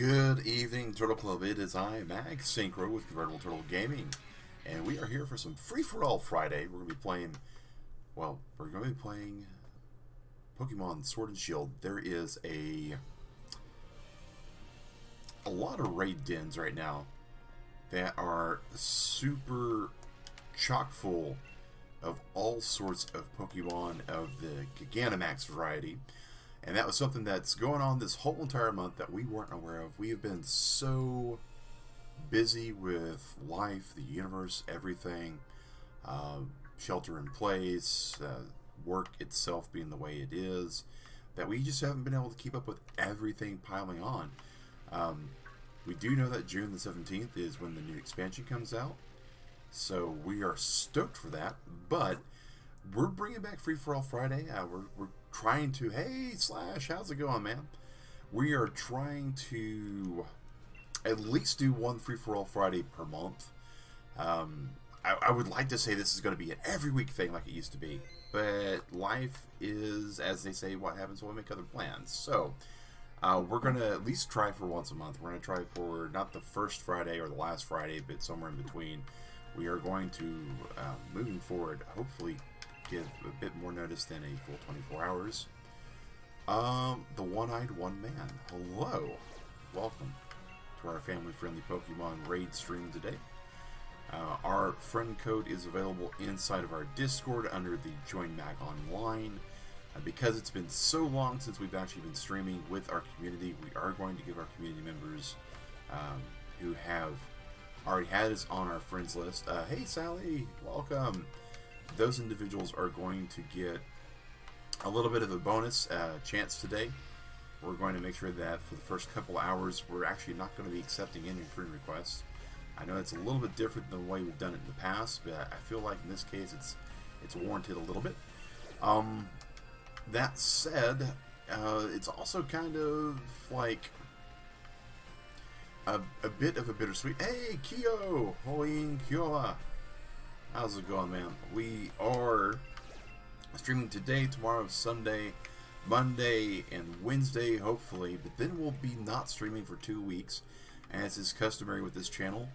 Good evening, Turtle Club. It is I, Mag Synchro with Convertible Turtle Gaming, and we are here for some Free-for-All Friday. We're going to be playing, Pokemon Sword and Shield. There is a lot of raid dens right now that are super chock full of all sorts of Pokemon of the Gigamax variety. And that was something that's going on this whole entire month that we weren't aware of. We have been so busy with life, the universe, everything, shelter in place, work itself being the way it is, that we just haven't been able to keep up with everything piling on. We do know that June the 17th is when the new expansion comes out, so we are stoked for that, but we're bringing back Free-for-All Friday. We're trying to, hey, Slash, how's it going, man? We are trying to at least do one Free-for-All Friday per month. I would like to say this is going to be an every week thing like it used to be, but life is, as they say, what happens when we make other plans. So we're going to at least try for once a month. We're going to try for not the first Friday or the last Friday, but somewhere in between. We are going to, moving forward, hopefully give a bit more notice than a full 24 hours. The One-Eyed One Man. Hello. Welcome to our family-friendly Pokemon raid stream today. Our friend code is available inside of our Discord under the Join Mag Online. Because it's been so long since we've actually been streaming with our community, we are going to give our community members who have already had us on our friends list. Hey Sally, welcome. Those individuals are going to get a little bit of a bonus chance today. We're going to make sure that for the first couple hours we're actually not going to be accepting any friend requests. I know it's a little bit different than the way we've done it in the past, but I feel like in this case it's warranted a little bit. That said, it's also kind of like a bit of a bittersweet. Hey Kyo, Hoin Kyoa. How's it going, man? We are streaming today, tomorrow, Sunday, Monday, and Wednesday, hopefully. But then we'll be not streaming for 2 weeks, as is customary with this channel.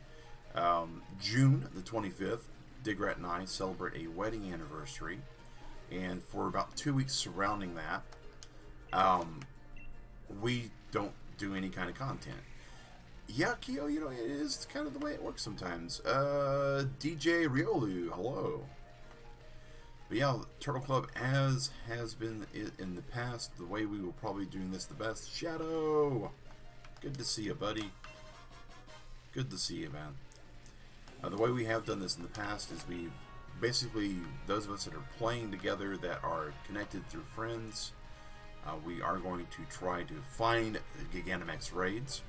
June the 25th, Digrat and I celebrate a wedding anniversary. And for about 2 weeks surrounding that, we don't do any kind of content. Yeah, Kyo, you know, it is kind of the way it works sometimes. DJ Riolu, hello. But yeah, Turtle Club, as has been in the past, the way we will probably doing this the best. Shadow! Good to see you, buddy. Good to see you, man. The way we have done this in the past is we've basically, those of us that are playing together that are connected through friends, we are going to try to find Gigamax raids.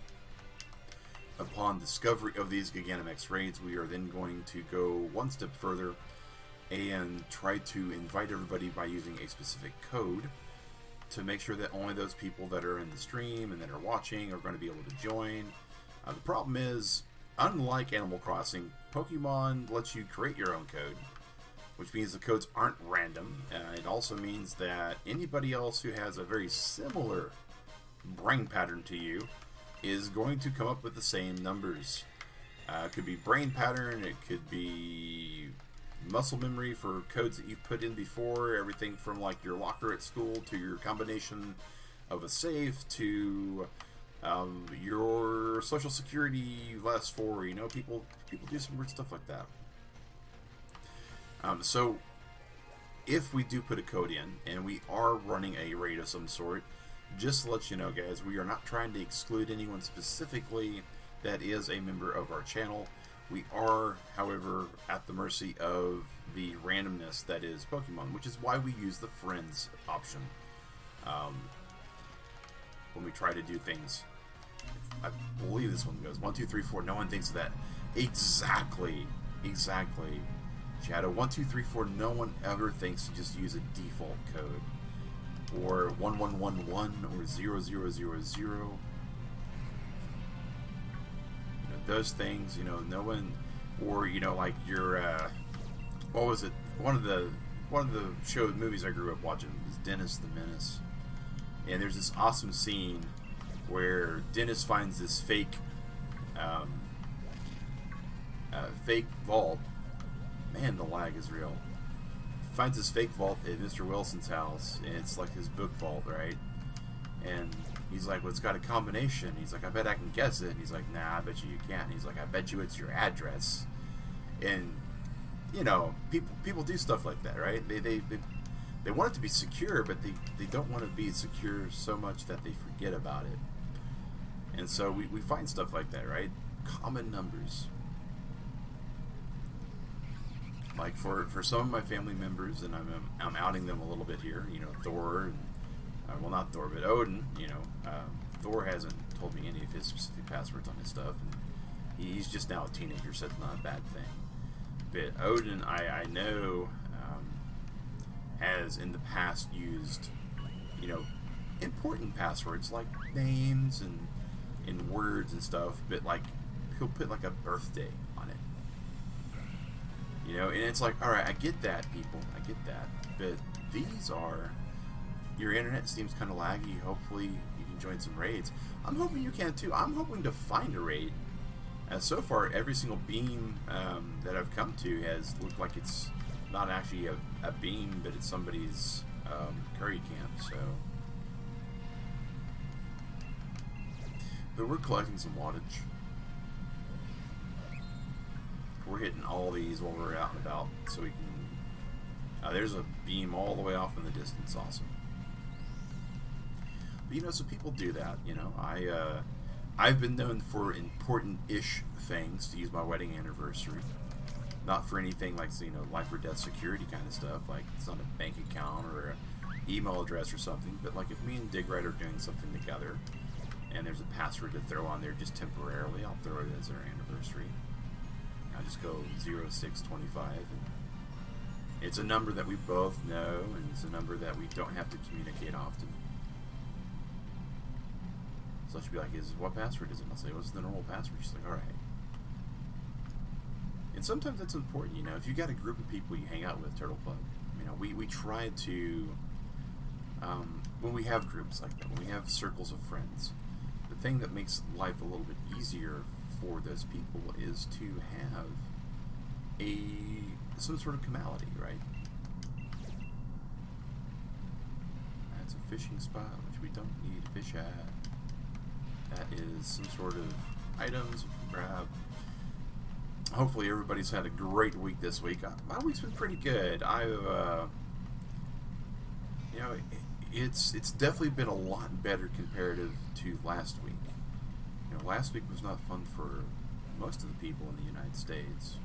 Upon discovery of these Gigamax raids, we are then going to go one step further and try to invite everybody by using a specific code to make sure that only those people that are in the stream and that are watching are going to be able to join. The problem is, unlike Animal Crossing, Pokemon lets you create your own code, which means the codes aren't random. It also means that anybody else who has a very similar brain pattern to you is going to come up with the same numbers. It could be brain pattern, it could be muscle memory for codes that you've put in before, everything from like your locker at school to your combination of a safe to your social security last four. You know, people do some weird stuff like that. So if we do put a code in and we are running a raid of some sort, just to let you know, guys, we are not trying to exclude anyone specifically that is a member of our channel. We are, however, at the mercy of the randomness that is Pokemon, which is why we use the friends option when we try to do things. I believe this one goes 1, 2, 3, 4. No one thinks of that. Exactly. Shadow 1, 2, 3, 4. No one ever thinks to just use a default code. Or 1111 or 0000. You know, those things, you know, no one, or you know, like your what was it? One of the movies I grew up watching was Dennis the Menace. And there's this awesome scene where Dennis finds this fake vault. Man, the lag is real. Finds this fake vault at Mr. Wilson's house, and it's like his book vault, right? And he's like, well, it's got a combination. He's like, I bet I can guess it. And he's like, nah, I bet you can't. And he's like, I bet you it's your address. And, you know, people do stuff like that, right? They want it to be secure, but they don't want it to be secure so much that they forget about it. And so we find stuff like that, right? Common numbers. Like for some of my family members, and I'm outing them a little bit here, you know, Thor, and, well, not Thor, but Odin, you know, Thor hasn't told me any of his specific passwords on his stuff, and he's just now a teenager, so it's not a bad thing. But Odin, I know, has in the past used, you know, important passwords like names and words and stuff, but like he'll put like a birthday on it. You know, and it's like, alright, I get that, people, I get that, but these are, your internet seems kind of laggy, hopefully you can join some raids. I'm hoping you can too. I'm hoping to find a raid. So far, every single beam that I've come to has looked like it's not actually a beam, but it's somebody's curry camp, so. But we're collecting some wattage. We're hitting all these while we're out and about, so we can... there's a beam all the way off in the distance, awesome. But, you know, so people do that, you know. I've been known for important-ish things to use my wedding anniversary. Not for anything like, you know, life or death security kind of stuff, like it's on a bank account or an email address or something, but like if me and Digrite are doing something together, and there's a password to throw on there just temporarily, I'll throw it as our anniversary. I just go 0625, and it's a number that we both know, and it's a number that we don't have to communicate often. So she'll be like, what password is it? And I'll say, what's the normal password? She's like, alright. And sometimes that's important, you know, if you got a group of people you hang out with, Turtle Club, you know, we try to, when we have groups like that, when we have circles of friends, the thing that makes life a little bit easier for those people is to have some sort of commonality, right? That's a fishing spot, which we don't need to fish at. That is some sort of items we can grab. Hopefully everybody's had a great week this week. My week's been pretty good. I've, you know, it's definitely been a lot better comparative to last week. You know, last week was not fun for most of the people in the United States.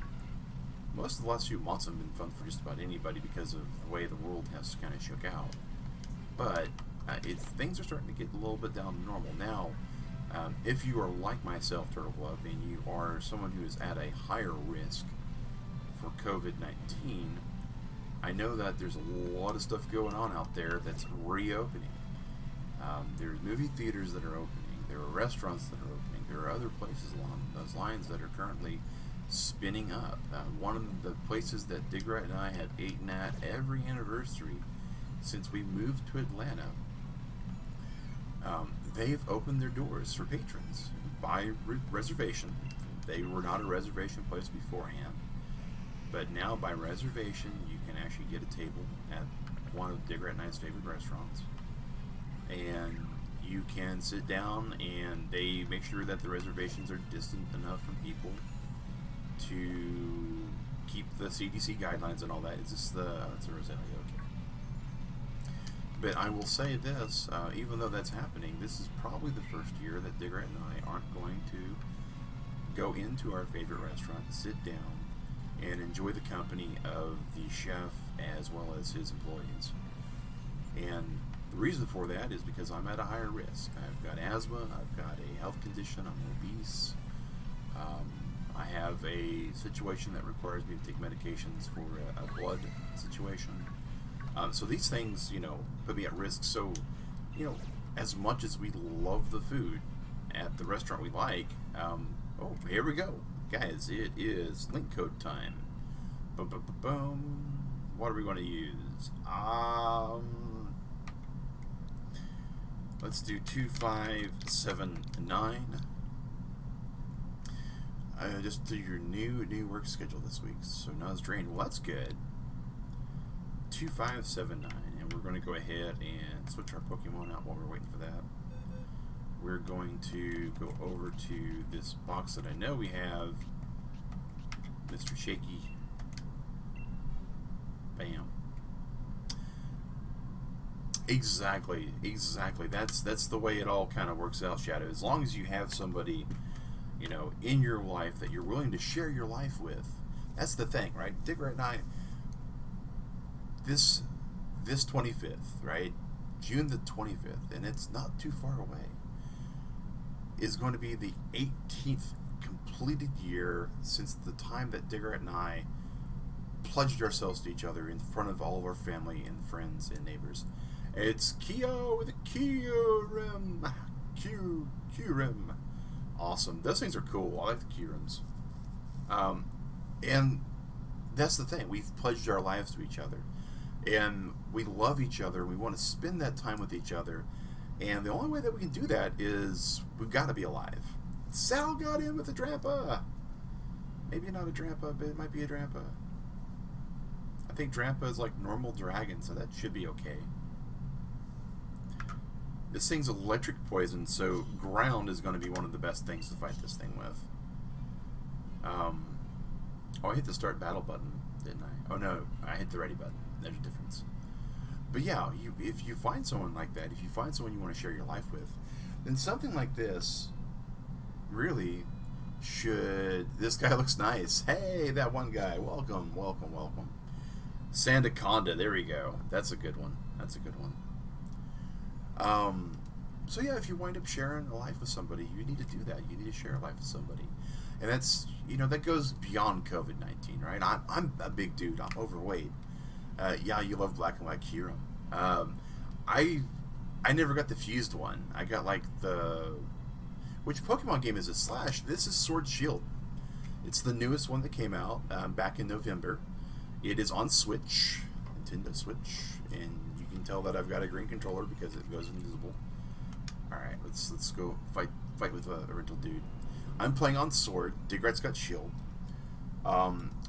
Most of the last few months have been fun for just about anybody because of the way the world has kind of shook out. But things are starting to get a little bit down to normal. Now, if you are like myself, Turtle Club, and you are someone who is at a higher risk for COVID-19, I know that there's a lot of stuff going on out there that's reopening. There's movie theaters that are opening. There are restaurants that are opening. There are other places along those lines that are currently spinning up. One of the places that Digrite and I have eaten at every anniversary since we moved to Atlanta, they've opened their doors for patrons by reservation. They were not a reservation place beforehand, but now by reservation you can actually get a table at one of Digrite and I's favorite restaurants, and you can sit down, and they make sure that the reservations are distant enough from people to keep the CDC guidelines and all that. It's a Rosalia, okay. But I will say this, even though that's happening, this is probably the first year that Digrite and I aren't going to go into our favorite restaurant, sit down, and enjoy the company of the chef as well as his employees. And the reason for that is because I'm at a higher risk. I've got asthma, I've got a health condition, I'm obese, I have a situation that requires me to take medications for a blood situation. So these things, you know, put me at risk. So, you know, as much as we love the food at the restaurant we like, oh, here we go. Guys, it is link code time. Boom, boom, boom, boom. What are we going to use? Let's do 2579. Just do your new work schedule this week. So now it's drained. Well, that's good. 2579, and we're going to go ahead and switch our Pokemon out while we're waiting for that. We're going to go over to this box that I know we have. Mr. Shaky. Bam. Exactly. That's the way it all kind of works out, Shadow. As long as you have somebody, you know, in your life that you're willing to share your life with. That's the thing, right? Digger and I, this 25th, right? June the 25th, and it's not too far away, is going to be the 18th completed year since the time that Digger and I pledged ourselves to each other in front of all of our family and friends and neighbors. It's Kyo with a Kyurem. Kyurem. Awesome. Those things are cool. I like the Kyurems. And that's the thing. We've pledged our lives to each other. And we love each other. We want to spend that time with each other. And the only way that we can do that is we've got to be alive. Sal got in with a Drampa. Maybe not a Drampa, but it might be a Drampa. I think Drampa is like normal dragon, so that should be okay. This thing's electric poison, so ground is going to be one of the best things to fight this thing with. Oh, I hit the start battle button, didn't I? Oh no, I hit the ready button. There's a difference. But yeah, if you find someone like that, if you find someone you want to share your life with, then something like this really should... This guy looks nice. Hey, that one guy. Welcome. Sandaconda, there we go. That's a good one. So yeah, if you wind up sharing a life with somebody, you need to do that. You need to share a life with somebody. And that's, you know, that goes beyond COVID-19, right? I'm a big dude. I'm overweight. Yeah, you love black and white Kyurem. I never got the fused one. I got like the... Which Pokemon game is it? Slash? This is Sword Shield. It's the newest one that came out back in November. It is on Switch, Nintendo Switch, and you can tell that I've got a green controller because it goes invisible. All right, let's go fight with a original dude. I'm playing on Sword. Digrat's got Shield.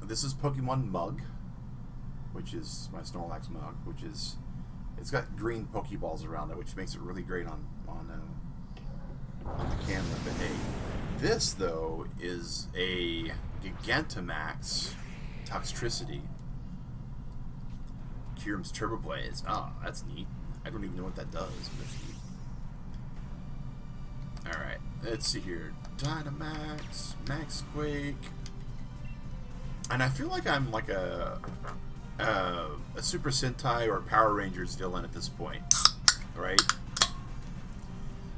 This is Pokemon Mug, which is my Snorlax Mug, which is it's got green Pokeballs around it, which makes it really great on the camera. But hey, this though is a Gigantamax Toxtricity. Kyurem's Turbo Blaze. Oh, that's neat. I don't even know what that does, but that's neat. Alright, let's see here. Dynamax, Max Quake. And I feel like I'm like a Super Sentai or Power Rangers villain at this point. Right?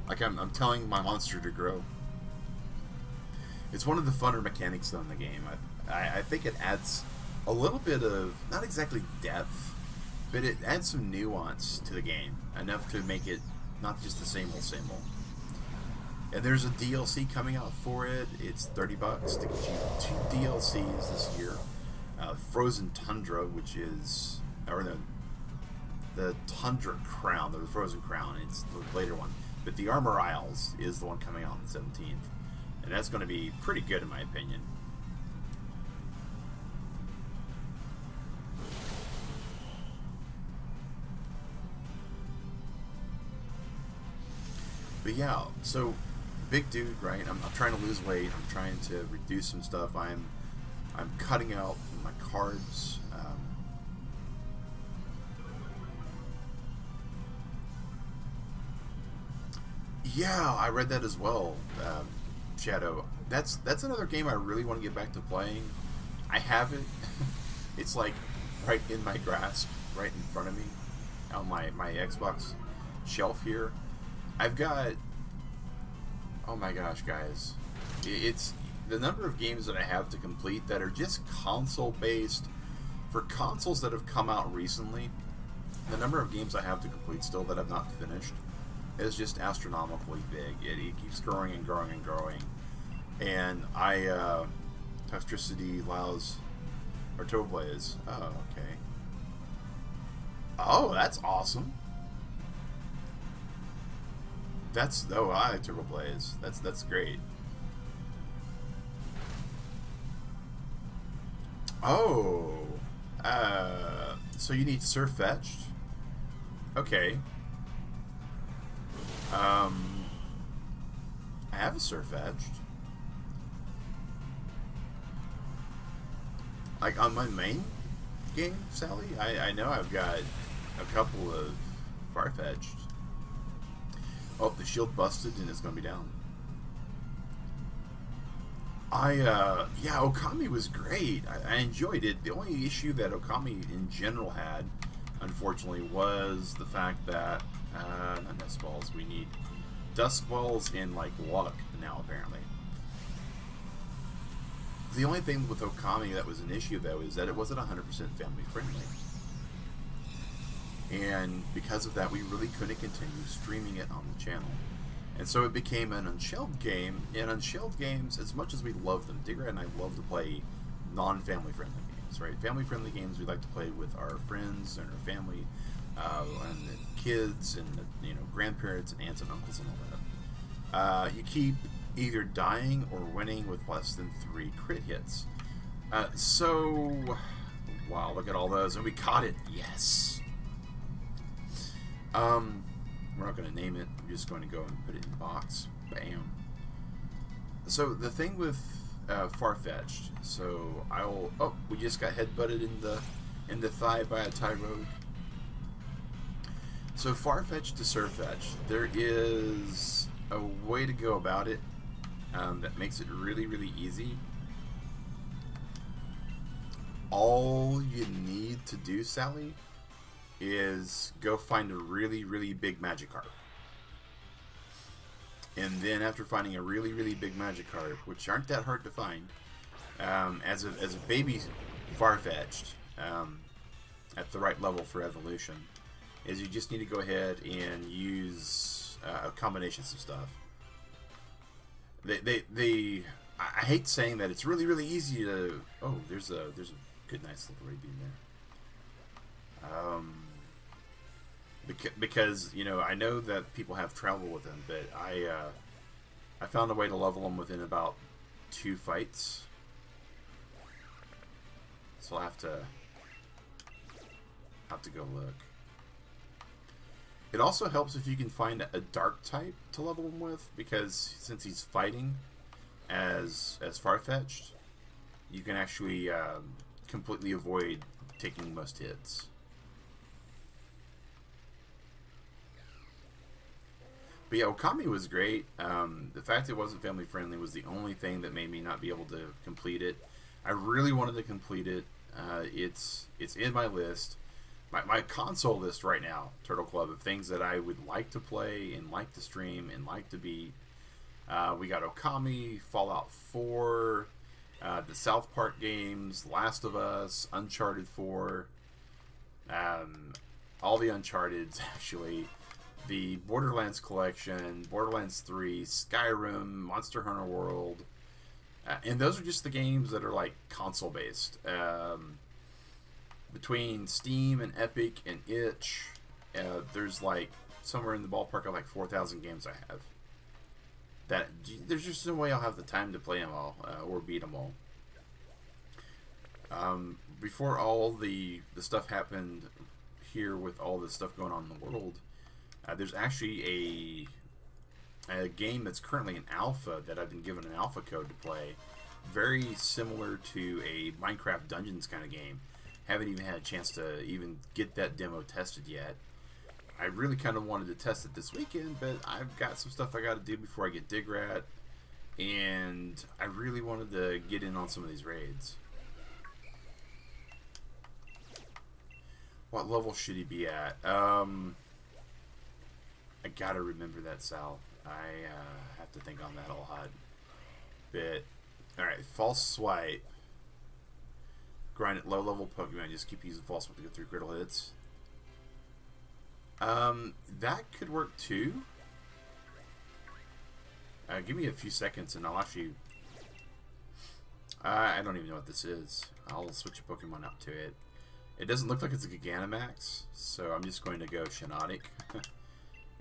Like I'm telling my monster to grow. It's one of the funner mechanics though in the game. I think it adds a little bit of, not exactly depth, but it adds some nuance to the game. Enough to make it not just the same old. And there's a DLC coming out for it. It's $30 to get you 2 DLCs this year. Frozen Tundra, which is, or the Tundra Crown, the Frozen Crown. It's the later one. But the Armor Isles is the one coming out on the 17th. And that's going to be pretty good in my opinion. But yeah, so big dude, right? I'm trying to lose weight. I'm trying to reduce some stuff. I'm cutting out my carbs. Yeah, I read that as well, Shadow. That's another game I really want to get back to playing. I have it. It's like right in my grasp, right in front of me, on my Xbox shelf here. I've got, oh my gosh, guys, it's the number of games that I have to complete that are just console based. For consoles that have come out recently, the number of games I have to complete still that I've not finished is just astronomically big. It keeps growing and growing and growing. And Toxtricity allows, or Turbo Blaze. Oh, okay. Oh, that's awesome. That's oh, I like Turbo Blaze. That's great. Oh, so you need Surf Fetched. Okay. I have a Surf Fetched. Like on my main game, Sally, I know I've got a couple of Farfetched. Oh, the shield busted and it's gonna be down. Yeah, Okami was great. I enjoyed it. The only issue that Okami in general had, unfortunately, was the fact that, not Dust Balls, we need Dusk Balls and, like, Luck now, apparently. The only thing with Okami that was an issue, though, is that it wasn't 100% family friendly. And because of that, we really couldn't continue streaming it on the channel. And so it became an unshelled game, and unshelled games, as much as we love them, Digger and I love to play non-family friendly games, right? Family friendly games we like to play with our friends and our family, and the kids and the, grandparents and aunts and uncles and all that. You keep either dying or winning with less than 3 crit hits. So, wow, look at all those, and we caught it, yes! We're not going to name it. I'm just going to go and put it in the box. Bam. So the thing with Farfetched. So I'll. Oh, we just got headbutted in the thigh by a Thai rogue. So Farfetched to Surfetched. There is a way to go about it that makes it really, really easy. All you need to do, Sally, is go find a really, really big Magikarp. And then after finding a really, really big Magikarp, which aren't that hard to find, as a baby Farfetch'd, at the right level for evolution, is you just need to go ahead and use combinations of stuff. I hate saying that it's really, really easy to. Oh, there's a good, nice little ray beam there. Because I know that people have trouble with them, but I found a way to level them within about 2 fights. So I'll have to go look. It also helps if you can find a dark type to level him with, because since he's fighting as Farfetch'd, you can actually completely avoid taking most hits. But yeah, Okami was great. The fact it wasn't family friendly was the only thing that made me not be able to complete it. I really wanted to complete it. It's in my list. My console list right now, Turtle Club, of things that I would like to play and like to stream and like to beat. We got Okami, Fallout 4, the South Park games, Last of Us, Uncharted 4, all the Uncharteds, actually. The Borderlands collection, Borderlands 3, Skyrim, Monster Hunter World, and those are just the games that are like console based. Between Steam and Epic and Itch, there's like somewhere in the ballpark of like 4,000 games I have. That there's just no way I'll have the time to play them all or beat them all. Before all the stuff happened here with all the stuff going on in the world. There's actually a game that's currently in alpha that I've been given an alpha code to play. Very similar to a Minecraft Dungeons kind of game. Haven't even had a chance to even get that demo tested yet. I really kind of wanted to test it this weekend, but I've got some stuff I got to do before I get Digrat. And I really wanted to get in on some of these raids. What level should he be at? I gotta remember that, Sal. I have to think on that a lot. But, alright, False Swipe. Grind at low level Pokemon, just keep using False Swipe to get through critical hits. That could work too. Give me a few seconds and I'll actually... I don't even know what this is. I'll switch a Pokemon up to it. It doesn't look like it's a Gigamax, so I'm just going to go Shiinotic.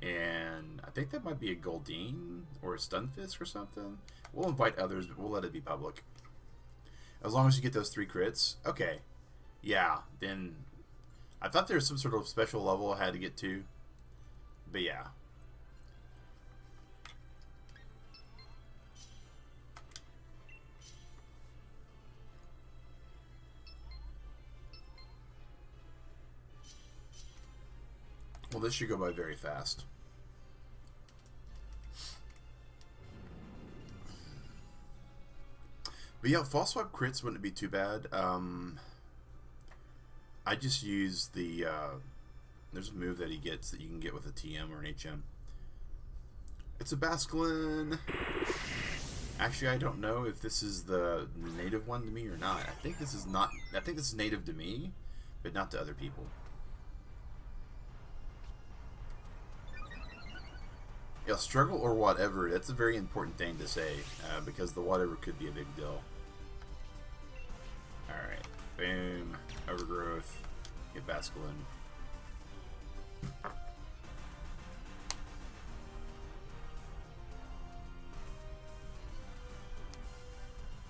And I think that might be a Goldeen or a Stunfisk or something. We'll invite others, but we'll let it be public. As long as you get those 3 crits. Okay. Yeah, then... I thought there was some sort of special level I had to get to. But yeah. Well, this should go by very fast. But yeah, false swipe crits wouldn't be too bad. I just use the... there's a move that he gets that you can get with a TM or an HM. It's a Basculin. Actually, I don't know if this is the native one to me or not. I think this is not... I think this is native to me, but not to other people. Yeah, struggle or whatever. That's a very important thing to say, because the whatever could be a big deal. Alright. Boom. Overgrowth. Get Basculin.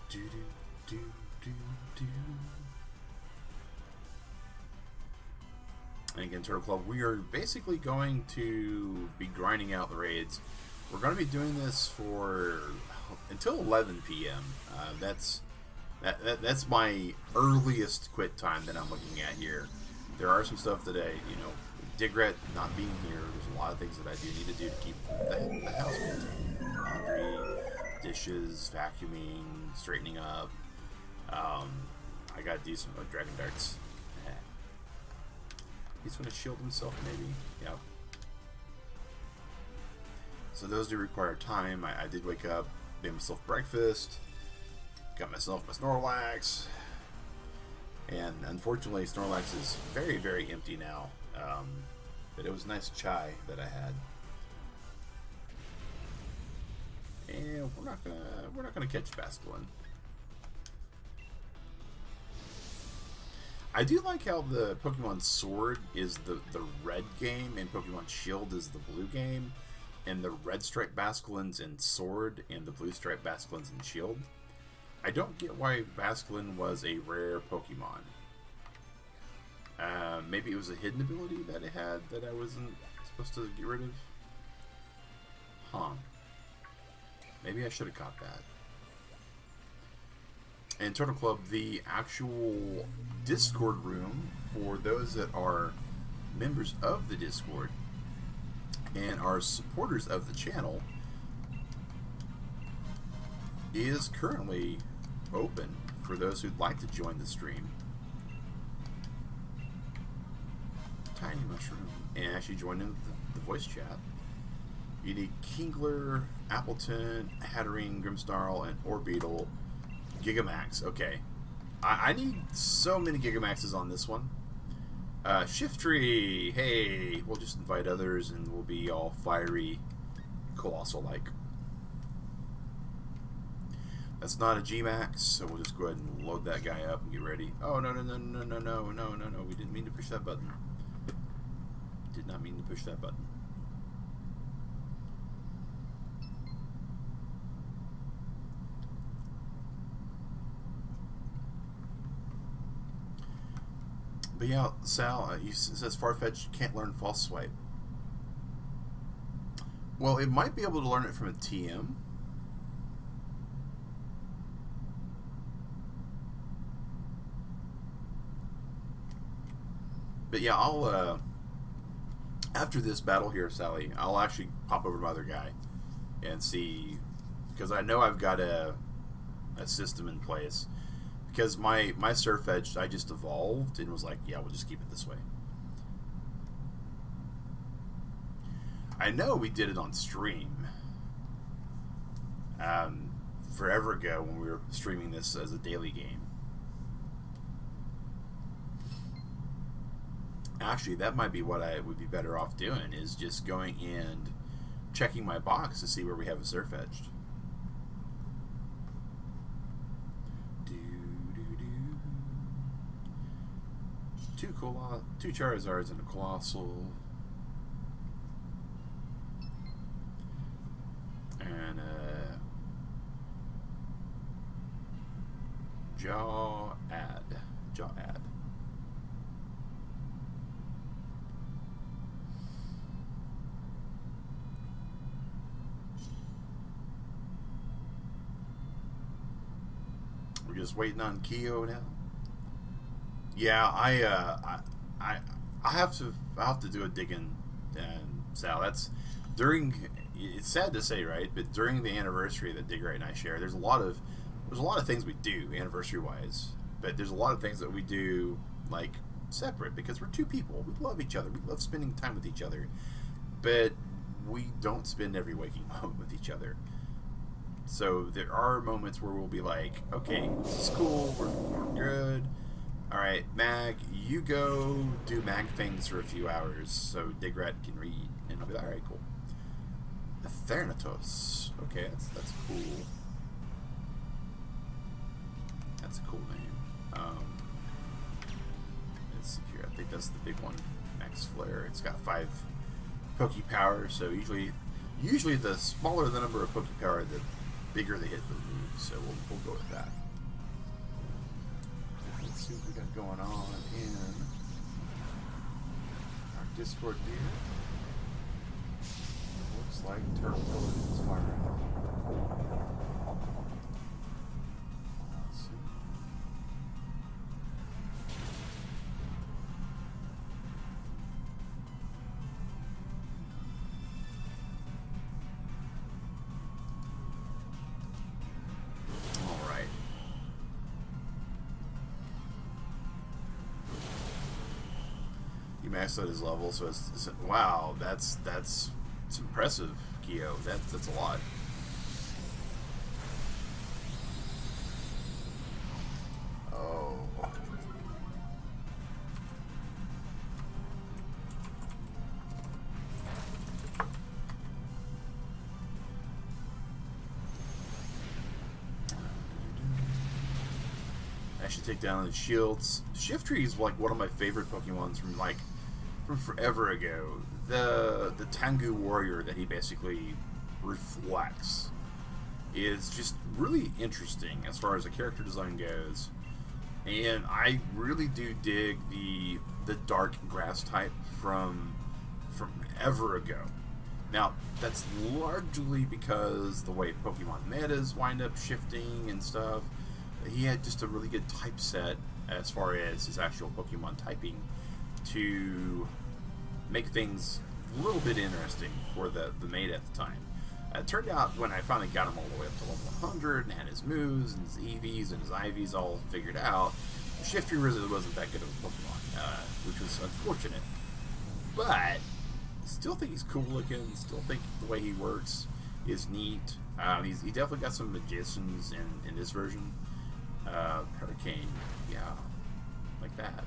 Do do do do do. And again, Turtle Club, we are basically going to be grinding out the raids. We're going to be doing this for until 11 p.m. That's my earliest quit time that I'm looking at here. There are some stuff that Digret not being here, there's a lot of things that I do need to do to keep the house maintained. Laundry, dishes, vacuuming, straightening up. I gotta do some Dragon Darts. He's gonna shield himself, maybe. Yep. So those do require time. I did wake up, made myself breakfast, got myself my Snorlax, and unfortunately Snorlax is very, very empty now. But it was a nice chai that I had. And we're not gonna catch Basculin. I do like how the Pokemon Sword is the red game and Pokemon Shield is the blue game, and the red stripe Basculins in Sword and the blue stripe Basculins in Shield. I don't get why Basculin was a rare Pokemon. Maybe it was a hidden ability that it had that I wasn't supposed to get rid of. Huh. Maybe I should have caught that. And Turtle Club, the actual Discord room for those that are members of the Discord and are supporters of the channel is currently open for those who'd like to join the stream. Tiny Mushroom. And actually join in the voice chat. You need Kingler, Appleton, Hatterene, Grimmsnarl, and Orbeetle. Gigamax. Okay. I need so many Gigamaxes on this one. Shiftry. Hey. We'll just invite others and we'll be all fiery, colossal-like. That's not a Gmax, so we'll just go ahead and load that guy up and get ready. Oh, no. We didn't mean to push that button. Did not mean to push that button. But yeah, Sal, it says Farfetch'd can't learn false swipe. Well, it might be able to learn it from a TM. But yeah, I'll, after this battle here, Sally, I'll actually pop over to my other guy and see, because I know I've got a system in place. Because my Surf Edge, I just evolved and was like, yeah, we'll just keep it this way. I know we did it on stream forever ago when we were streaming this as a daily game. Actually, that might be what I would be better off doing, is just going and checking my box to see where we have a Surf Edged. Two Charizards and a Colossal. Jaw ad. Jaw ad. We're just waiting on Kyo now. Yeah, I have to do a digging, and Sal. That's during. It's sad to say, right? But during the anniversary of the Dig Right and I share, there's a lot of things we do anniversary wise, but there's a lot of things that we do like separate because we're two people. We love each other. We love spending time with each other, but we don't spend every waking moment with each other. So there are moments where we'll be like, okay, this is cool. We're good. All right, Mag, you go do Mag things for a few hours so Digrat can read, and I'll be like, all right, cool. The Thanatos. Okay, that's cool. That's a cool name. Let's see here. I think that's the big one. Max Flare. It's got 5 Poke Power, so usually the smaller the number of Poke Power, the bigger the hit for the move. So we'll go with that. Let's see what we got going on in our Discord here. Looks like Turtle is firing. Let's see. All right. You maxed out his level, so it's wow. That's impressive, Kyo. That's a lot. Oh. I should take down the shields. Shiftry is like one of my favorite Pokemons from forever ago. The Tengu warrior that he basically reflects is just really interesting as far as the character design goes, and I really do dig the dark grass type from ever ago. Now that's largely because the way Pokemon metas wind up shifting and stuff. He had just a really good type set as far as his actual Pokemon typing to make things a little bit interesting for the meta at the time. It turned out when I finally got him all the way up to level 100 and had his moves and his EVs and his IVs all figured out, Shifty really wasn't that good of a Pokemon, which was unfortunate. But still think he's cool looking. Still think the way he works is neat. He definitely got some magicians in this version. Hurricane, yeah, like that.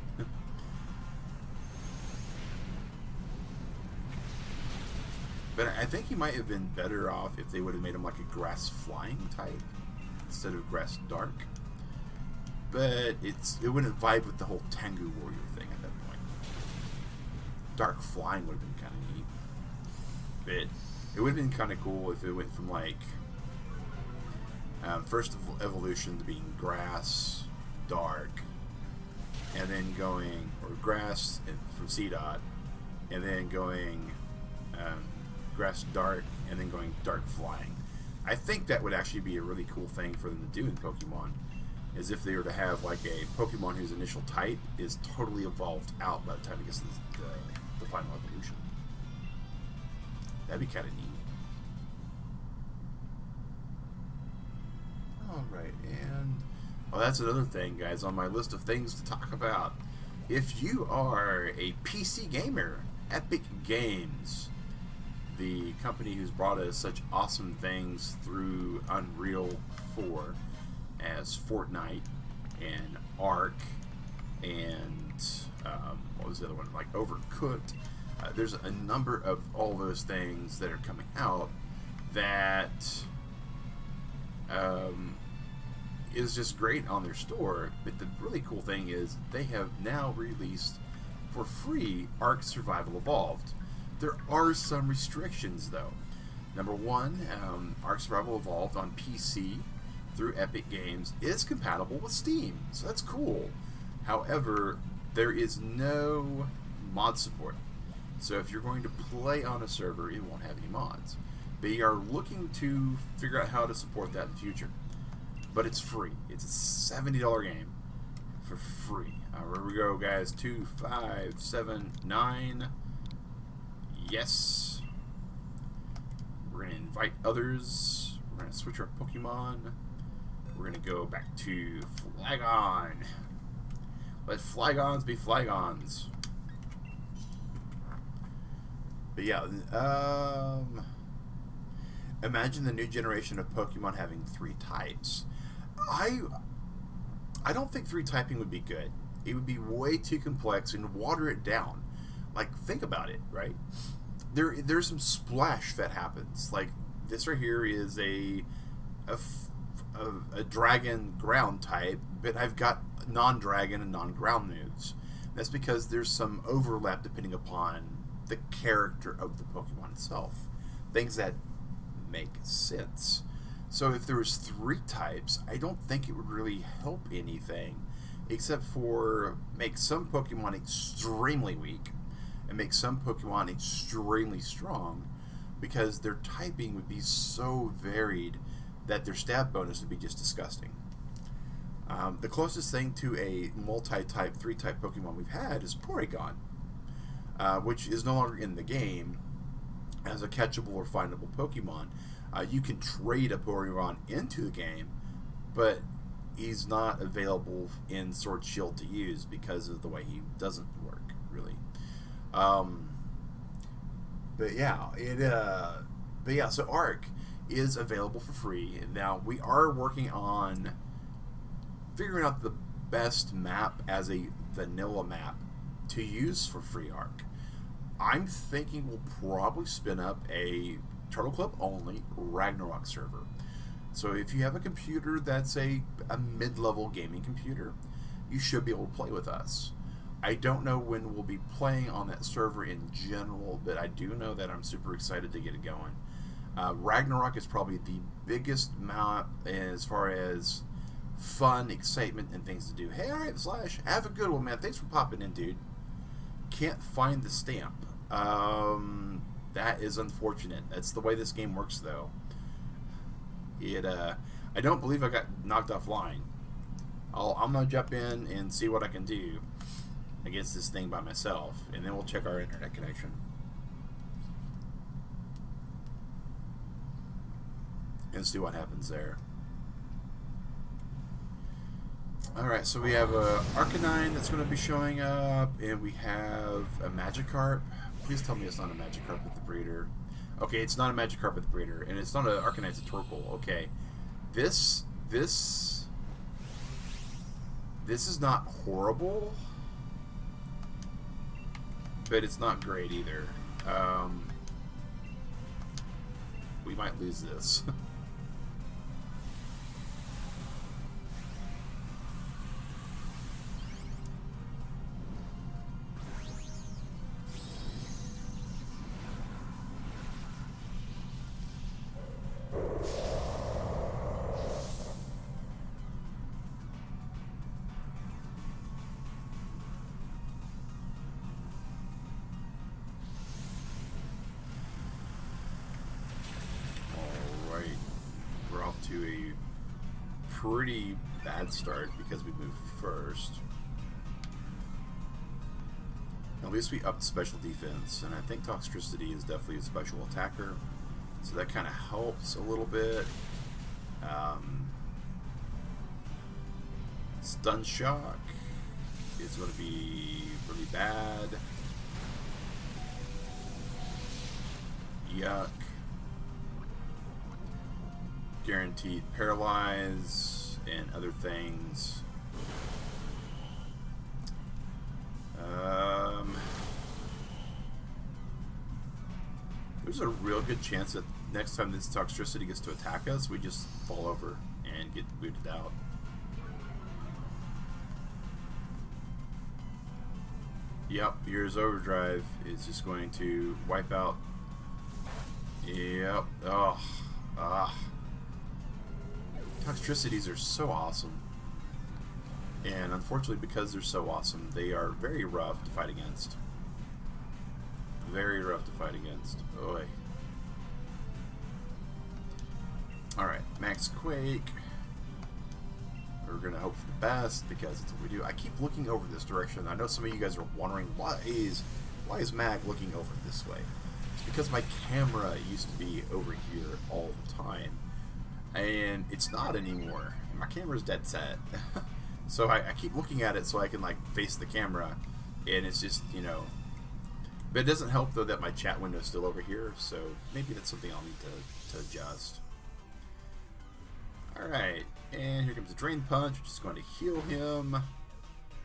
But I think he might have been better off if they would have made him like a grass flying type instead of grass dark. But it wouldn't vibe with the whole Tengu warrior thing at that point. Dark flying would have been kind of neat. But it would have been kind of cool if it went from like first evolution to being grass, dark, and then going, or grass from C-Dot, and then going grass dark, and then going dark flying. I think that would actually be a really cool thing for them to do in Pokemon, is if they were to have like a Pokemon whose initial type is totally evolved out by the time it gets to the final evolution. That'd be kind of neat. Alright, and that's another thing, guys, on my list of things to talk about. If you are a PC gamer, Epic Games, the company who's brought us such awesome things through Unreal 4 as Fortnite and Ark and what was the other one, like Overcooked. There's a number of all those things that are coming out that is just great on their store. But the really cool thing is they have now released for free Ark Survival Evolved. There are some restrictions though. Number one, Ark Survival Evolved on PC through Epic Games is compatible with Steam, so that's cool. However, there is no mod support. So if you're going to play on a server, it won't have any mods. They are looking to figure out how to support that in the future. But it's free. It's a $70 game for free. Here we go, guys. 2, 5, 7, 9. Yes. We're going to invite others. We're going to switch our Pokemon. We're going to go back to Flygon. Let Flygons be Flygons. But yeah, imagine the new generation of Pokemon having 3 types. I don't think 3 typing would be good. It would be way too complex and water it down. Like, think about it, right? There's some splash that happens. Like, this right here is a dragon ground type, but I've got non-dragon and non-ground moves. That's because there's some overlap depending upon the character of the Pokemon itself. Things that make sense. So if there was 3 types, I don't think it would really help anything, except for make some Pokemon extremely weak and make some Pokemon extremely strong, because their typing would be so varied that their stab bonus would be just disgusting. The closest thing to a multi-type, 3-type Pokemon we've had is Porygon, which is no longer in the game as a catchable or findable Pokemon. You can trade a Porygon into the game, but he's not available in Sword Shield to use because of the way he doesn't work, really. But yeah, so Arc is available for free. Now, we are working on figuring out the best map as a vanilla map to use for free Arc. I'm thinking we'll probably spin up a Turtle Club only Ragnarok server. So if you have a computer that's a mid-level gaming computer, you should be able to play with us. I don't know when we'll be playing on that server in general, but I do know that I'm super excited to get it going. Ragnarok is probably the biggest map as far as fun, excitement, and things to do. Hey, alright, Slash, have a good one, man. Thanks for popping in, dude. Can't find the stamp. That is unfortunate. That's the way this game works, though. I don't believe I got knocked offline. I'm gonna jump in and see what I can do against this thing by myself, and then we'll check our internet connection. And see what happens there. Alright, so we have a Arcanine that's going to be showing up, and we have a Magikarp. Please tell me it's not a Magikarp with the breeder. Okay, it's not a Magikarp with the breeder, and it's not an Arcanine, it's a Torkoal. Okay, this is not horrible, but it's not great either. We might lose this. To a pretty bad start because we moved first. At least we upped special defense, and I think Toxtricity is definitely a special attacker, so that kind of helps a little bit. Stun Shock is going to be really bad. Yuck. Guaranteed paralyze and other things. There's a real good chance that next time this Toxtricity gets to attack us, we just fall over and get booted out. Yep, here's Overdrive. It's just going to wipe out. Yep. Oh. Ah. Toxicities are so awesome. And unfortunately, because they're so awesome, they are very rough to fight against. Very rough to fight against. Oy. Alright, Max Quake. We're going to hope for the best because it's what we do. I keep looking over this direction. I know some of you guys are wondering, why is Mag looking over this way? It's because my camera used to be over here all the time. And it's not anymore. My camera's dead set. So I keep looking at it so I can like face the camera. And it's just, you know. But it doesn't help though that my chat window is still over here. So maybe that's something I'll need to adjust. Alright. And here comes the Drain Punch, which is going to heal him.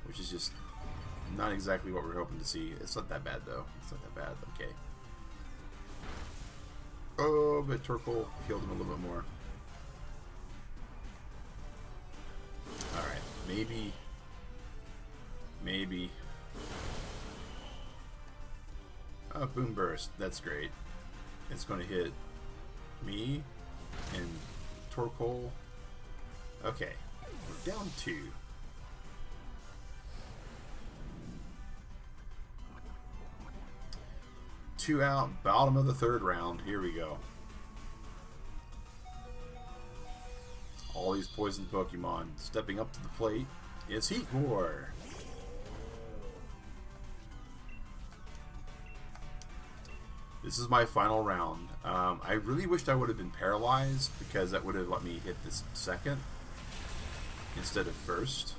Which is just not exactly what we're hoping to see. It's not that bad though. It's not that bad. Okay. Oh, but Torkoal healed him a little bit more. Alright, maybe. Oh, Boom Burst, that's great. It's going to hit me and Torkoal. Okay, we're down 2. Two out, bottom of the 3rd round. Here we go. All these poisoned Pokemon stepping up to the plate is Heatmor. This is my final round. I really wished I would have been paralyzed because that would have let me hit this second instead of first.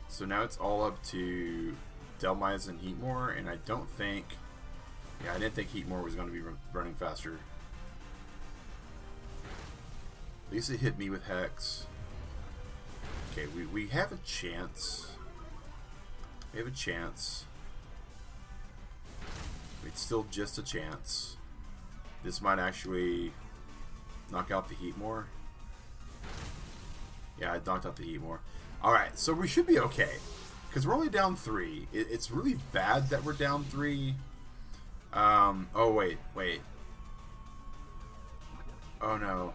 So now it's all up to Dhelmise and Heatmor, and I don't think... Yeah, I didn't think Heatmor was going to be running faster. At least it hit me with Hex. Okay, we have a chance. We have a chance. It's still just a chance. This might actually knock out the Heatmor. Yeah, I knocked out the Heatmor. Alright, so we should be okay. Because we're only down 3. It's really bad that we're down 3. Oh, wait. Oh, no.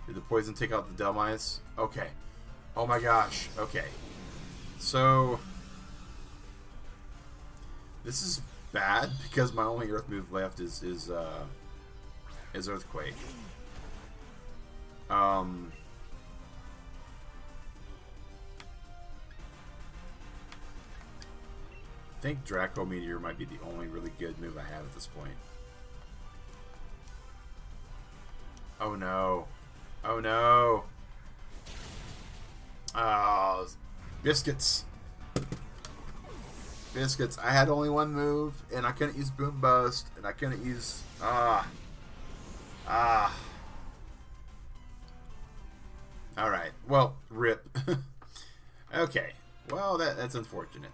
Did the poison take out the Dhelmise? Okay. Oh, my gosh. Okay. So, this is bad because my only Earth move left is Earthquake. I think Draco Meteor might be the only really good move I have at this point. Oh no. Oh no. Oh, biscuits. Biscuits. I had only one move, and I couldn't use Boom Bust, and I couldn't use... Alright. Well, rip. Okay. Well, that's unfortunate.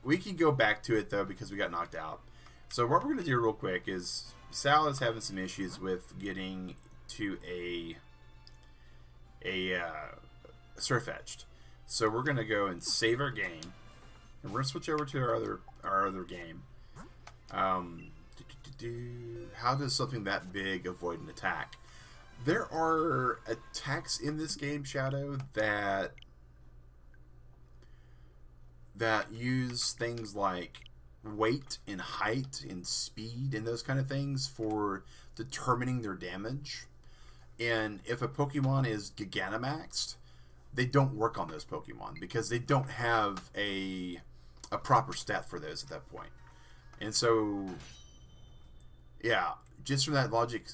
We can go back to it, though, because we got knocked out. So what we're going to do real quick is Sal is having some issues with getting to a Surfetched. So we're going to go and save our game. And we're going to switch over to our other game. How does something that big avoid an attack? There are attacks in this game, Shadow, that use things like weight and height and speed and those kind of things for determining their damage. And if a Pokemon is Gigamaxed, they don't work on those Pokemon because they don't have a proper stat for those at that point. And so, yeah, just from that logic,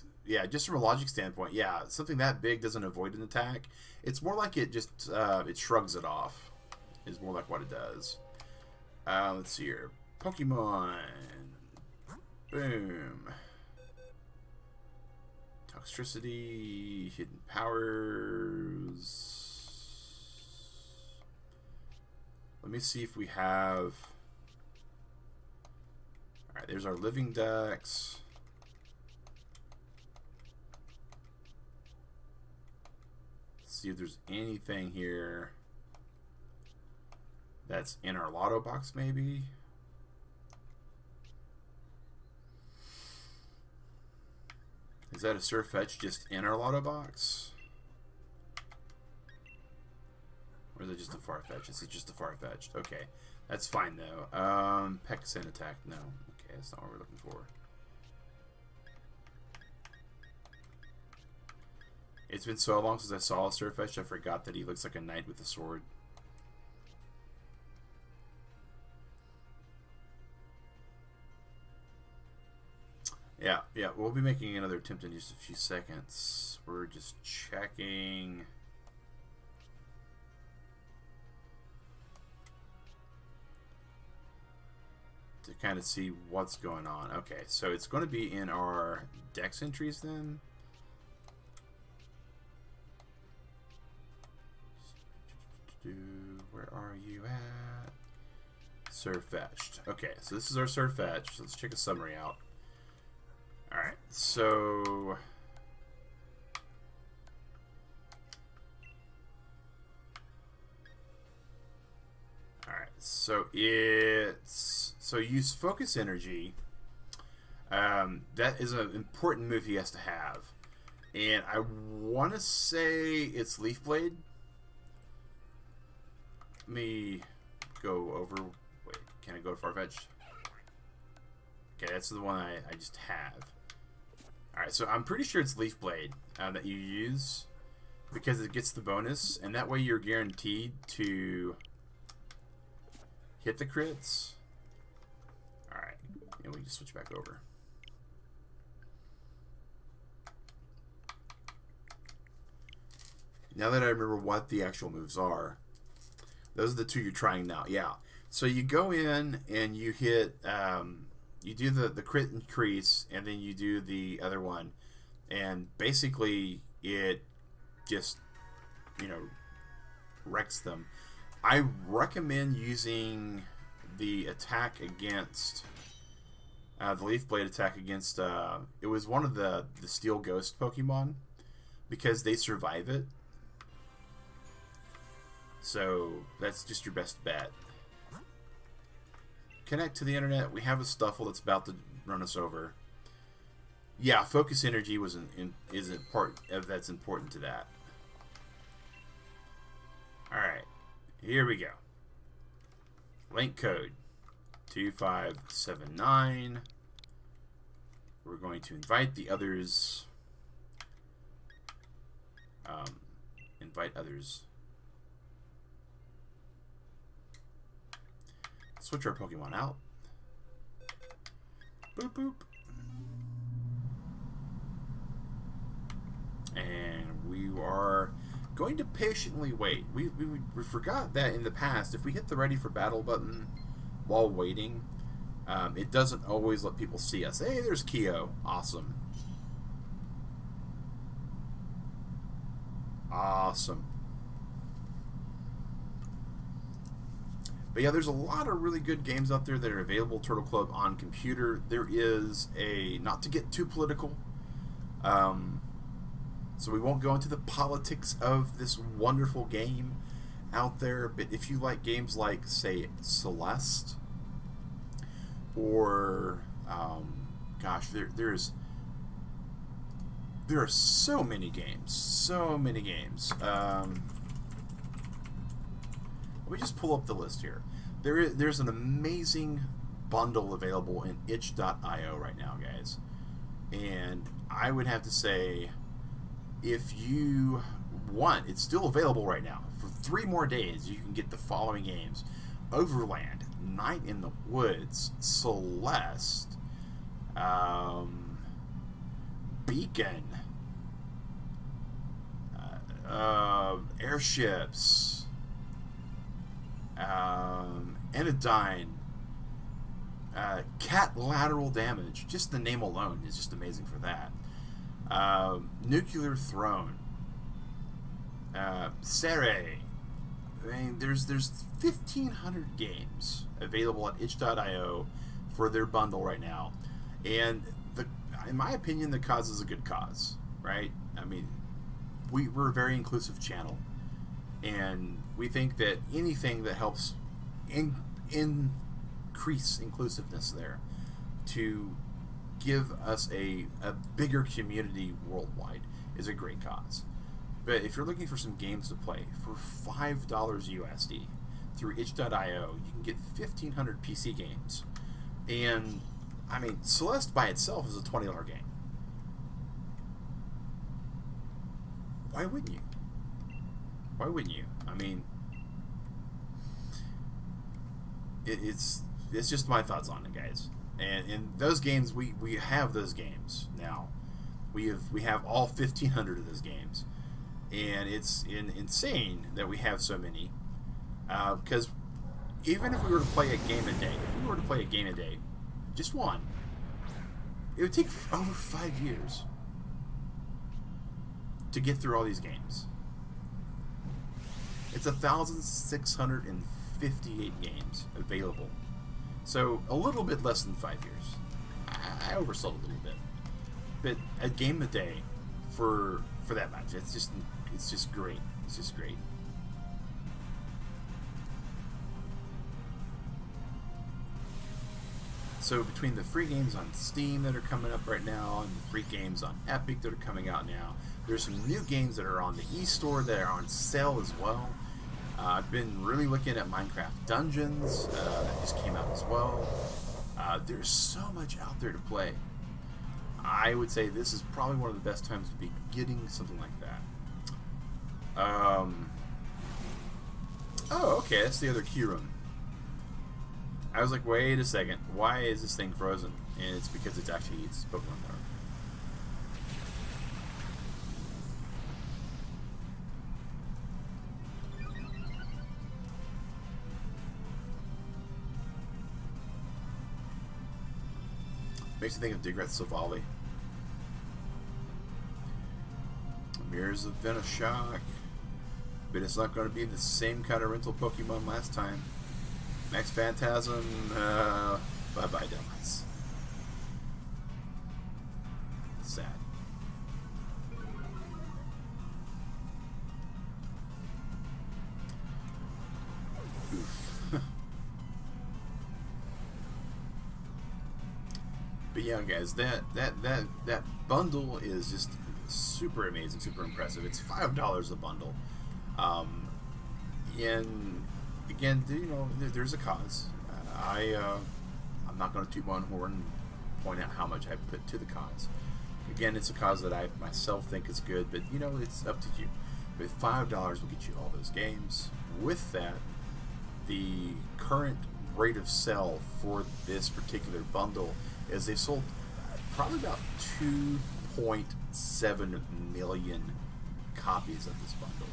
just from a logic standpoint, yeah, something that big doesn't avoid an attack. It's more like it just it shrugs it off. Is more like what it does. Let's see here. Pokemon. Boom. Toxicity. Hidden powers. Let me see if we have... Alright, there's our living dex. Let's see if there's anything here that's in our lotto box, maybe. Is that a surf fetch just in our lotto box? Or is it just a far fetch? Is it just a far fetched? Okay. That's fine though. Pexin attack, no. Okay, that's not what we're looking for. It's been so long since I saw a surf fetch, I forgot that he looks like a knight with a sword. Yeah, we'll be making another attempt in just a few seconds. We're just checking. To kind of see what's going on. Okay, so it's going to be in our dex entries then. Where are you at? Surf fetched. Okay, so this is our surf fetch. Let's check a summary out. Alright, so use focus energy. That is an important move he has to have, and I want to say it's Leaf Blade. Let me go over. Wait, can I go to Farfetch'd? Okay, that's the one I just have. Alright, so I'm pretty sure it's Leaf Blade that you use because it gets the bonus, and that way you're guaranteed to hit the crits. Alright, and we just switch back over. Now that I remember what the actual moves are, those are the two you're trying now. Yeah. So you go in and you hit, you do the crit increase, and then you do the other one, and basically it just, you know, wrecks them. I recommend using the attack against the Leaf Blade attack against it was one of the Steel Ghost Pokemon, because they survive it. So that's just your best bet. Connect to the internet. We have a Stuffle that's about to run us over. Yeah, focus energy is a part of that's important to that. Alright, here we go. Link code 2579. We're going to invite the others. Invite others. Switch our Pokemon out. Boop boop. And we are going to patiently wait. We forgot that in the past, if we hit the ready for battle button while waiting, it doesn't always let people see us. Hey, there's Keo. Awesome. Awesome. But yeah, there's a lot of really good games out there that are available, Turtle Club, on computer. There is a, not to get too political, so we won't go into the politics of this wonderful game out there, but if you like games like, say, Celeste, or, gosh, there are so many games, Let me just pull up the list here. There's an amazing bundle available in itch.io right now, guys. And I would have to say, if you want, it's still available right now. For 3 more days, you can get the following games: Overland, Night in the Woods, Celeste, Beacon, Airships, Anodyne, Cat Lateral Damage. Just the name alone is just amazing for that. Nuclear Throne, Sere. I mean, there's 1,500 games available at itch.io for their bundle right now, and in my opinion, the cause is a good cause, right? I mean, we're a very inclusive channel, and we think that anything that helps increase inclusiveness there, to give us a bigger community worldwide is a great cause. But if you're looking for some games to play for $5 USD through itch.io, you can get 1,500 PC games. And, I mean, Celeste by itself is a $20 game. Why wouldn't you? Why wouldn't you? I mean, it's just my thoughts on it, guys. And in those games, we have those games now. We have all 1,500 of those games, and it's insane that we have so many. Because even if we were to play a game a day, just one, it would take over 5 years to get through all these games. It's 1,658 games available. So a little bit less than 5 years. I oversold a little bit. But a game a day for that much, it's just great. It's just great. So between the free games on Steam that are coming up right now and the free games on Epic that are coming out now, there's some new games that are on the eStore that are on sale as well. I've been really looking at Minecraft Dungeons that just came out as well. There's so much out there to play. I would say this is probably one of the best times to be getting something like that. Oh, okay, that's the other key room. I was like, wait a second, why is this thing frozen? And it's because it's Pokemon power. Makes me think of Digret Savali. Mirrors of Venoshock. But it's not going to be the same kind of rental Pokemon last time. Max Phantasm, bye-bye, Demis. Sad. Oof. But yeah, guys, that bundle is just super amazing, super impressive. It's $5 a bundle. And again, you know, there's a cause. I'm not going to toot my own horn and point out how much I put to the cause. Again, it's a cause that I myself think is good, but you know, it's up to you. But $5 will get you all those games. With that, the current rate of sale for this particular bundle is they've sold probably about 2.7 million copies of this bundle,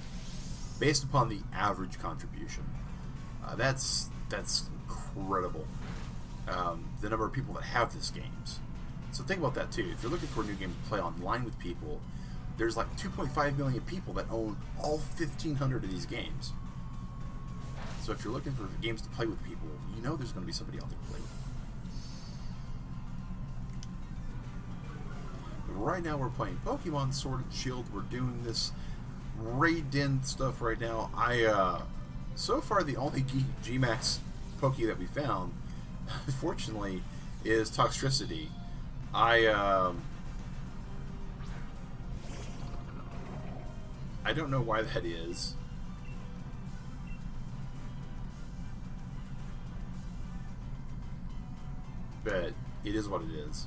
based upon the average contribution. That's incredible. The number of people that have these games. So think about that too. If you're looking for a new game to play online with people, there's like 2.5 million people that own all 1,500 of these games. So if you're looking for games to play with people, you know there's going to be somebody out there to play with. But right now we're playing Pokemon Sword and Shield. We're doing this raid den stuff right now. So far the only Gmax Poke that we found, unfortunately, is Toxtricity. I don't know why that is. But it is what it is.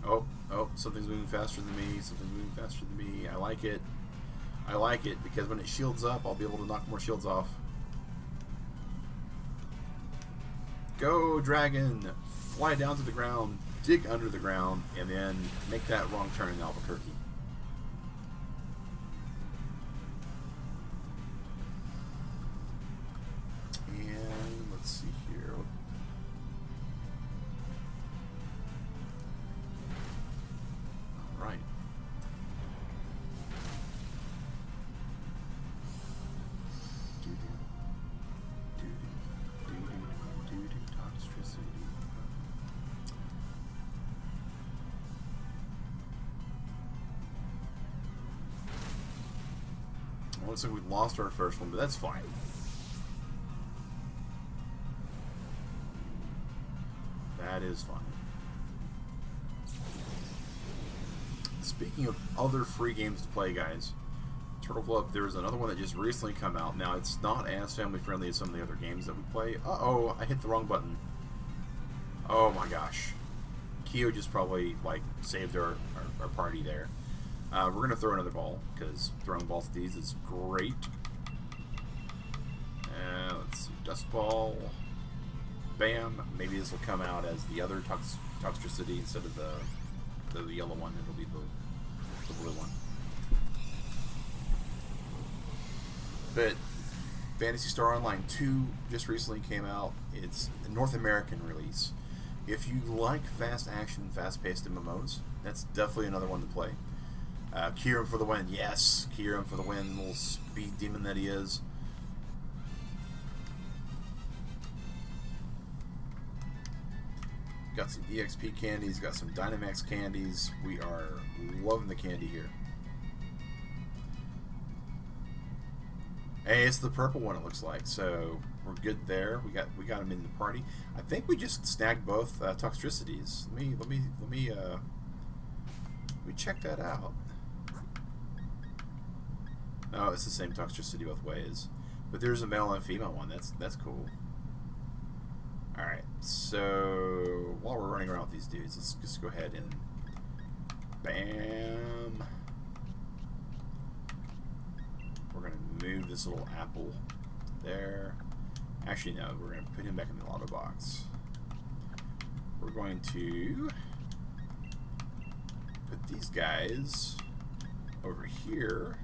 Oh, something's moving faster than me. Something's moving faster than me. I like it. I like it because when it shields up, I'll be able to knock more shields off. Go, dragon! Fly down to the ground, dig under the ground, and then make that wrong turn in Albuquerque. And let's see here. All right. Looks like we lost our first one, but that's fine. That is fun. Speaking of other free games to play, guys, Turtle Club, there's another one that just recently come out. Now, it's not as family-friendly as some of the other games that we play. Uh-oh, I hit the wrong button. Oh my gosh. Kyo just probably, like, saved our party there. We're going to throw another ball, because throwing balls to these is great. Let's see, dust ball. Bam. Maybe this will come out as the other Toxtricity instead of the yellow one. It'll be the blue one. But Phantasy Star Online 2 just recently came out. It's a North American release. If you like fast action, fast-paced MMOs, that's definitely another one to play. Kieran for the win. Yes, Kieran for the win. Little speed demon that he is. Got some EXP candies, got some Dynamax candies. We are loving the candy here. Hey, it's the purple one, it looks like. So we're good there. We got him in the party. I think we just snagged both Toxtricities. Let me check that out. Oh, it's the same Toxtricity both ways, but there's a male and female one. That's cool. All right. So while we're running around with these dudes, let's just go ahead and bam. We're going to move this little apple there. Actually, no, we're going to put him back in the auto box. We're going to put these guys over here.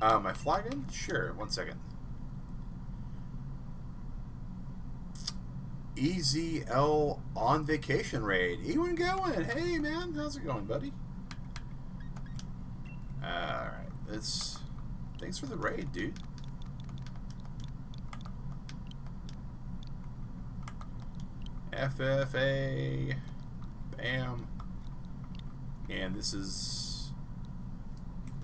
My flagon? Sure, 1 second. EZL on vacation raid. Ewan going. Hey man, how's it going, buddy? Alright, thanks for the raid, dude. FFA. Bam. And this is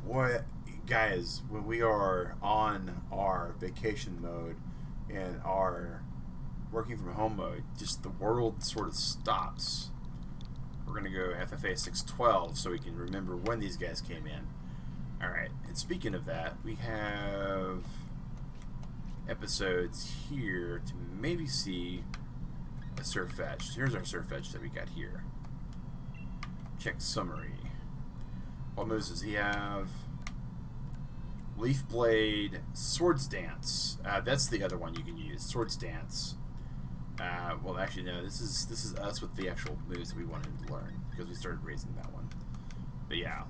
what, guys, when we are on our vacation mode and our working from home mode, just the world sort of stops. We're going to go FFA 612 so we can remember when these guys came in. Alright, and speaking of that, we have episodes here to maybe see a surf fetch. Here's our surf fetch that we got here. Check summary. What moves does he have? Leaf Blade, Swords Dance. That's the other one you can use. Swords Dance. Well, actually, no. This is us with the actual moves that we wanted him to learn because we started raising that one. But yeah,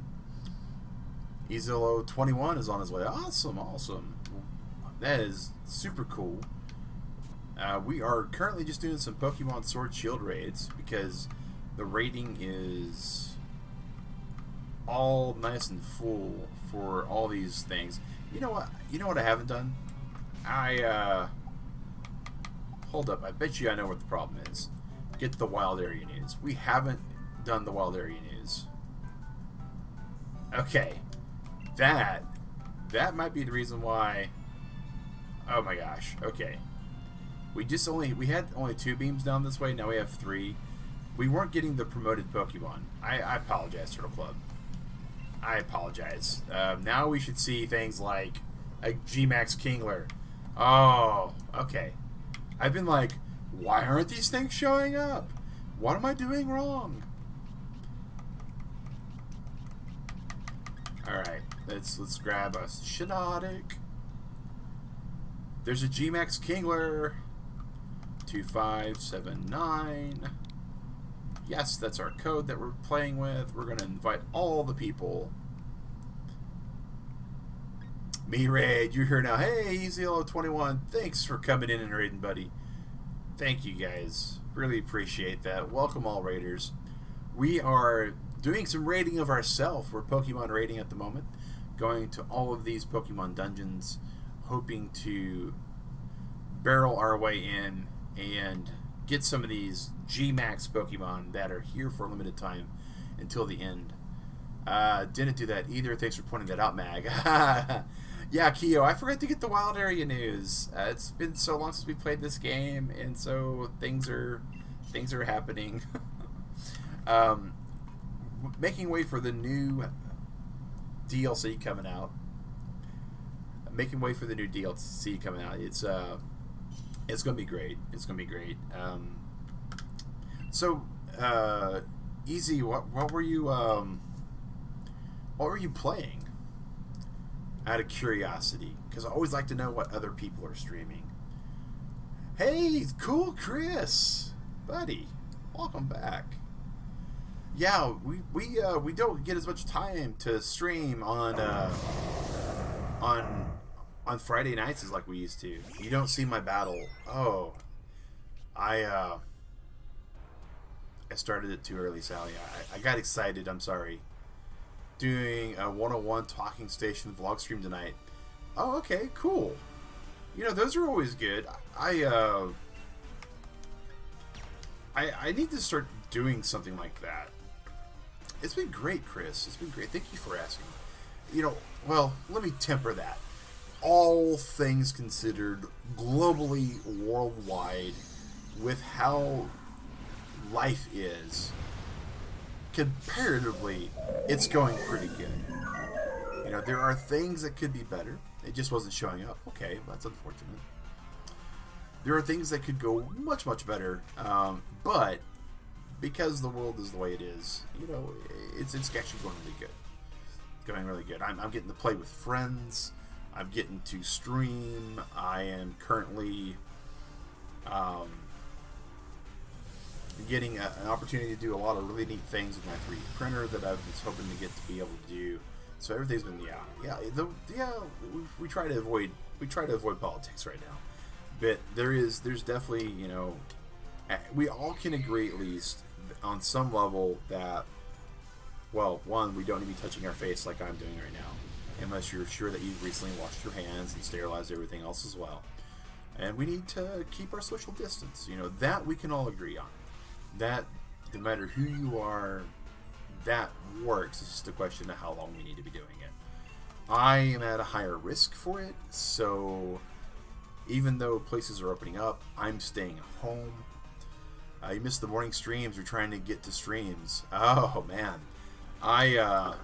Ezilo 21 is on his way. Awesome, awesome. That is super cool. We are currently just doing some Pokemon Sword Shield raids because the rating is all nice and full for all these things. You know what? You know what I haven't done? Hold up. I bet you I know what the problem is. Get the wild area news. We haven't done the wild area news. Okay. That might be the reason why. Oh my gosh. Okay. We had only 2 beams down this way. Now we have 3. We weren't getting the promoted Pokemon. I apologize, Turtle Club. I apologize. Now we should see things like a Gmax Kingler. Oh, okay. I've been like, why aren't these things showing up? What am I doing wrong? Alright, let's grab a Shiinotic. There's a Gmax Kingler. 2579. Yes, that's our code that we're playing with. We're going to invite all the people. Me Raid, you're here now. Hey, EZL21, thanks for coming in and raiding, buddy. Thank you, guys. Really appreciate that. Welcome, all raiders. We are doing some raiding of ourselves. We're Pokemon raiding at the moment. Going to all of these Pokemon dungeons, hoping to barrel our way in and get some of these Gmax Pokemon that are here for a limited time until the end. Didn't do that either. Thanks for pointing that out, Mag. Yeah, Keo, I forgot to get the wild area news. It's been so long since we played this game, and so things are happening. um, Making way for the new DLC coming out. Making way for the new DLC coming out. It's gonna be great. It's gonna be great. So, Easy, what were you playing? Out of curiosity, because I always like to know what other people are streaming. Hey, cool, Chris, buddy, welcome back. Yeah, we don't get as much time to stream on Friday nights as like we used to. You don't see my battle. Oh, I started it too early, Sally. I got excited. I'm sorry. Doing a 101 talking station vlog stream tonight. Oh, okay, cool. You know, those are always good. I need to start doing something like that. It's been great, Chris. It's been great. Thank you for asking. You know, well, let me temper that. All things considered, globally, worldwide, with how life is, comparatively, it's going pretty good. You know, there are things that could be better. It just wasn't showing up. Okay, that's unfortunate. There are things that could go much, much better. But because the world is the way it is, you know, it's actually going really good. Going really good. I'm getting to play with friends. I'm getting to stream. I am currently getting an opportunity to do a lot of really neat things with my 3D printer that I was hoping to get to be able to do. So everything's been we try to avoid politics right now, but there's definitely, you know, we all can agree at least on some level that, well, one, we don't need to be touching our face like I'm doing right now, unless you're sure that you've recently washed your hands and sterilized everything else as well. And we need to keep our social distance. You know, that we can all agree on. That no matter who you are, that works. It's just a question of how long we need to be doing it. I am at a higher risk for it, so even though places are opening up, I'm staying home. You missed the morning streams. You're trying to get to streams. Oh man, I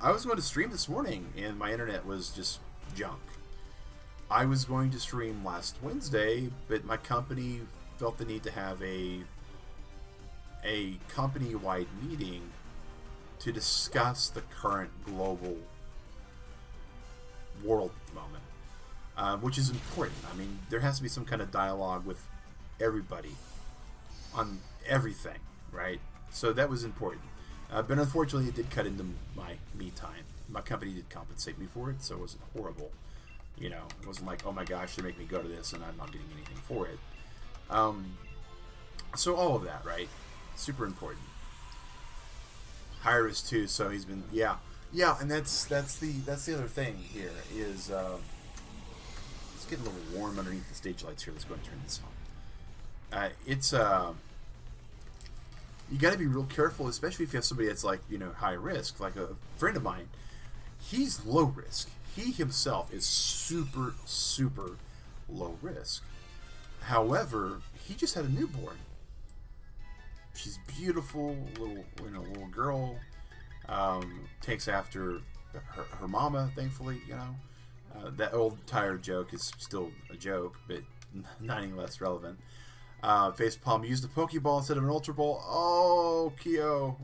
was going to stream this morning and my internet was just junk. I was going to stream last Wednesday, but my company felt the need to have a company-wide meeting to discuss the current global world at the moment, which is important. I mean, there has to be some kind of dialogue with everybody on everything, right? So that was important. But unfortunately, it did cut into my me time. My company did compensate me for it, so it wasn't horrible. You know, it wasn't like, oh my gosh, they make me go to this and I'm not getting anything for it. So all of that, right? Super important. High risk too, so he's been, yeah, and that's the other thing here is it's getting a little warm underneath the stage lights here. Let's go and turn this on. You got to be real careful, especially if you have somebody that's like, you know, high risk, like a friend of mine. He's low risk. He himself is super, super low risk. However, he just had a newborn. She's beautiful, little girl. Takes after her mama, thankfully. You know, that old tired joke is still a joke, but not any less relevant. Facepalm used a Pokeball instead of an Ultra Ball. Oh, Keo.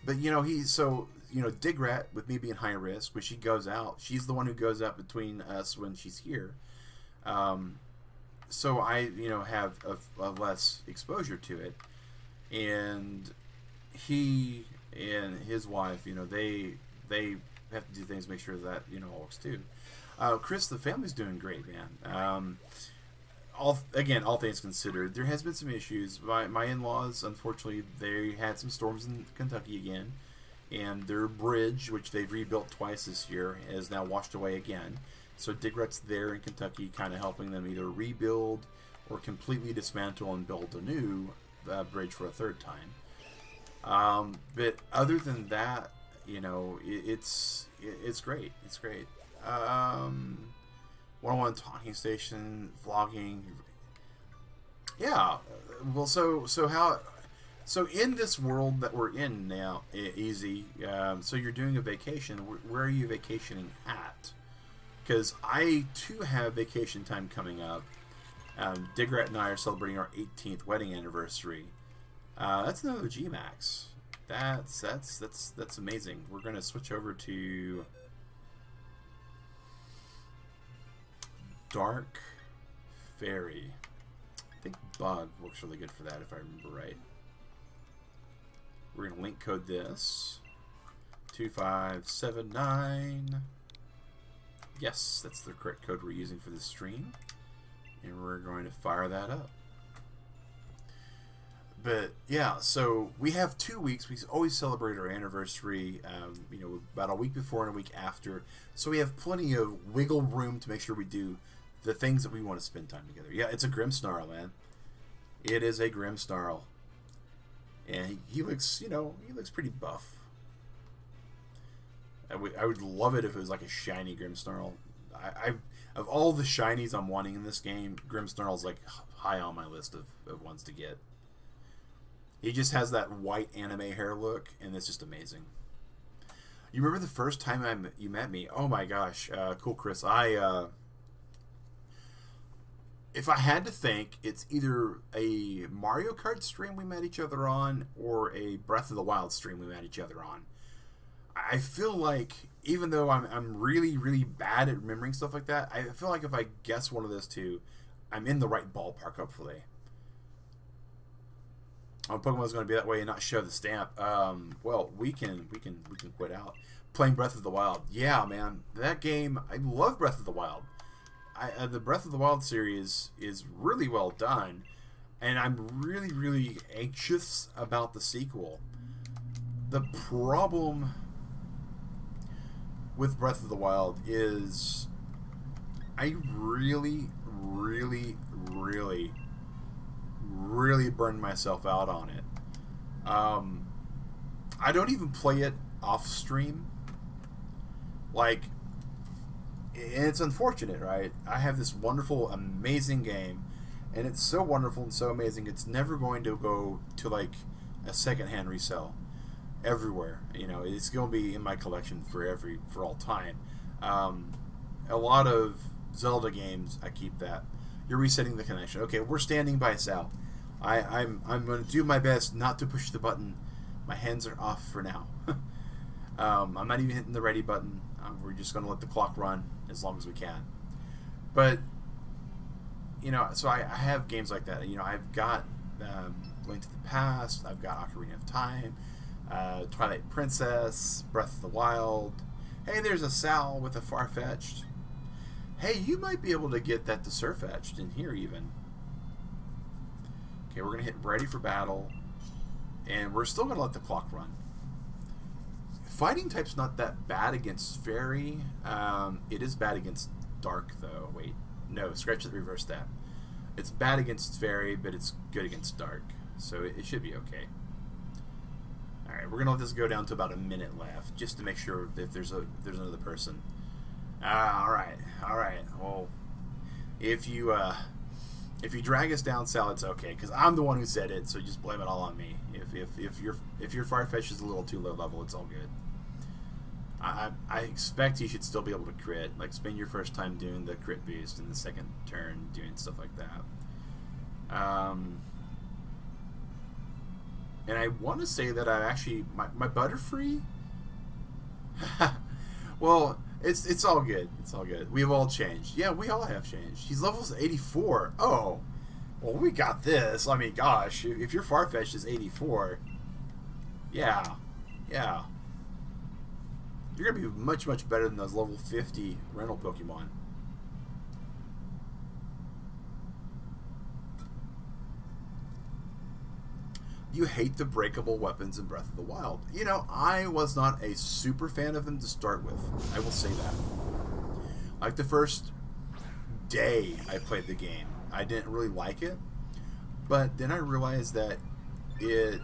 But you know, Digrat, with me being high risk, when she goes out, she's the one who goes out between us when she's here. So I, you know, have a less exposure to it, and he and his wife, you know, they have to do things to make sure that, you know, all works too. Chris, the family's doing great, man. All things considered, there has been some issues. My in-laws, unfortunately, they had some storms in Kentucky again, and their bridge, which they've rebuilt twice this year, is now washed away again. So Digrat's there in Kentucky, kind of helping them either rebuild or completely dismantle and build a new bridge for a third time. But other than that, You know, it's great. It's great. One-on-one talking station, vlogging. Yeah. Well, so in this world that we're in now, easy. So you're doing a vacation. Where are you vacationing at? Because I too have vacation time coming up. Digrat and I are celebrating our 18th wedding anniversary. That's another Gmax. That's amazing. We're gonna switch over to Dark Fairy. I think Bug works really good for that if I remember right. We're gonna link code this 2579. Yes, that's the correct code we're using for this stream, and we're going to fire that up. But yeah, so we have 2 weeks. We always celebrate our anniversary, you know, about a week before and a week after. So we have plenty of wiggle room to make sure we do the things that we want to spend time together. Yeah, it's a Grimmsnarl, man. It is a Grimmsnarl, and he looks, you know, he looks pretty buff. I would love it if it was like a shiny Grimmsnarl. Of all the shinies I'm wanting in this game, Grimmsnarl's like high on my list of ones to get. He just has that white anime hair look, and it's just amazing. You remember the first time you met me? Oh my gosh, cool, Chris. If I had to think, it's either a Mario Kart stream we met each other on, or a Breath of the Wild stream we met each other on. I feel like, even though I'm really, really bad at remembering stuff like that, I feel like if I guess one of those two, I'm in the right ballpark, hopefully. Pokemon's going to be that way and not show the stamp. Well, we can quit out. Playing Breath of the Wild. Yeah, man. That game, I love Breath of the Wild. The Breath of the Wild series is really well done, and I'm really, really anxious about the sequel. The problem with Breath of the Wild is I really, really, really, really burned myself out on it. I don't even play it off stream. Like, and it's unfortunate, right? I have this wonderful, amazing game, and it's so wonderful and so amazing, it's never going to go to like a secondhand resale everywhere. You know, it's going to be in my collection for all time. A lot of Zelda games, I keep that. You're resetting the connection. Okay, we're standing by Sal. I'm going to do my best not to push the button. My hands are off for now. I'm not even hitting the ready button. We're just going to let the clock run as long as we can. But, you know, so I have games like that. You know, I've got Link to the Past. I've got Ocarina of Time. Twilight Princess. Breath of the Wild. Hey, there's a Sal with a Farfetch'd. Hey, you might be able to get that to Surfetch'd in here even. Okay, we're going to hit ready for battle. And we're still going to let the clock run. Fighting type's not that bad against Fairy. It is bad against Dark, though. Wait. No, scratch that, reverse that. It's bad against Fairy, but it's good against Dark. So it should be okay. Alright, we're going to let this go down to about a minute left, just to make sure if there's another person. Alright. Well, if you drag us down, Sal, it's okay, because I'm the one who said it, so just blame it all on me. If your Farfetch is a little too low level, it's all good. I expect you should still be able to crit, like spend your first time doing the crit boost and the second turn doing stuff like that. And I want to say that I actually my Butterfree. Well, it's all good. It's all good. We've all changed. Yeah, we all have changed. He's level 84. Oh, well, we got this. I mean, gosh, if your Farfetch'd is 84, yeah. You're going to be much, much better than those level 50 rental Pokemon. You hate the breakable weapons in Breath of the Wild. You know, I was not a super fan of them to start with. I will say that. Like the first day I played the game, I didn't really like it. But then I realized that it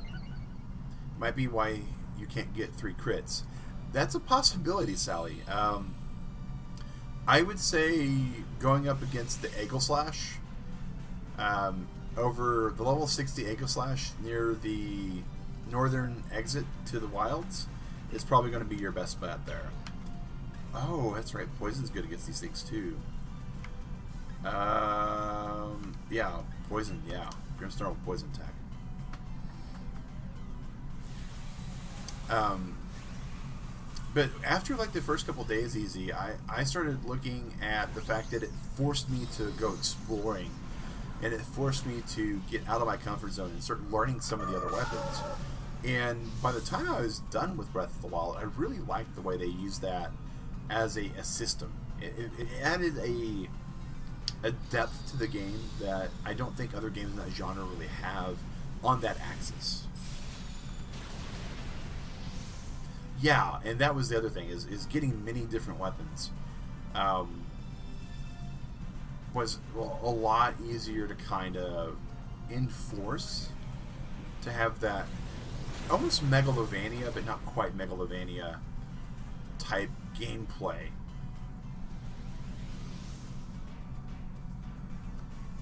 might be why you can't get 3 crits. That's a possibility, Sally. I would say going up against the Eagle Slash, over the level 60 Eagle Slash near the northern exit to the wilds is probably going to be your best bet there. Oh, that's right. Poison's good against these things too. Yeah, poison. Yeah, Grimsnarl with poison attack. But after like the first couple days easy, I started looking at the fact that it forced me to go exploring, and it forced me to get out of my comfort zone and start learning some of the other weapons. And by the time I was done with Breath of the Wild, I really liked the way they used that as a system. It added a depth to the game that I don't think other games in that genre really have on that axis. Yeah, and that was the other thing, is getting many different weapons was a lot easier to kind of enforce, to have that almost Megalovania, but not quite Megalovania type gameplay.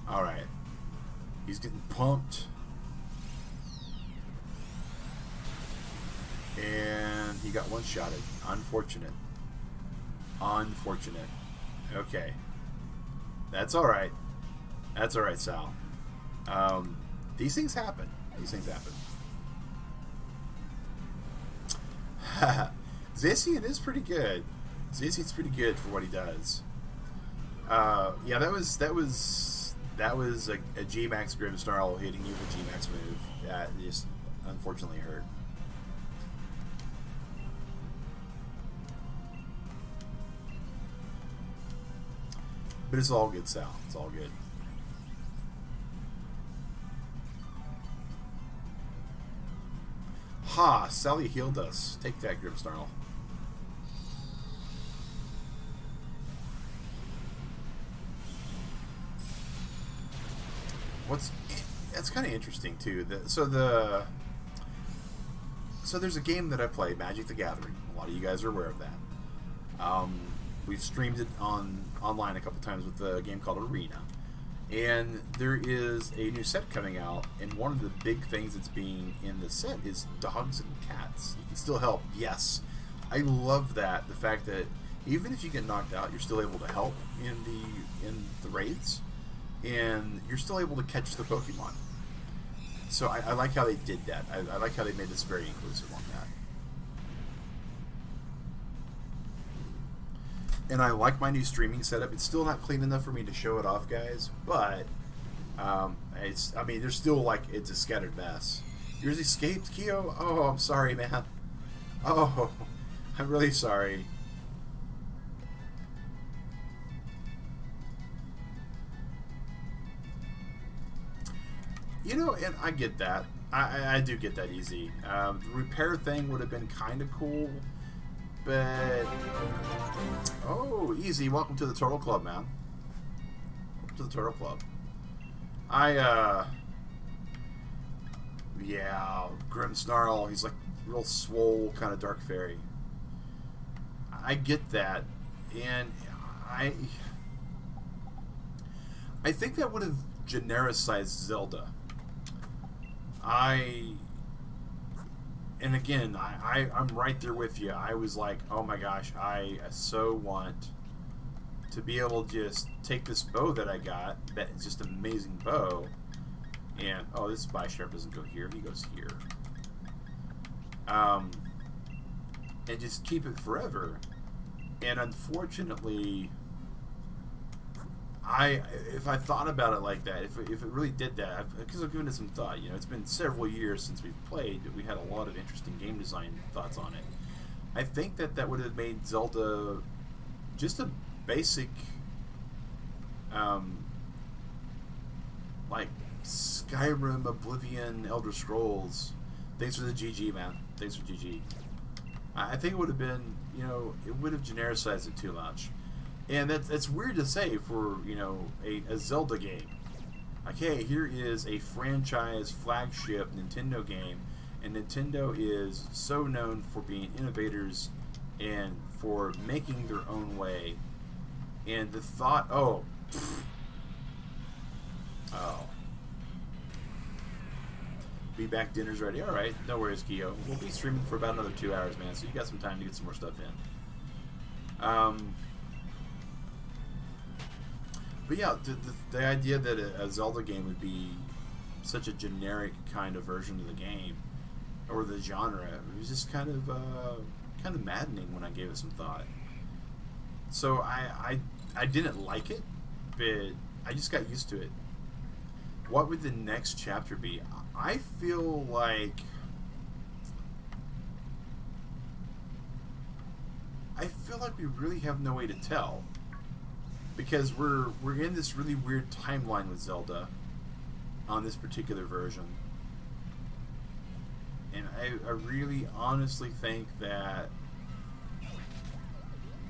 Alright. He's getting pumped. And he got one-shotted. Unfortunate. Unfortunate. Okay. That's alright. That's alright, Sal. These things happen. These things happen. Zacian is pretty good. Zacian's pretty good for what he does. Yeah, that was a Gmax Grimsnarl hitting you with a Gmax move. That just unfortunately hurt. But it's all good, Sal. It's all good. Ha! Sally healed us. Take that, Grimsnarl. That's kind of interesting too. So there's a game that I play, Magic the Gathering. A lot of you guys are aware of that. We've streamed it online a couple times with a game called Arena, and there is a new set coming out. And one of the big things that's being in the set is dogs and cats. You can still help. Yes, I love that. The fact that even if you get knocked out, you're still able to help in the raids, and you're still able to catch the Pokemon. So I like how they did that. I like how they made this very inclusive on that. And I like my new streaming setup. It's still not clean enough for me to show it off, guys, but there's still like, it's a scattered mess. Yours escaped, Kyo? Oh, I'm sorry, man. Oh, I'm really sorry. You know, and I get that. I do get that easy. The repair thing would have been kind of cool, but... Oh, easy. Welcome to the Turtle Club, man. Welcome to the Turtle Club. Yeah, Grimsnarl. He's like real swole, kind of dark fairy. I get that, and I think that would have genericized Zelda. And again, I'm right there with you. I was like, oh my gosh, I so want to be able to just take this bow that I got, that's just an amazing bow, and, oh, this spy sharp doesn't go here, he goes here. And just keep it forever. And unfortunately, if I thought about it like that, if it really did that, because I've given it some thought, you know, it's been several years since we've played, but we had a lot of interesting game design thoughts on it. I think that would have made Zelda just a basic, like Skyrim, Oblivion, Elder Scrolls. Thanks for the GG, man. Thanks for GG. I think it would have been, you know, it would have genericized it too much. And that's weird to say for, you know, a Zelda game. Like, hey, here is a franchise flagship Nintendo game, and Nintendo is so known for being innovators and for making their own way. And the thought, oh, be back, dinner's ready. All right, no worries, Kyo. We'll be streaming for about another 2 hours, man. So you got some time to get some more stuff in. But yeah, the idea that a Zelda game would be such a generic kind of version of the game or the genre, it was just kind of maddening when I gave it some thought. So I didn't like it, but I just got used to it. What would the next chapter be? I feel like we really have no way to tell, because we're in this really weird timeline with Zelda on this particular version, and I really honestly think that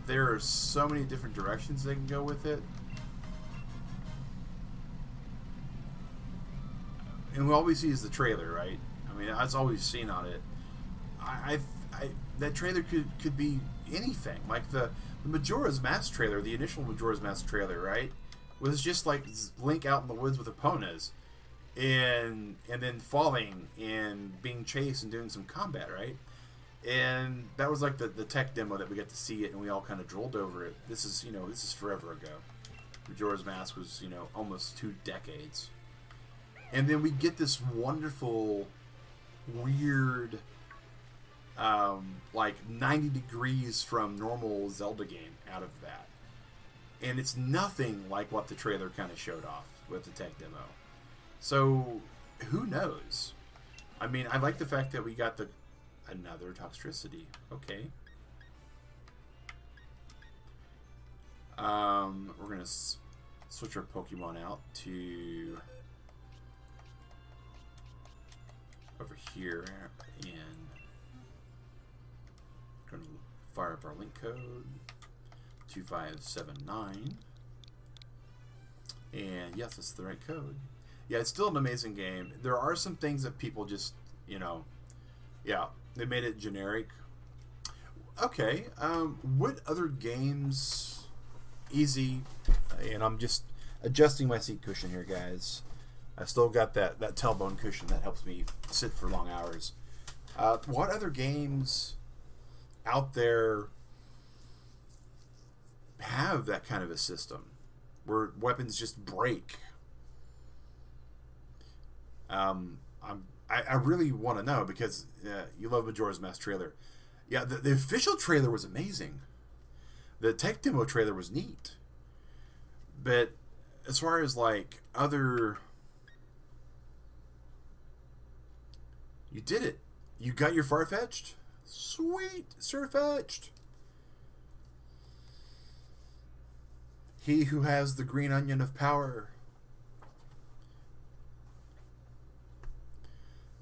there are so many different directions they can go with it. And all we see is the trailer, right? I mean, that's all we've seen on it. That trailer could be anything. Like the Majora's Mask trailer, the initial Majora's Mask trailer, right? Was just like Link out in the woods with Eponas, and then falling and being chased and doing some combat, right? And that was like the tech demo that we got to see it, and we all kind of drooled over it. This is forever ago. Majora's Mask was almost 2 decades. And then we get this wonderful, weird, like 90 degrees from normal Zelda game out of that. And it's nothing like what the trailer kind of showed off with the tech demo. So, who knows? I mean, I like the fact that we got another Toxtricity. Okay. We're going to switch our Pokemon out to over here, and going to fire up our link code 2579, and yes, that's the right code. Yeah, it's still an amazing game. There are some things that people just yeah, they made it generic. Okay, what other games? Easy, and I'm just adjusting my seat cushion here, guys. I still got that tailbone cushion that helps me sit for long hours. What other games out there have that kind of a system where weapons just break? I really want to know, because you love Majora's Mask trailer. Yeah, the official trailer was amazing. The tech demo trailer was neat. But as far as like other... You did it. You got your Farfetch'd? Sweet. Sirfetch'd. He who has the green onion of power.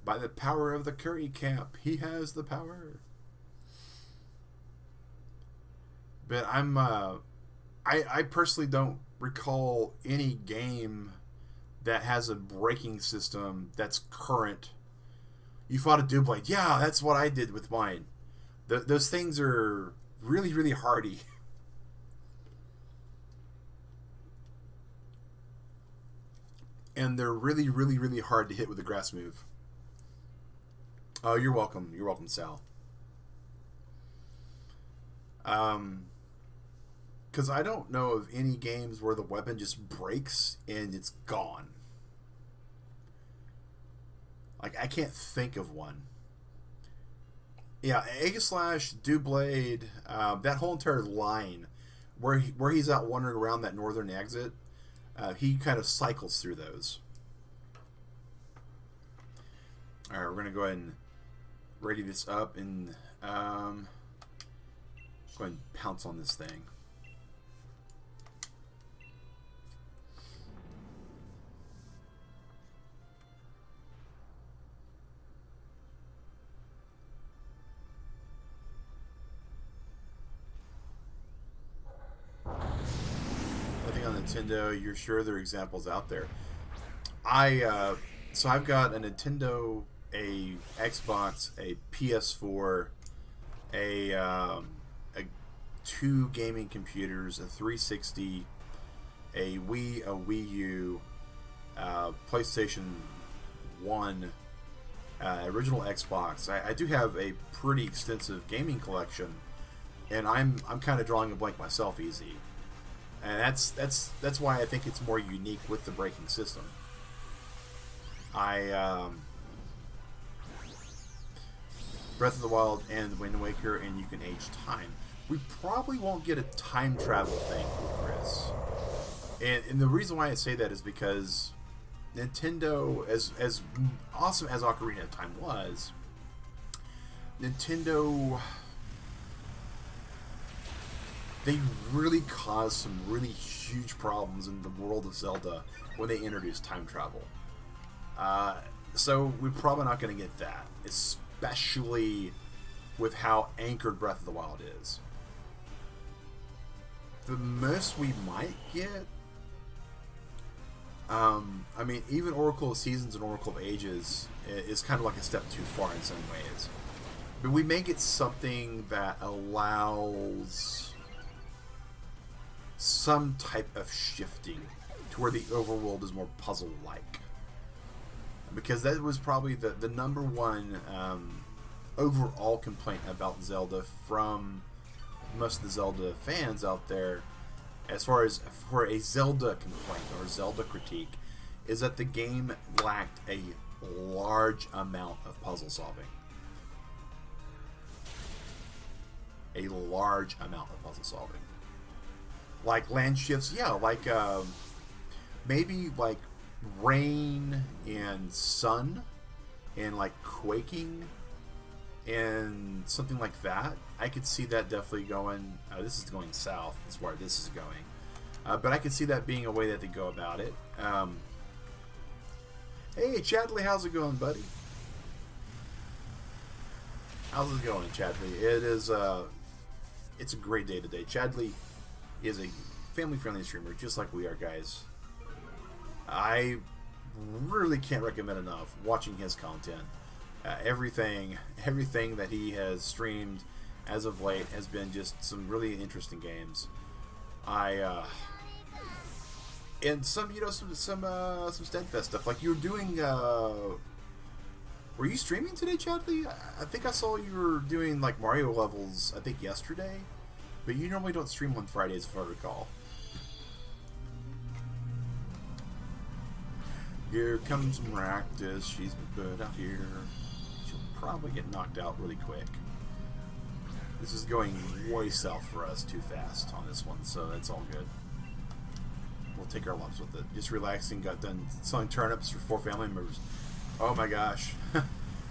By the power of the curry camp, he has the power. But I personally don't recall any game that has a breaking system that's current. You fought a Doublade. Yeah, that's what I did with mine. Those things are really, really hardy. And they're really, really, really hard to hit with a grass move. Oh, you're welcome. You're welcome, Sal. Because I don't know of any games where the weapon just breaks and it's gone. Like, I can't think of one. Yeah, Aegislash, Doublade, that whole entire line where he's out wandering around that northern exit, he kind of cycles through those. Alright, we're going to go ahead and ready this up and go ahead and pounce on this thing. Nintendo, you're sure there are examples out there. So I've got a Nintendo, a Xbox, a PS4, a 2 gaming computers, a 360, a Wii, a Wii U, PlayStation 1, original Xbox. I do have a pretty extensive gaming collection, and I'm kind of drawing a blank myself, easy. And that's why I think it's more unique with the braking system. Breath of the Wild and Wind Waker, and you can age time. We probably won't get a time travel thing, Chris. And the reason why I say that is because Nintendo, as awesome as Ocarina of Time was, Nintendo, they really caused some really huge problems in the world of Zelda when they introduced time travel. So we're probably not going to get that, especially with how anchored Breath of the Wild is. The most we might get, I mean, even Oracle of Seasons and Oracle of Ages is kind of like a step too far in some ways. But we may get something that allows some type of shifting to where the overworld is more puzzle-like. Because that was probably the number one overall complaint about Zelda from most of the Zelda fans out there, as far as for a Zelda complaint or Zelda critique, is that the game lacked a large amount of puzzle solving. A large amount of puzzle solving. Like land shifts, yeah, like maybe like rain and sun and like quaking and something like that. I could see that definitely going. This is going south. That's where this is going. But I could see that being a way that they go about it. Hey, Chadley, how's it going, buddy? How's it going, Chadley? It is. It's a great day today. Chadley is a family-friendly streamer, just like we are, guys. I really can't recommend enough watching his content. Everything that he has streamed as of late has been just some really interesting games. And some Steadfast stuff. Like you were doing. Were you streaming today, Chadley? I think I saw you were doing like Mario levels. I think yesterday, but you normally don't stream on Fridays, if I recall. Here comes Maractus. She's been put out here. She'll probably get knocked out really quick. This is going way south for us too fast on this one, so it's all good. We'll take our lumps with it. Just relaxing. Got done selling turnips for 4 family members. Oh my gosh.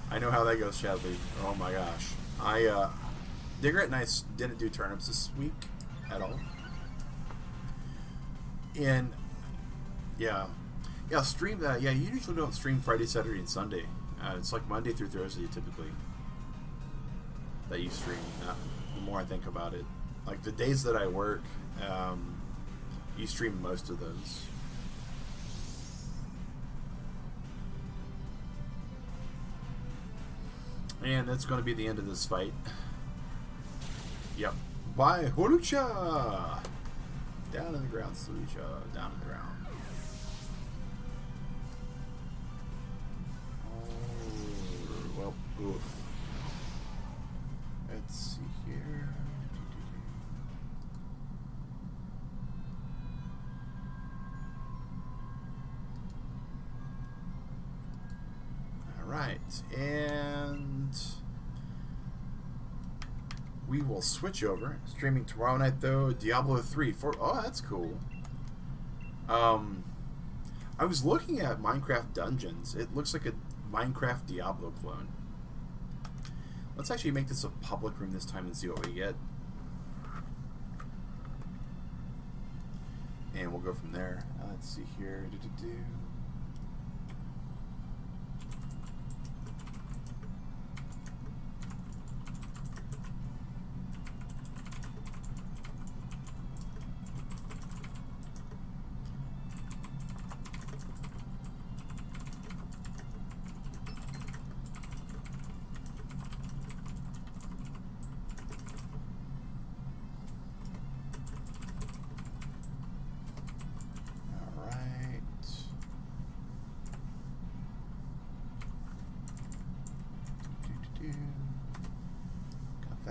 I know how that goes, Chadley. Oh my gosh. Digger and I didn't do turnips this week at all. And yeah, stream that. Yeah, you usually don't stream Friday, Saturday, and Sunday. It's like Monday through Thursday typically that you stream. The more I think about it, like the days that I work, you stream most of those. And that's going to be the end of this fight. Yep. Bye, Holucha! Down in the ground, Holucha. Down in the ground. Oh, well, oof. Let's see here. Alright, and we will switch over. Streaming tomorrow night though, Diablo 3. Oh, that's cool. I was looking at Minecraft Dungeons. It looks like a Minecraft Diablo clone. Let's actually make this a public room this time and see what we get. And we'll go from there. Let's see here.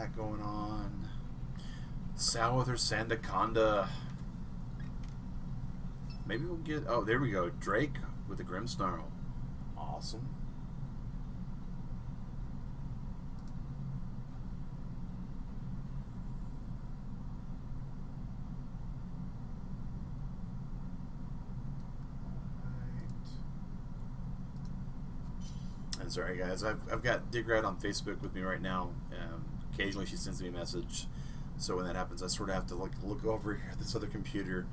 that going on. Sal with her Sandaconda. Maybe we'll get... Oh, there we go. Drake with the Grimmsnarl. Awesome. And sorry guys, I've got Digrat on Facebook with me right now. Occasionally she sends me a message, so when that happens I sort of have to look over here at this other computer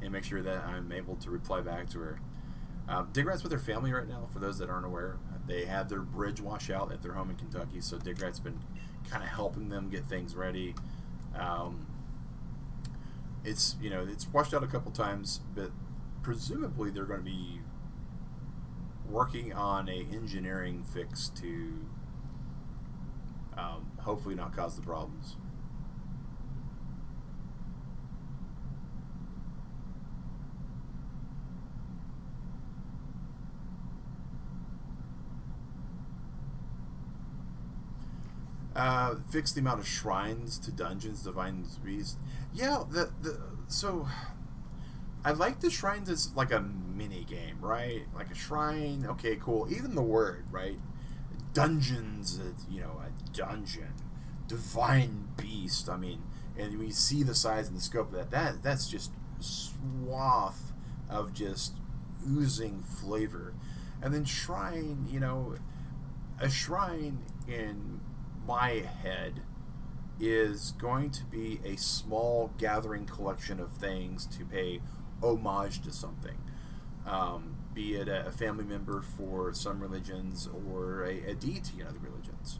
and make sure that I'm able to reply back to her. Digrat's with her family right now, for those that aren't aware. They had their bridge wash out at their home in Kentucky, so Digrat's been kind of helping them get things ready. It's, you know, it's washed out a couple times, but presumably they're going to be working on a engineering fix to hopefully not cause the problems. Fix the amount of shrines to dungeons, divine beast. Yeah, so I like the shrines as like a mini game, right? Like a shrine, okay, cool. Even the word, right? Dungeons, you know, a dungeon, divine beast. I mean, and we see the size and the scope of that's just swath of just oozing flavor. And then shrine, you know, a shrine in my head is going to be a small gathering collection of things to pay homage to something, be it a family member for some religions or a deity in other religions.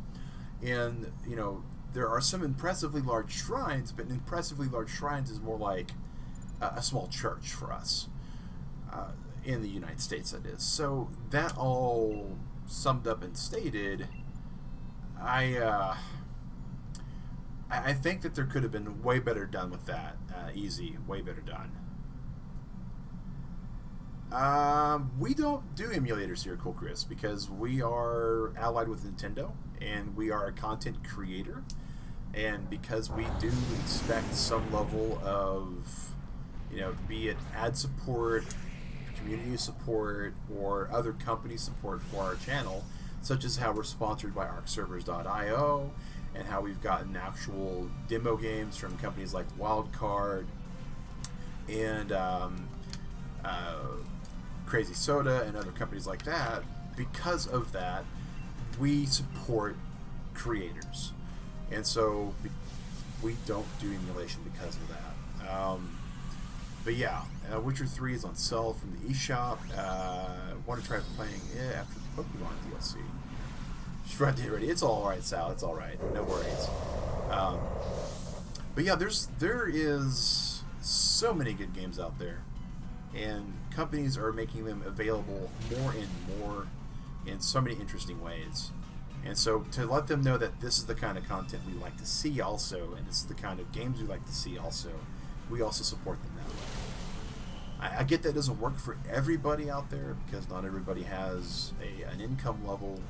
And you know, there are some impressively large shrines, but impressively large shrines is more like a small church for us in the United States, that is. So that all summed up and stated, I think that there could have been way better done with that. Easy, way better done. We don't do emulators here at Cool Chris because we are allied with Nintendo and we are a content creator, and because we do expect some level of, you know, be it ad support, community support, or other company support for our channel, such as how we're sponsored by ArcServers.io and how we've gotten actual demo games from companies like Wildcard and Crazy Soda and other companies like that. Because of that, we support creators, and so we don't do emulation because of that. But yeah, Witcher 3 is on sale from the eShop. Want to try playing it after the Pokemon DLC. Just trying to get ready. It's all right, Sal. It's all right. No worries. But yeah, there is so many good games out there, and companies are making them available more and more in so many interesting ways. And so to let them know that this is the kind of content we like to see also, and this is the kind of games we like to see also, we also support them that way. I get that doesn't work for everybody out there because not everybody has an income level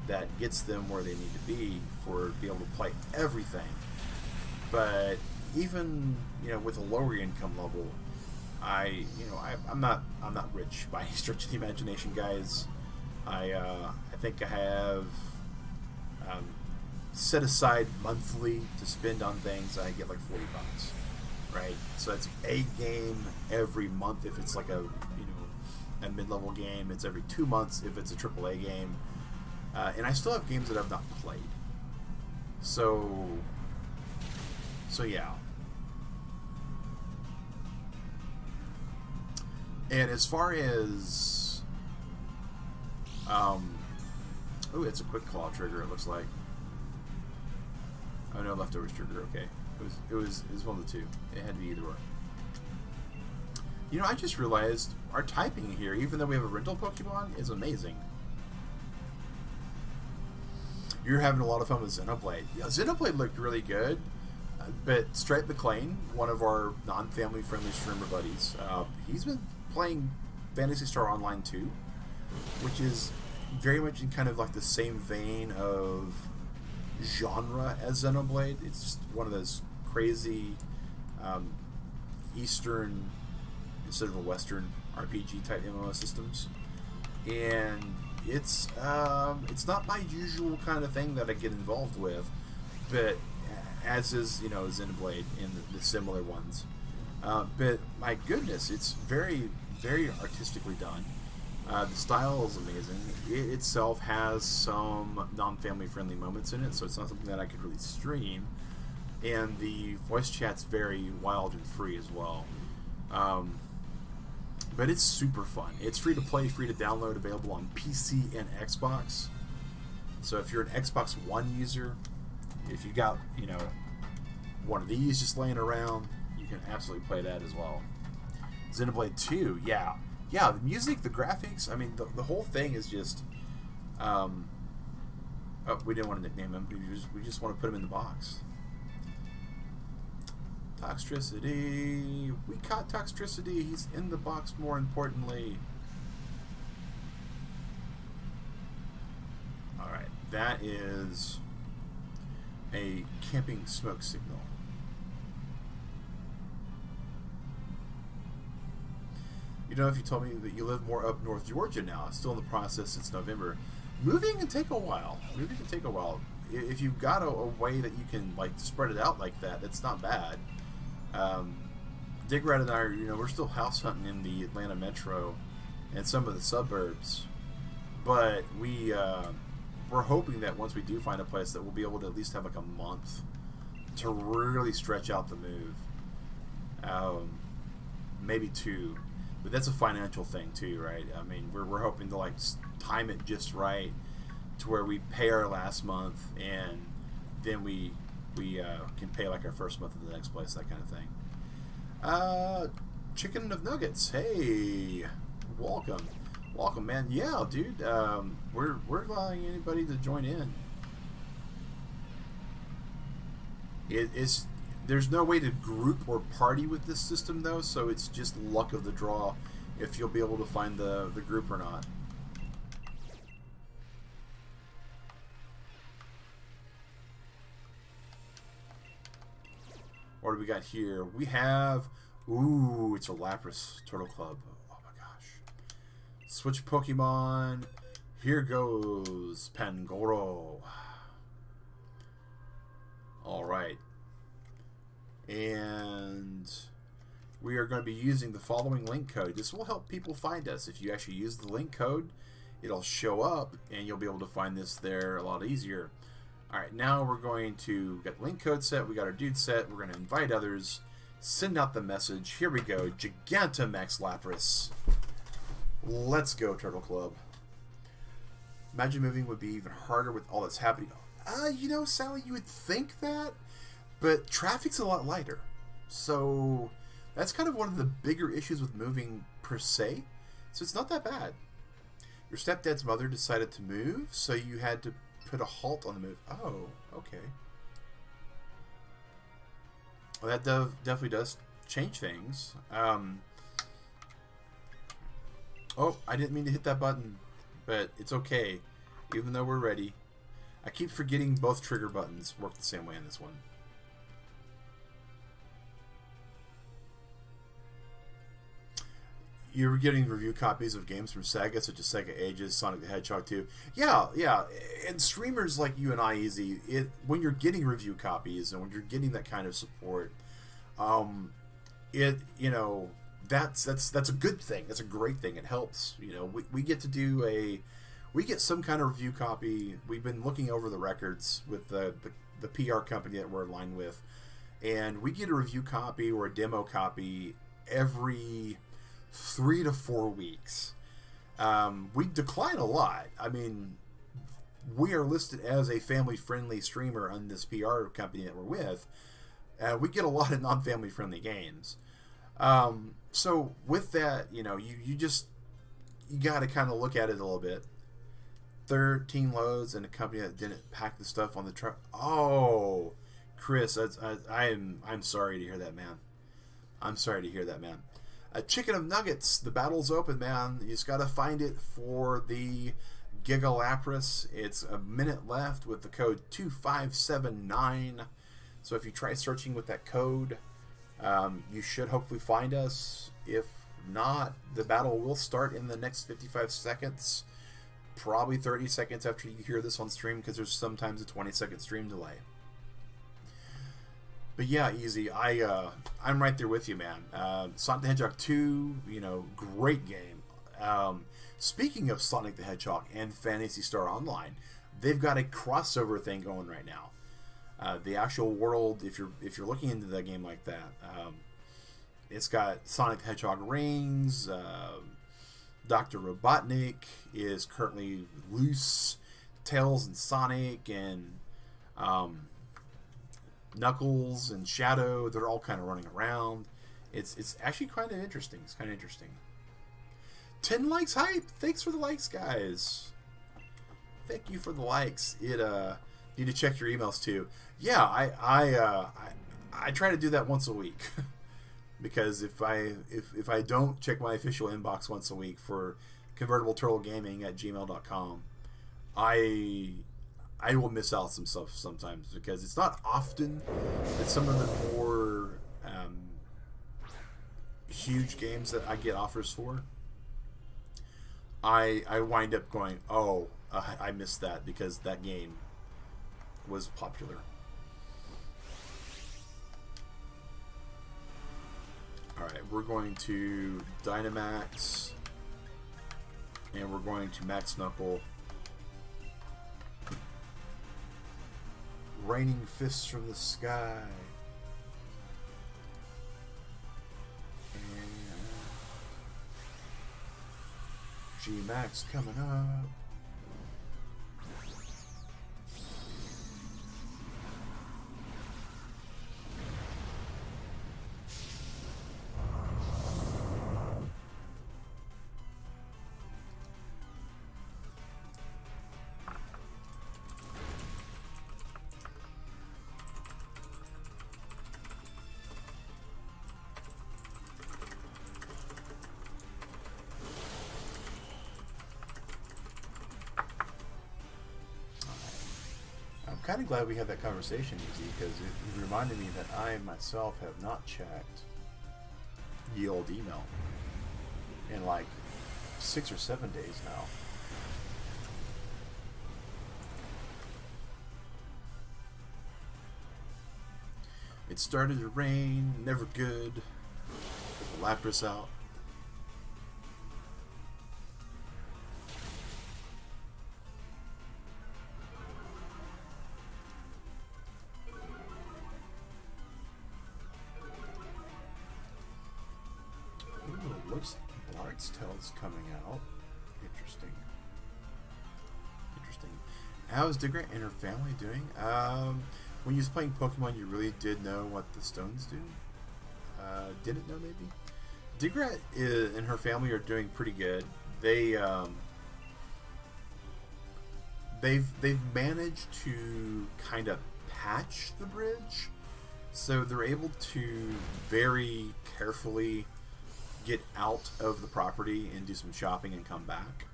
that gets them where they need to be to be able to play everything. But even, you know, with a lower income level, I'm not rich by any stretch of the imagination, guys. I think I have set aside monthly to spend on things. I get like $40, right? So that's a game every month if it's like a mid-level game. It's every 2 months if it's a AAA game. And I still have games that I've not played. So yeah. And as far as oh, it's a quick claw trigger, it looks like. Oh no, leftovers trigger, okay. It was one of the two. It had to be either or. You know, I just realized our typing here, even though we have a rental Pokemon, is amazing. You're having a lot of fun with Xenoblade. Yeah, Xenoblade looked really good, but Stripe McLean, one of our non-family friendly streamer buddies, he's been playing Phantasy Star Online 2, which is very much in kind of like the same vein of genre as Xenoblade. It's just one of those crazy um, Eastern instead of a Western RPG type MMO systems, and it's not my usual kind of thing that I get involved with, but as is Xenoblade and the similar ones. But my goodness, it's very very artistically done. The style is amazing. It itself has some non-family friendly moments in it, so it's not something that I could really stream. And the voice chat's very wild and free as well. But it's super fun. It's free to play, free to download, available on PC and Xbox. So if you're an Xbox One user, if you've got, one of these just laying around, you can absolutely play that as well. Xenoblade 2, yeah, the music, the graphics, I mean, the whole thing is just, oh, we didn't want to nickname him, we just want to put him in the box. Toxtricity, we caught Toxtricity, he's in the box more importantly. Alright, that is a camping smoke signal. If you told me that you live more up North Georgia now, still in the process since November, moving can take a while. If you've got a way that you can spread it out like that, it's not bad. Digrat and I are, we're still house hunting in the Atlanta metro and some of the suburbs, but we're hoping that once we do find a place that we'll be able to at least have a month to really stretch out the move. Maybe 2. But that's a financial thing too, right? I mean, we're hoping to time it just right to where we pay our last month and then we can pay our first month of the next place, that kind of thing. Chicken of Nuggets, hey, welcome, man. Yeah, dude, we're allowing anybody to join in. There's no way to group or party with this system, though, so it's just luck of the draw if you'll be able to find the group or not. What do we got here? We have... Ooh, it's a Lapras Turtle Club. Oh my gosh. Switch Pokemon. Here goes Pangoro. Alright. And we are going to be using the following link code. This will help people find us. If you actually use the link code, it'll show up and you'll be able to find this there a lot easier. Alright, now we're going to get the link code set. We got our dude set. We're going to invite others. Send out the message. Here we go. Gigantamax Lapras. Let's go, Turtle Club. Imagine moving would be even harder with all that's happening. Sally, you would think that. But traffic's a lot lighter, so that's kind of one of the bigger issues with moving per se, so it's not that bad. Your stepdad's mother decided to move, so you had to put a halt on the move. Oh, okay. Well, that definitely does change things. Oh, I didn't mean to hit that button, but it's okay, even though we're ready. I keep forgetting both trigger buttons work the same way in this one. You were getting review copies of games from Sega, such as Sega Ages, Sonic the Hedgehog 2. Yeah, and streamers like you and I, Easy, when you're getting review copies and when you're getting that kind of support, that's a good thing. That's a great thing. It helps. We get to we get some kind of review copy. We've been looking over the records with the PR company that we're aligned with, and we get a review copy or a demo copy every 3 to 4 weeks. We decline a lot. I mean, we are listed as a family-friendly streamer on this PR company that we're with. We get a lot of non-family friendly games. So with that, you got to kind of look at it a little bit. 13 loads and a company that didn't pack the stuff on the truck. Oh, Chris, I'm sorry to hear that, man. I'm sorry to hear that, man. A Chicken of Nuggets. The battle's open, man. You just got to find it for the Gigalapris. It's a minute left with the code 2579. So if you try searching with that code, you should hopefully find us. If not, the battle will start in the next 55 seconds. Probably 30 seconds after you hear this on stream, because there's sometimes a 20-second stream delay. But yeah, easy. I'm right there with you, man. Sonic the Hedgehog 2, great game. Speaking of Sonic the Hedgehog and Phantasy Star Online, they've got a crossover thing going right now. The actual world, if you're looking into the game like that, it's got Sonic the Hedgehog rings. Dr. Robotnik is currently loose. Tails and Sonic and Knuckles and Shadow, they're all kind of running around. It's actually kind of interesting. 10 likes hype. Thanks for the likes, guys. Thank you for the likes. Need to check your emails too. Yeah, I try to do that once a week. Because if I don't check my official inbox once a week for convertibleturtlegaming@gmail.com, I will miss out some stuff sometimes, because it's not often that some of the more huge games that I get offers for, I wind up going, I missed that because that game was popular. Alright, we're going to Dynamax, and we're going to Max Knuckle. Raining fists from the sky. And Gmax coming up. I'm kind of glad we had that conversation, Easy, because it reminded me that I myself have not checked the old email in like 6 or 7 days now. It started to rain, never good. Put the Lapras out. Tails coming out. Interesting. How's Digrat and her family doing? When you was playing Pokemon, you really did know what the stones do? Didn't know, maybe? Digrat and her family are doing pretty good. They've managed to kind of patch the bridge, so they're able to very carefully get out of the property and do some shopping and come back.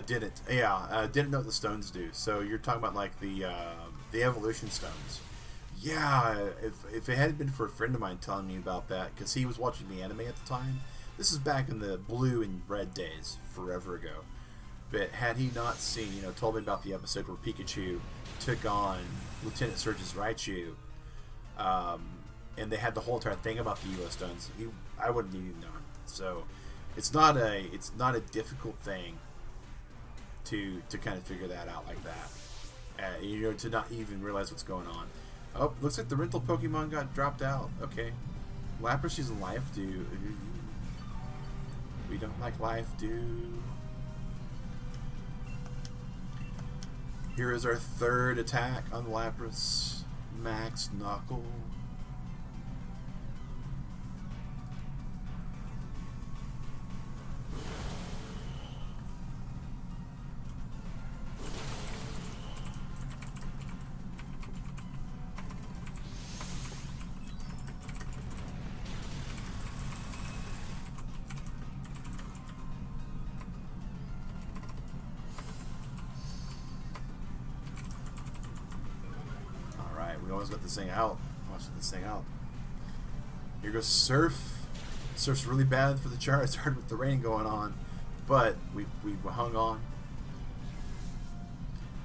Didn't know what the stones do. So you're talking about like the evolution stones. Yeah, if it hadn't been for a friend of mine telling me about that, because he was watching the anime at the time. This is back in the blue and red days, forever ago. But had he not seen, told me about the episode where Pikachu took on Lieutenant Surge's Raichu, and they had the whole entire thing about the Evo stones, I wouldn't even know. So it's not a difficult thing to kind of figure that out like that. To not even realize what's going on. Oh, looks like the rental Pokemon got dropped out. Okay. Lapras using Life Dew. We don't like Life Dew. Here is our third attack on Lapras. Max Knuckle. almost got this thing out. Almost got this thing out. Here goes Surf. Surf's really bad for the chart. It's hard with the rain going on, but we hung on.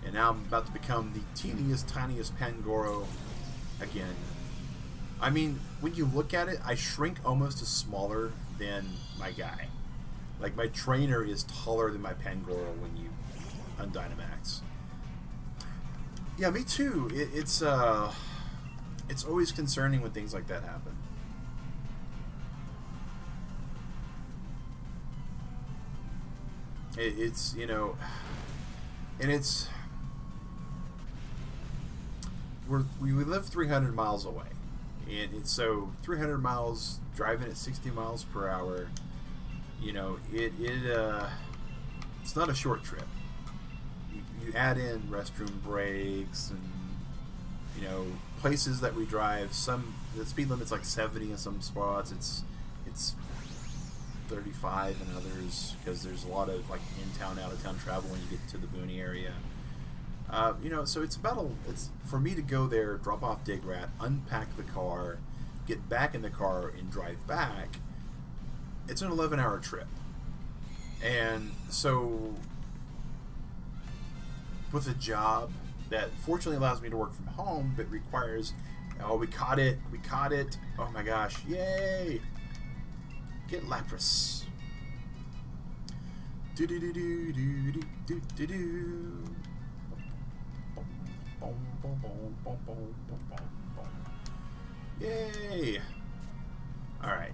And now I'm about to become the teeniest, tiniest Pangoro again. I mean, when you look at it, I shrink almost to smaller than my guy. Like, my trainer is taller than my Pangoro when you undynamax. Yeah, me too. It's always concerning when things like that happen. It's, you know, and it's, we live 300 miles away, and it's so 300 miles driving at 60 miles per hour, you know, it's not a short trip. You add in restroom breaks and, you know, places that we drive. The speed limit's like 70 in some spots. It's 35 in others, because there's a lot of like in-town, out-of-town travel when you get to the boony area. You know, so it's for me to go there, drop off Dig Rat, unpack the car, get back in the car, and drive back. It's an 11-hour trip, and so with a job that fortunately allows me to work from home, but requires, oh, we caught it, oh my gosh, yay! Get Lapras. Do do do do do do do do do. Yay! Alright.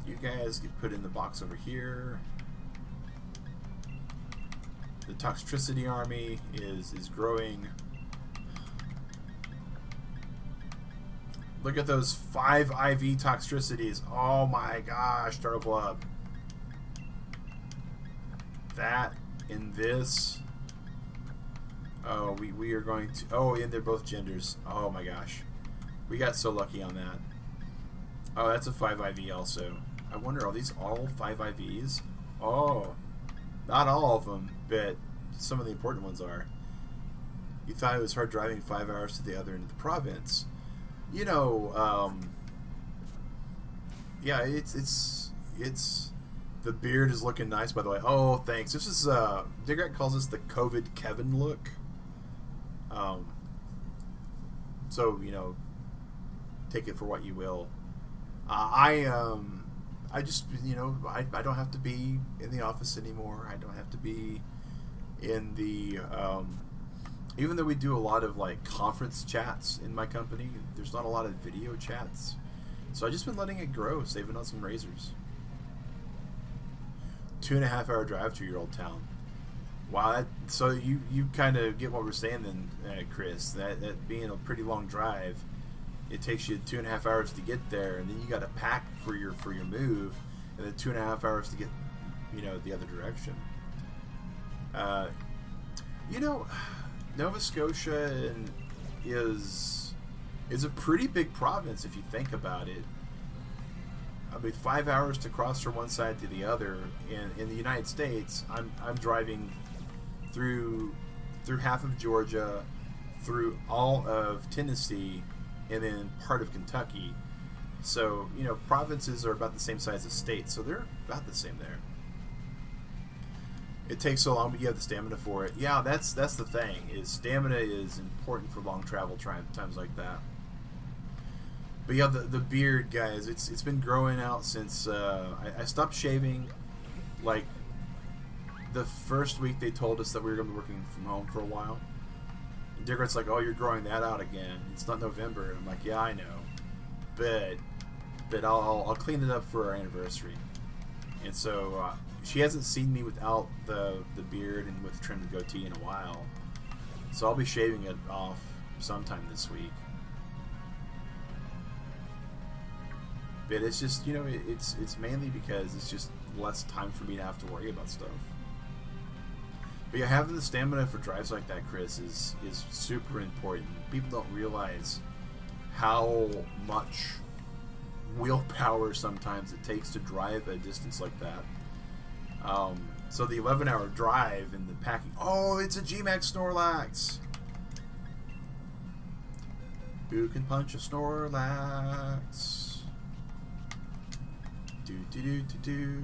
You guys get put in the box over here. The Toxtricity army is growing. Look at those 5 IV Toxtricities. Oh my gosh, Turtle Club. That and this. Oh, we are going to... Oh, and they're both genders. Oh my gosh. We got so lucky on that. Oh, that's a 5 IV also. I wonder, are these all 5 IVs? Oh, not all of them, but some of the important ones are. You thought it was hard driving 5 hours to the other end of the province. You know, yeah, it's the beard is looking nice, by the way. Oh, thanks. This is Digrat calls this the COVID Kevin look. So, you know, take it for what you will. I just, you know, I don't have to be in the office anymore. I don't have to be in the even though we do a lot of like conference chats in my company, there's not a lot of video chats. So I just been letting it grow, saving on some razors. 2.5 hour drive to your old town. Wow, so you kind of get what we're saying then, Chris. That being a pretty long drive, it takes you 2.5 hours to get there, and then you got to pack for your move, and then 2.5 hours to get, you know, the other direction. You know, Nova Scotia is a pretty big province if you think about it. I mean, 5 hours to cross from one side to the other. In the United States, I'm driving through half of Georgia, through all of Tennessee, and then part of Kentucky. So, you know, provinces are about the same size as states, so they're about the same there. It takes so long, but you have the stamina for it. Yeah, that's the thing, is stamina is important for long travel times like that. But yeah, the beard, guys, it's been growing out since I stopped shaving. Like, the first week they told us that we were going to be working from home for a while. And Diggert's like, oh, you're growing that out again. It's not November. And I'm like, yeah, I know. But I'll clean it up for our anniversary. And so she hasn't seen me without the beard and with the trimmed goatee in a while. So I'll be shaving it off sometime this week. But it's just, you know, it's mainly because it's just less time for me to have to worry about stuff. But yeah, having the stamina for drives like that, Chris, is super important. People don't realize how much willpower sometimes it takes to drive a distance like that. So the 11-hour drive and the packing. Oh, it's a Gigamax Snorlax. Who can punch a Snorlax? Do do do do do.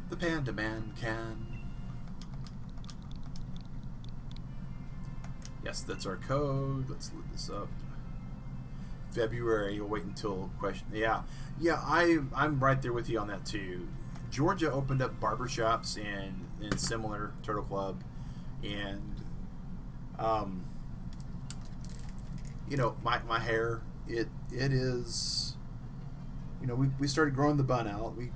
The Panda Man can. Yes, that's our code. Let's look this up. February. You'll wait until question. Yeah, I'm right there with you on that too. Georgia opened up barbershops in similar Turtle Club, and you know, my hair, it is, you know, we started growing the bun out. We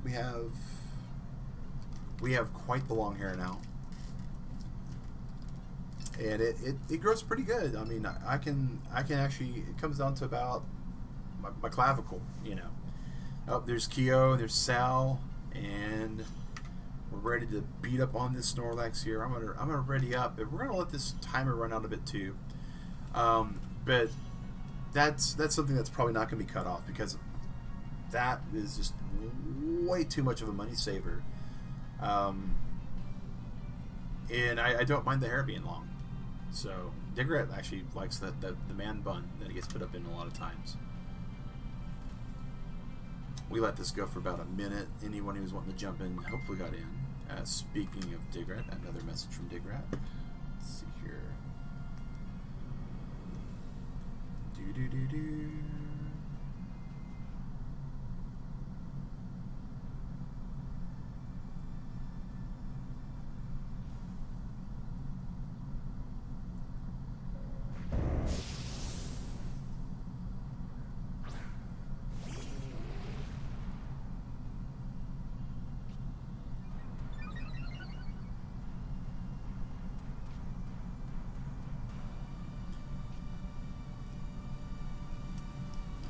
have quite the long hair now, and it grows pretty good. I mean, I can actually, it comes down to about my clavicle, you know. Oh, there's Keo, there's Sal, and we're ready to beat up on this Snorlax here. I'm gonna ready up, but we're gonna let this timer run out a bit too. But that's something that's probably not gonna be cut off, because that is just way too much of a money saver. And I don't mind the hair being long. So Digret actually likes the man bun that he gets put up in a lot of times. We let this go for about a minute. Anyone who was wanting to jump in hopefully got in. Speaking of Digret, another message from Digret. Let's see here. Do.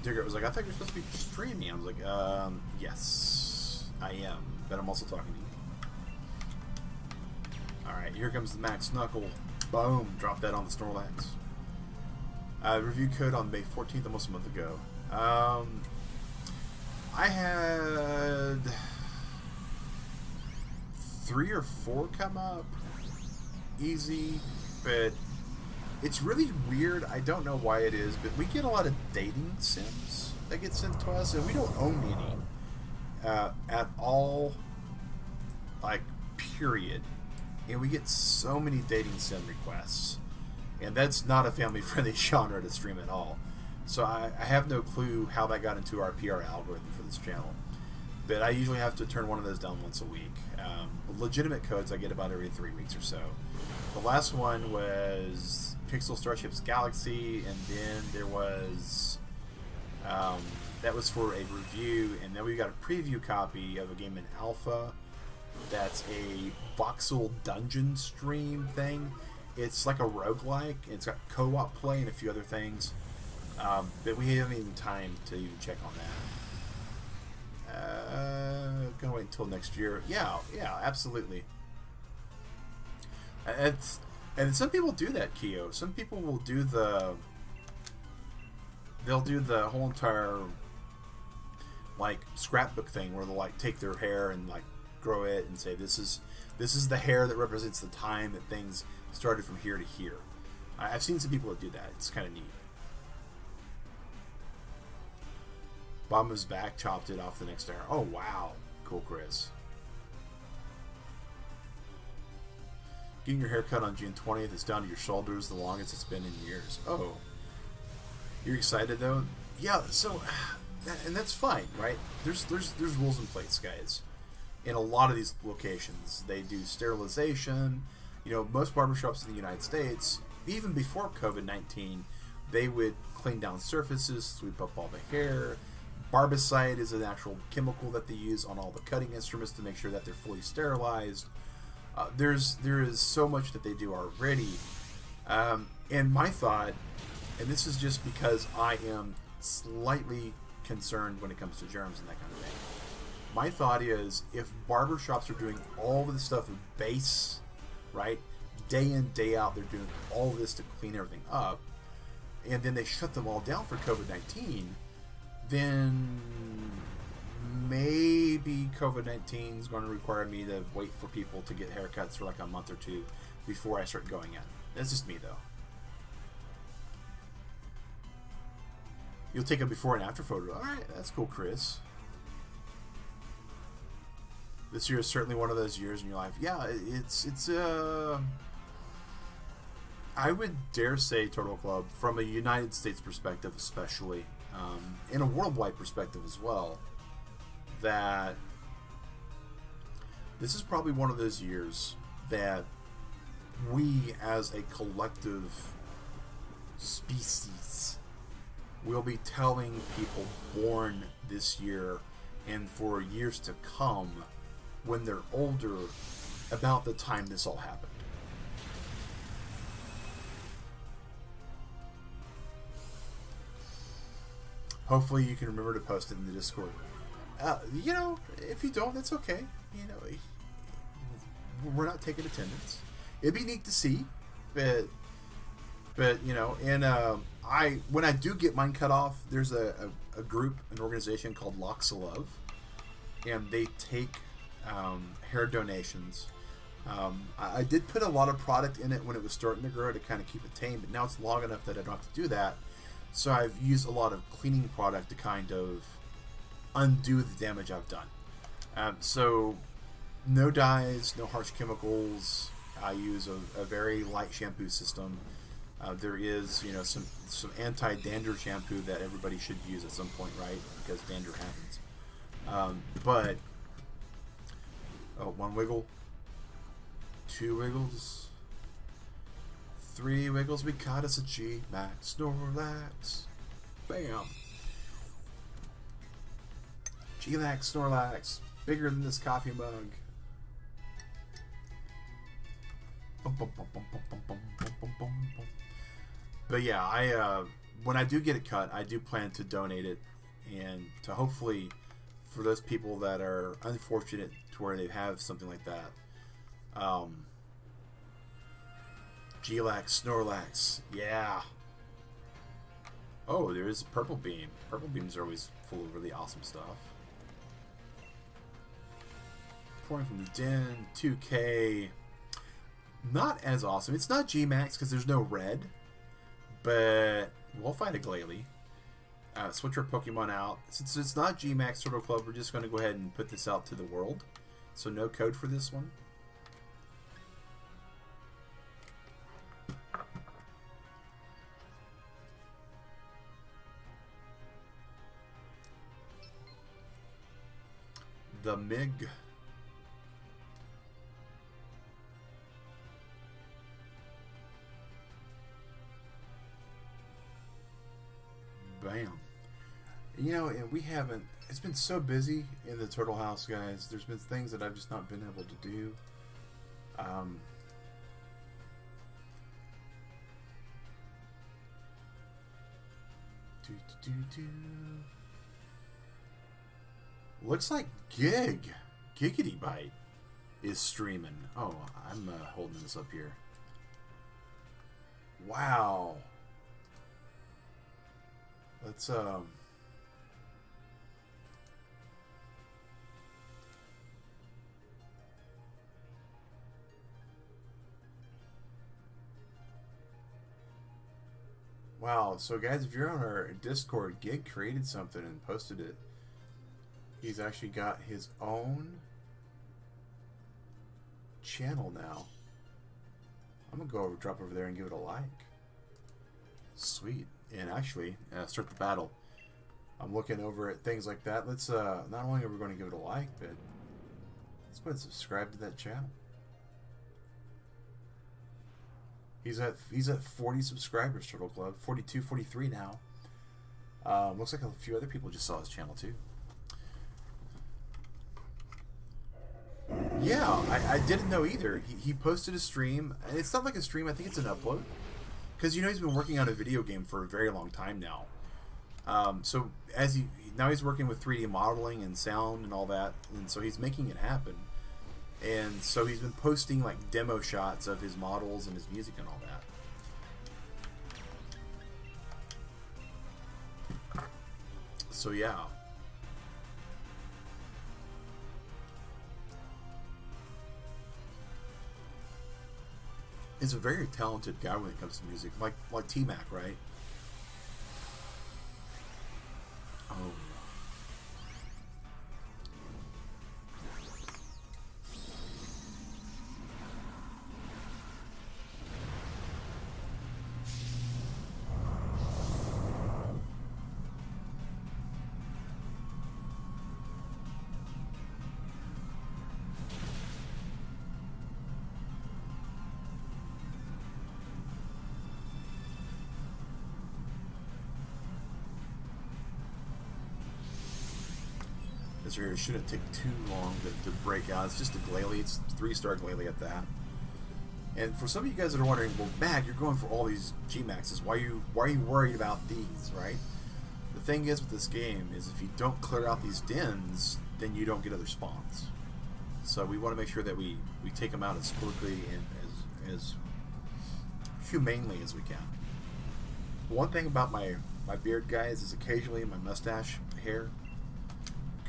Digger was like, I thought you were supposed to be streaming. I was like, yes, I am, but I'm also talking to you. Alright, here comes the Max Knuckle. Boom, drop that on the Snorlax. Review code on May 14th, almost a month ago. I had 3 or 4 come up. Easy, but it's really weird. I don't know why it is, but we get a lot of dating sims that get sent to us, and we don't own any at all, like, period. And we get so many dating sim requests, and that's not a family-friendly genre to stream at all. So I have no clue how that got into our PR algorithm for this channel. But I usually have to turn one of those down once a week. Legitimate codes I get about every 3 weeks or so. The last one was Pixel Starships Galaxy, and then there was that was for a review, and then we got a preview copy of a game in alpha that's a voxel dungeon stream thing. It's like a roguelike, and it's got co-op play and a few other things, but we haven't even time to even check on that. Gonna wait until next year. Yeah, absolutely. And some people do that, Keo. Some people will do they'll do the whole entire, like, scrapbook thing where they'll, like, take their hair and, like, grow it and say this is the hair that represents the time that things started from here to here. I've seen some people that do that. It's kind of neat. Bomba's back, chopped it off the next hour. Oh wow, cool, Chris. Getting your hair cut on June 20th is down to your shoulders, the longest it's been in years. Oh. You're excited though? Yeah, so, and that's fine, right? There's rules in place, guys. In a lot of these locations, they do sterilization. You know, most barbershops in the United States, even before COVID-19, they would clean down surfaces, sweep up all the hair. Barbicide is an actual chemical that they use on all the cutting instruments to make sure that they're fully sterilized. There is so much that they do already, and my thought, and this is just because I am slightly concerned when it comes to germs and that kind of thing. My thought is, if barbershops are doing all of the stuff with base, right, day in, day out, they're doing all of this to clean everything up, and then they shut them all down for COVID-19, then maybe COVID-19 is going to require me to wait for people to get haircuts for like a month or two before I start going in. That's just me, though. You'll take a before and after photo. All right, that's cool, Chris. This year is certainly one of those years in your life. Yeah, it's I would dare say, Turtle Club, from a United States perspective especially, and a worldwide perspective as well, that this is probably one of those years that we as a collective species will be telling people born this year and for years to come, when they're older, about the time this all happened. Hopefully you can remember to post it in the Discord. You know, if you don't, that's okay. You know, we're not taking attendance. It'd be neat to see, but you know, and when I do get mine cut off, there's a group, an organization called Locks of Love, and they take hair donations. I did put a lot of product in it when it was starting to grow to kind of keep it tame, but now it's long enough that I don't have to do that. So I've used a lot of cleaning product to kind of undo the damage I've done. So no dyes, no harsh chemicals. I use a very light shampoo system. There is, you know, some anti-dander shampoo that everybody should use at some point, right? Because dander happens. But one wiggle, two wiggles, three wiggles. We caught us a Gigamax Snorlax. Bam. Gigamax Snorlax, bigger than this coffee mug. Bum, bum, bum, bum, bum, bum, bum, bum, bum, bum. But yeah, I when I do get it cut, I do plan to donate it, and to hopefully, for those people that are unfortunate to where they have something like that, Gigamax Snorlax, yeah. Oh, there is a purple beam. Purple beams are always full of really awesome stuff. Pouring from the den, 2K. Not as awesome. It's not Gmax because there's no red, but we'll fight a Glalie. Switch our Pokemon out. Since it's not Gmax Turtle Club, we're just going to go ahead and put this out to the world. So no code for this one. The MiG. Bam. You know, and we haven't, it's been so busy in the Turtle House, guys. There's been things that I've just not been able to do. Looks like Giggity Bite is streaming. Oh, I'm holding this up here. Wow. Let's wow, so guys, if you're on our Discord, Gig created something and posted it. He's actually got his own channel now. I'm gonna go over, drop over there and give it a like. Sweet. And actually, start the battle. I'm looking over at things like that. Let's not only are we going to give it a like, but let's go ahead and subscribe to that channel. He's at 40 subscribers, Turtle Club. 42, 43 now. Looks like a few other people just saw his channel too. Yeah, I didn't know either. He posted a stream, and it's not like a stream. I think it's an upload. Because, you know, he's been working on a video game for a very long time now. So as now he's working with 3D modeling and sound and all that, and so he's making it happen. And so he's been posting like demo shots of his models and his music and all that. So yeah. He's a very talented guy when it comes to music, like T-Mac, right? This area shouldn't take too long to break out. It's just a Glalie. It's 3-star Glalie at that. And for some of you guys that are wondering, well, Mag, you're going for all these Gmaxes. Why are you worried about these, right? The thing is with this game is if you don't clear out these dens, then you don't get other spawns. So we want to make sure that we take them out as quickly and as humanely as we can. One thing about my beard, guys, is occasionally my mustache hair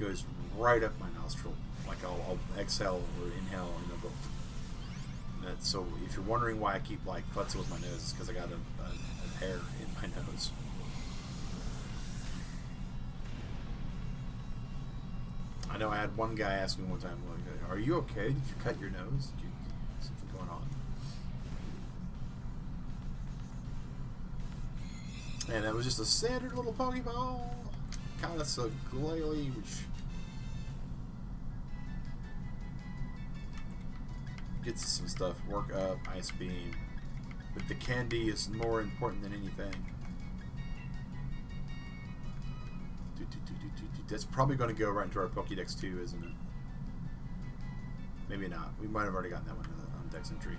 goes right up my nostril. Like I'll exhale or inhale and they'll go. So if you're wondering why I keep like futzing with my nose, it's because I got a hair in my nose. I know I had one guy ask me one time, like, "Are you okay? Did you cut your nose? Did you something going on?" And that was just a standard little Pokeball, kind of a Glalie, which gets some stuff. Work up, Ice Beam, but the candy is more important than anything. That's probably going to go right into our Pokédex too, isn't it? Maybe not. We might have already gotten that one on Dex Entry.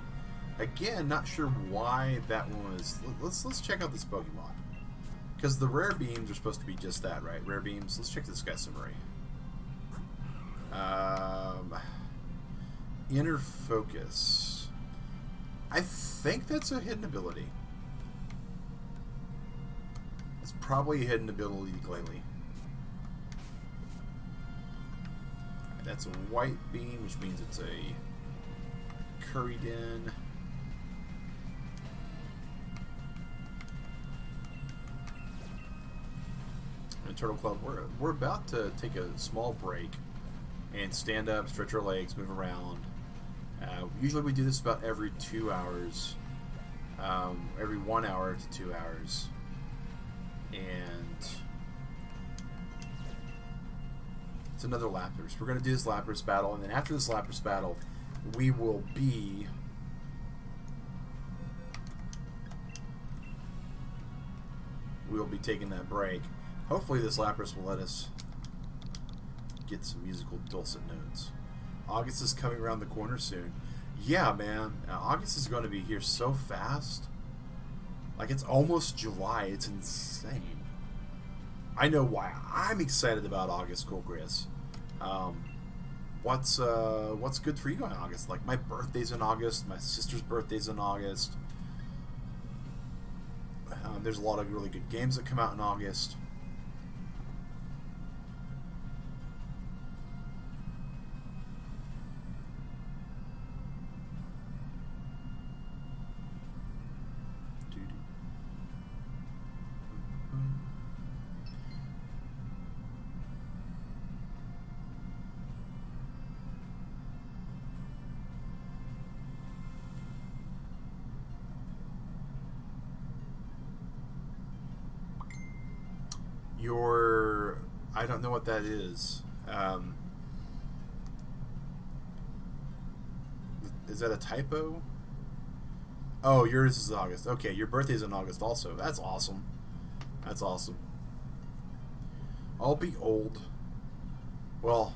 Again, not sure why that one was. Let's check out this Pokemon, because the rare beams are supposed to be just that, right? Rare beams. Let's check this guy Zmei. Inner Focus. I think that's a hidden ability. It's probably a hidden ability, Glalie. That's a white beam, which means it's a curried in. And Turtle Club, we're about to take a small break and stand up, stretch our legs, move around. Usually we do this about every 2 hours, every 1 hour to 2 hours, and it's another Lapras. We're going to do this Lapras battle, and then after this Lapras battle, we will be taking that break. Hopefully this Lapras will let us get some musical dulcet notes. August is coming around the corner soon. Yeah, man. August is going to be here so fast. Like, it's almost July. It's insane. I know why I'm excited about August, Cool Chris. What's good for you in August? Like, my birthday's in August. My sister's birthday's in August. There's a lot of really good games that come out in August. I don't know what that is. Is that a typo? Oh, yours is August. Okay, your birthday's in August also. That's awesome. That's awesome. I'll be old. Well,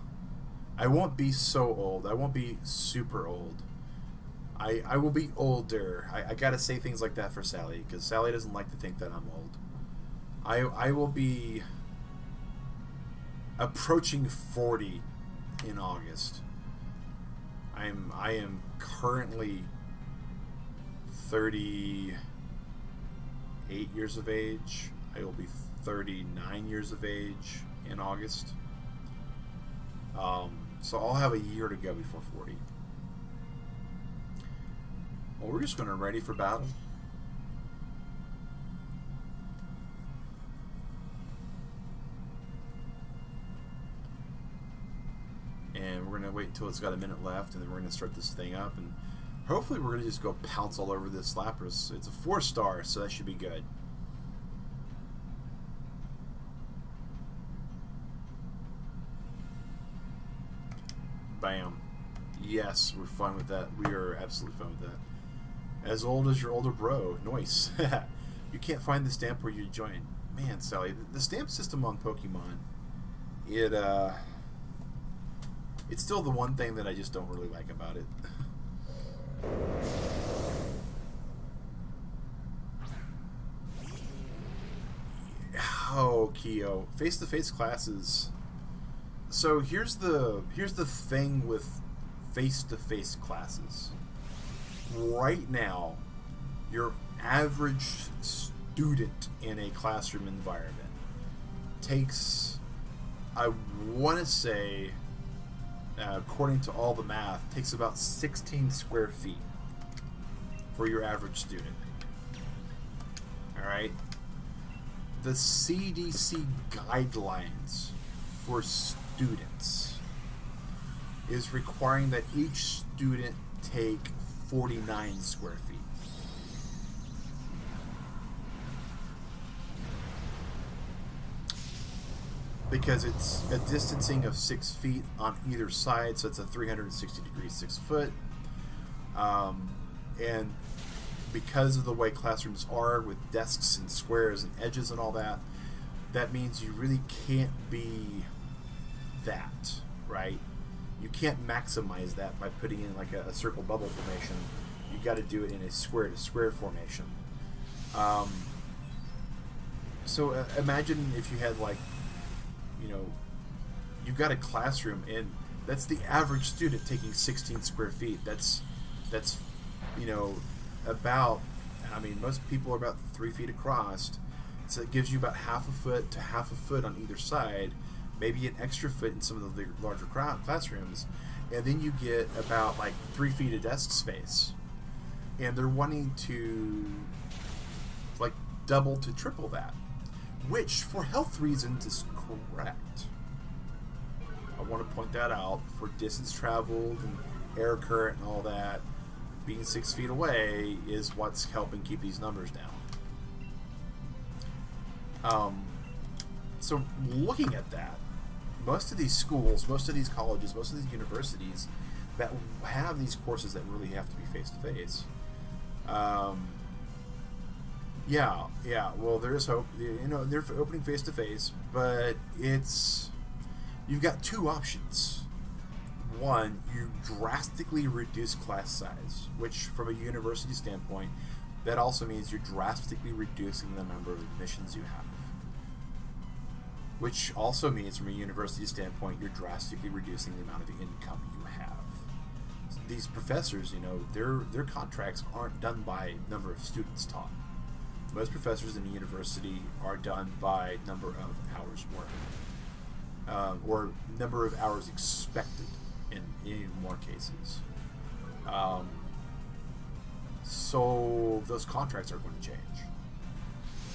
I won't be so old. I won't be super old. I will be older. I gotta say things like that for Sally, because Sally doesn't like to think that I'm old. I will be approaching 40 in August. I am currently 38 years of age. I will be 39 years of age in August. So I'll have a year to go before 40. Well, we're just going to ready for battle. And we're going to wait until it's got a minute left, and then we're going to start this thing up. And hopefully we're going to just go pounce all over this Lapras. It's a 4-star, so that should be good. Bam. Yes, we're fine with that. We are absolutely fine with that. As old as your older bro. Nice. You can't find the stamp where you join. Man, Sally, the stamp system on Pokemon, it It's still the one thing that I just don't really like about it. Oh, Keo, face-to-face classes. So here's the thing with face-to-face classes. Right now, your average student in a classroom environment takes, I want to say, according to all the math, takes about 16 square feet for your average student. All right. The CDC guidelines for students is requiring that each student take 49 square feet. Because it's a distancing of 6 feet on either side, so it's a 360 degrees 6 foot. And because of the way classrooms are with desks and squares and edges and all that, that means you really can't be that, right? You can't maximize that by putting in like a circle bubble formation. You got to do it in a square to square formation. So imagine if you had like, you know, you've got a classroom and that's the average student taking 16 square feet. That's you know, about, I mean, most people are about 3 feet across, so it gives you about half a foot to half a foot on either side, maybe an extra foot in some of the larger classrooms, and then you get about like 3 feet of desk space, and they're wanting to like double to triple that, which for health reasons is correct. I want to point that out. For distance traveled and air current and all that, being 6 feet away is what's helping keep these numbers down. So looking at that, most of these schools, most of these colleges, most of these universities that have these courses that really have to be face-to-face, yeah, well, there is hope. You know, they're opening face-to-face, but you've got two options. One, you drastically reduce class size, which from a university standpoint, that also means you're drastically reducing the number of admissions you have. Which also means from a university standpoint, you're drastically reducing the amount of income you have. These professors, you know, their contracts aren't done by number of students taught. Most professors in a university are done by number of hours worked, or number of hours expected in more cases. So those contracts are going to change.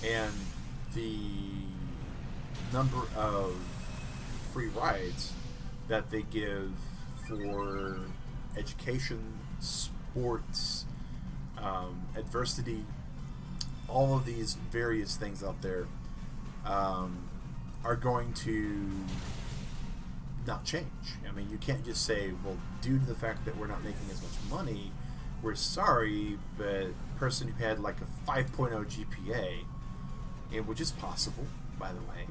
And the number of free rides that they give for education, sports, adversity, all of these various things out there are going to not change. I mean, you can't just say, well, due to the fact that we're not making as much money, we're sorry, but person who had like a 5.0 GPA, and which is possible, by the way,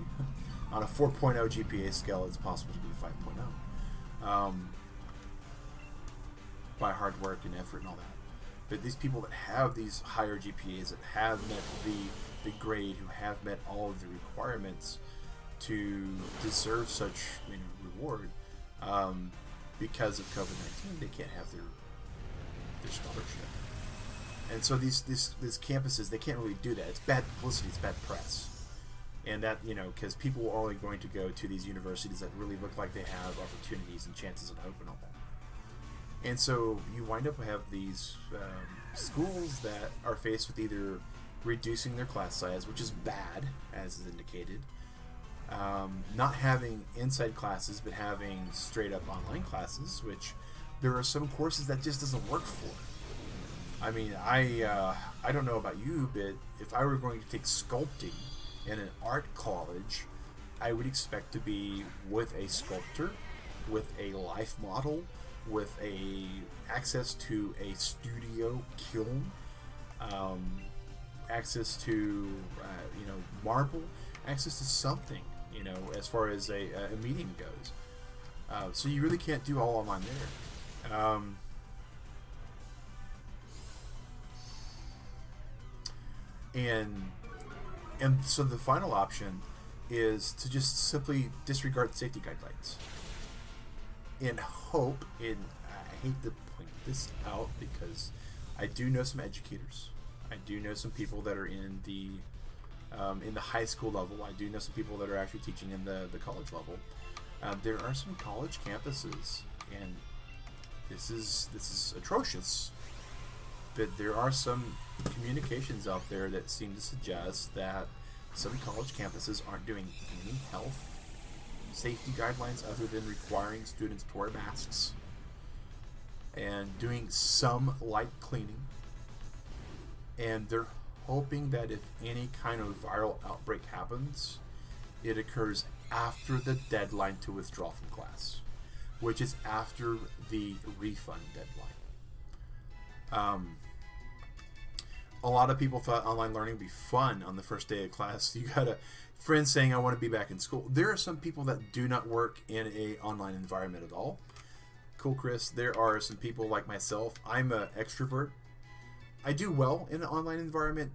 on a 4.0 GPA scale, it's possible to do 5.0 by hard work and effort and all that. But these people that have these higher GPAs, that have met the grade, who have met all of the requirements to deserve such, you know, reward, because of COVID-19, they can't have their scholarship. And so these campuses, they can't really do that. It's bad publicity, it's bad press. And that, you know, because people are only going to go to these universities that really look like they have opportunities and chances and hope and all that. And so you wind up have these schools that are faced with either reducing their class size, which is bad, as is indicated, not having inside classes, but having straight up online classes, which there are some courses that just doesn't work for. I mean, I don't know about you, but if I were going to take sculpting in an art college, I would expect to be with a sculptor, with a life model, with a access to a studio kiln, access to you know, marble, access to something, you know, as far as a meeting goes. So you really can't do all online there. And so the final option is to just simply disregard safety guidelines and hope, and I hate to point this out because I do know some educators. I do know some people that are in the high school level. I do know some people that are actually teaching in the college level. There are some college campuses, and this is atrocious, but there are some communications out there that seem to suggest that some college campuses aren't doing any health safety guidelines other than requiring students to wear masks and doing some light cleaning, and they're hoping that if any kind of viral outbreak happens, it occurs after the deadline to withdraw from class, which is after the refund deadline. A lot of people thought online learning would be fun on the first day of class. You got a friend saying, I want to be back in school. There are some people that do not work in a online environment at all. Cool, Chris. There are some people like myself. I'm an extrovert. I do well in an online environment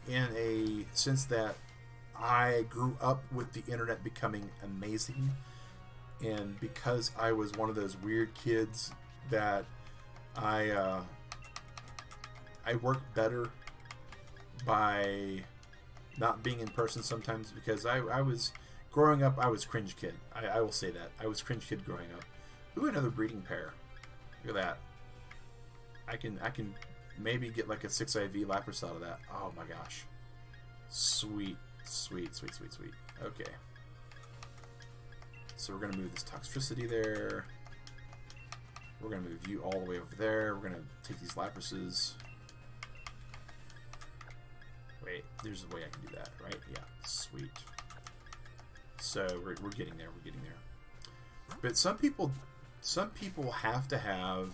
in a sense that I grew up with the internet becoming amazing, and because I was one of those weird kids that I work better by not being in person sometimes, because I was growing up, I was cringe kid. I will say that. I was cringe kid growing up. Ooh, another breeding pair. Look at that. I can maybe get like a 6 IV Lapras out of that. Oh my gosh. Sweet. Sweet, sweet, sweet, sweet. Okay. So we're going to move this Toxtricity there. We're going to move you all the way over there. We're going to take these Laprases. Wait, there's a way I can do that, right? Yeah, sweet. So we're getting there. We're getting there. But some people have to have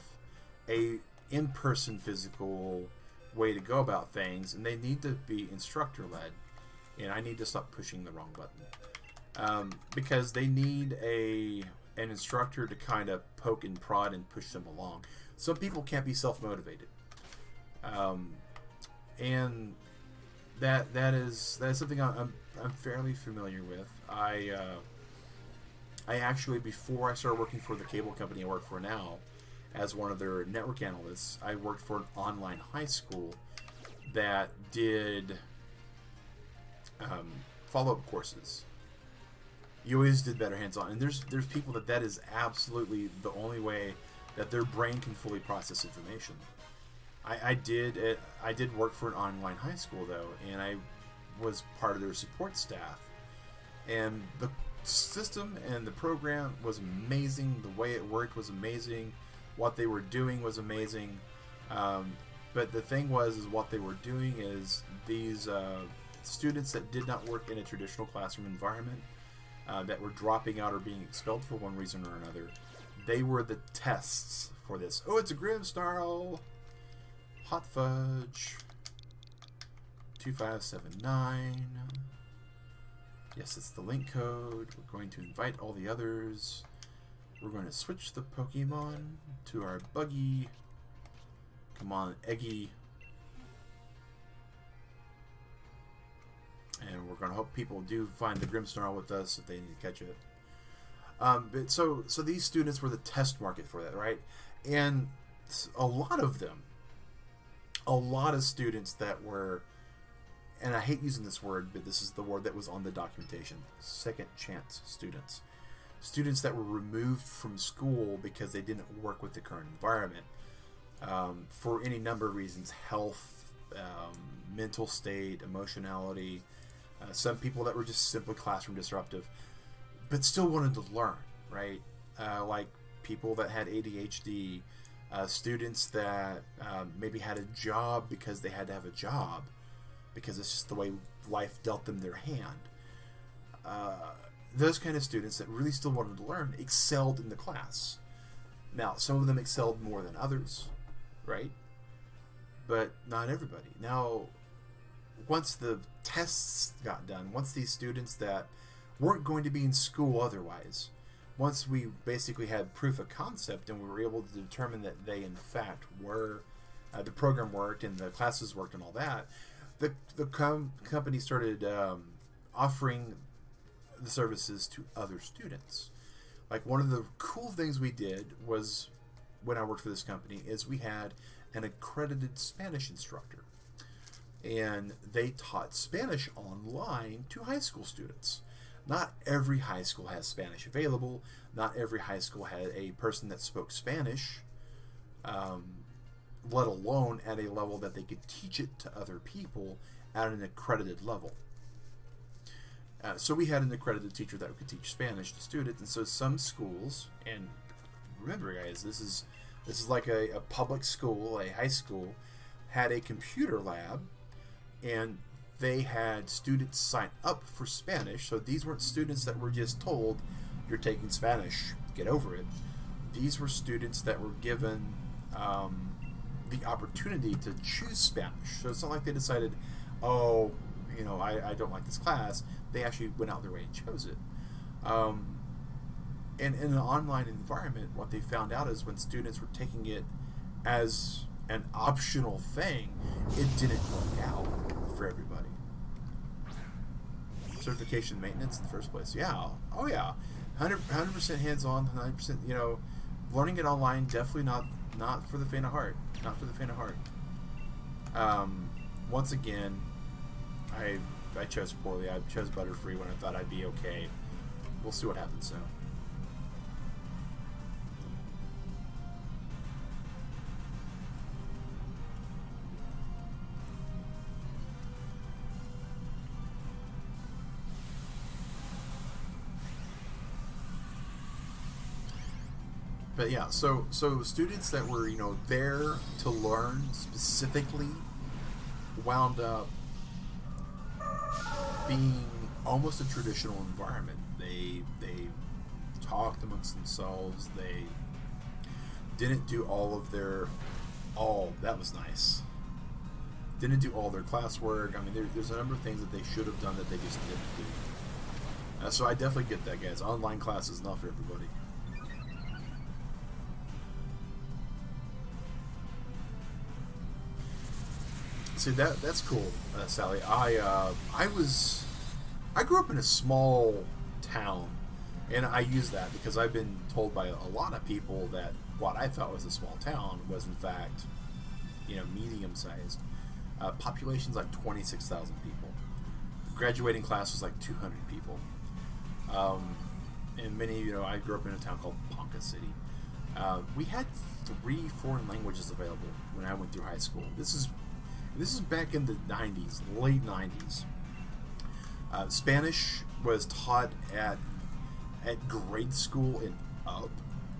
a in-person physical way to go about things, and they need to be instructor-led. And I need to stop pushing the wrong button, because they need an instructor to kind of poke and prod and push them along. Some people can't be self-motivated, and that is something I'm fairly familiar with. I actually, before I started working for the cable company I work for now, as one of their network analysts, I worked for an online high school that did follow-up courses. You always did better hands-on, and there's people that is absolutely the only way that their brain can fully process information. I did work for an online high school though, and I was part of their support staff, and the system and the program was amazing. The way it worked was amazing. What they were doing was amazing. But the thing was what they were doing is these students that did not work in a traditional classroom environment, that were dropping out or being expelled for one reason or another, they were the tests for this. Oh, it's a Grimmsnarl! Hot Fudge. 2579. Yes, it's the link code. We're going to invite all the others. We're going to switch the Pokemon to our Buggy. Come on, Eggy. And we're going to hope people do find the Grimmsnarl with us if they need to catch it. But so these students were the test market for that, right? And a lot of them, a lot of students that were, and I hate using this word, but this is the word that was on the documentation, second chance students. Students that were removed from school because they didn't work with the current environment, for any number of reasons: health, mental state, emotionality. Some people that were just simply classroom disruptive, but still wanted to learn, right? Like people that had ADHD, students that maybe had a job because they had to have a job, because it's just the way life dealt them their hand. Those kind of students that really still wanted to learn excelled in the class. Now, some of them excelled more than others, right? But not everybody. Now, once the tests got done, once these students that weren't going to be in school otherwise once we basically had proof of concept and we were able to determine that they in fact were, the program worked and the classes worked and all that, the company started offering the services to other students. Like, one of the cool things we did was, when I worked for this company, is we had an accredited Spanish instructor, and they taught Spanish online to high school students. Not every high school has Spanish available. Not every high school had a person that spoke Spanish, let alone at a level that they could teach it to other people at an accredited level. So we had an accredited teacher that could teach Spanish to students, and so some schools, and remember guys, this is like a public school, a high school, had a computer lab, and they had students sign up for Spanish. So these weren't students that were just told, you're taking Spanish, get over it. These were students that were given the opportunity to choose Spanish. So it's not like they decided, oh, I don't like this class. They actually went out their way and chose it. And in an online environment, what they found out is when students were taking it as an optional thing, it didn't work out for everybody. Certification maintenance in the first place. Yeah. Oh yeah. 100% hands-on, 100%, learning it online, definitely not for the faint of heart. Not for the faint of heart. Once again, I chose poorly. I chose Butterfree when I thought I'd be okay. We'll see what happens though. But yeah, so students that were, there to learn specifically wound up being almost a traditional environment. They talked amongst themselves. They didn't do that was nice. Didn't do all their classwork. I mean, there's a number of things that they should have done that they just didn't do. So I definitely get that, guys. Online class is not for everybody. See, that's cool, Sally. I grew up in a small town, and I use that because I've been told by a lot of people that what I thought was a small town was in fact, medium-sized. Population's like 26,000 people. The graduating class was like 200 people. And many, I grew up in a town called Ponca City. We had 3 foreign languages available when I went through high school. This is back in the 90s, late 90s. Spanish was taught at grade school and up.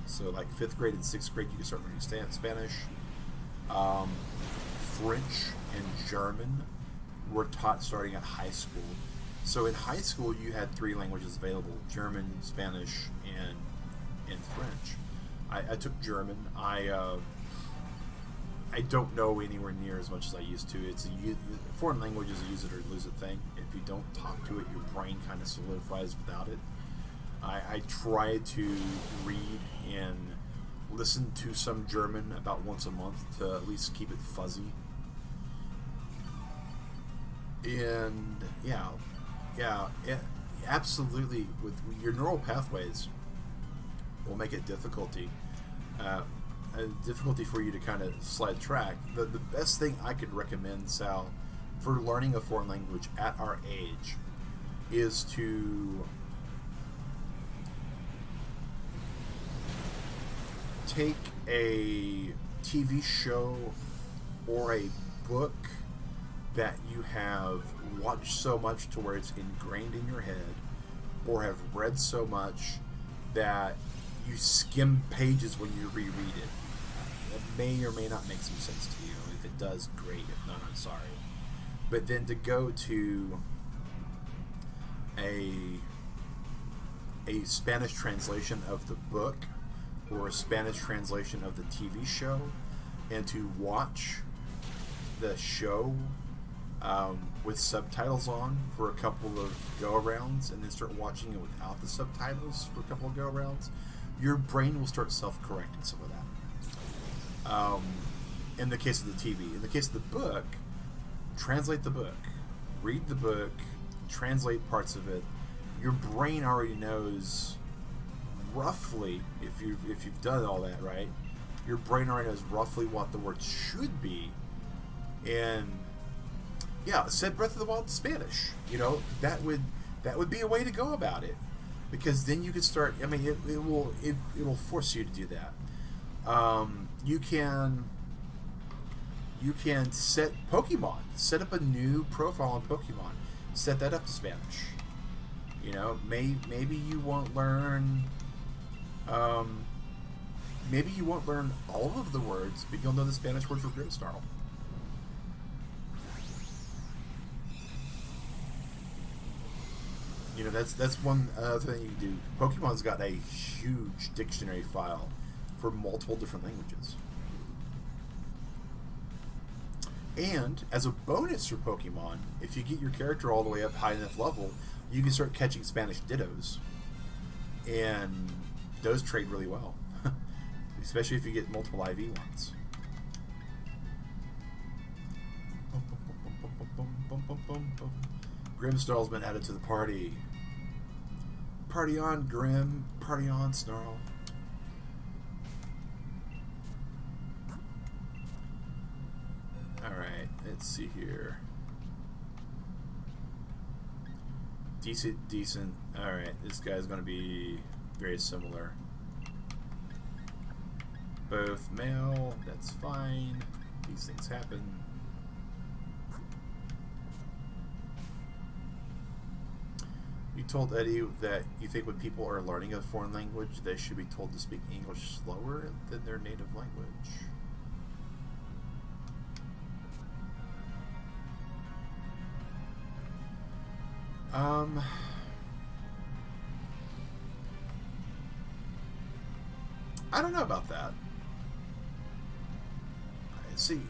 So like 5th grade and 6th grade, you can start learning Spanish. French and German were taught starting at high school. So in high school, you had 3 languages available: German, Spanish, and French. I took German. I don't know anywhere near as much as I used to. Foreign language is a use it or lose it thing. If you don't talk to it, your brain kind of solidifies without it. I try to read and listen to some German about once a month to at least keep it fuzzy. And absolutely, with your neural pathways will make it difficulty for you to kind of slide track. The best thing I could recommend, Sal, for learning a foreign language at our age is to take a TV show or a book that you have watched so much to where it's ingrained in your head, or have read so much that you skim pages when you reread it. It may or may not make some sense to you. If it does, great. If not, I'm sorry. But then to go to a Spanish translation of the book or a Spanish translation of the TV show, and to watch the show with subtitles on for a couple of go-arounds, and then start watching it without the subtitles for a couple of go-arounds, your brain will start self-correcting some of that. In the case of the TV. In the case of the book, translate the book. Read the book, translate parts of it. Your brain already knows roughly, if you've done all that right, your brain already knows roughly what the word should be. And yeah, said Breath of the Wild in Spanish. You know, that would be a way to go about it, because then you could start. I mean, it'll force you to do that. You can set Pokemon. Set up a new profile on Pokemon. Set that up to Spanish. You know, maybe you won't learn. Maybe you won't learn all of the words, but you'll know the Spanish word for Grimmsnarl. You know, that's one other thing you can do. Pokemon's got a huge dictionary file for multiple different languages. And as a bonus for Pokemon, if you get your character all the way up high enough level, you can start catching Spanish Dittos. And those trade really well. Especially if you get multiple IV ones. Grimmsnarl's been added to the party. Party on, Grim. Party on, Snarl. Alright, let's see here. Decent. Alright, this guy's going to be very similar. Both male, that's fine. These things happen. You told Eddie that you think when people are learning a foreign language, they should be told to speak English slower than their native language. I don't know about that. See,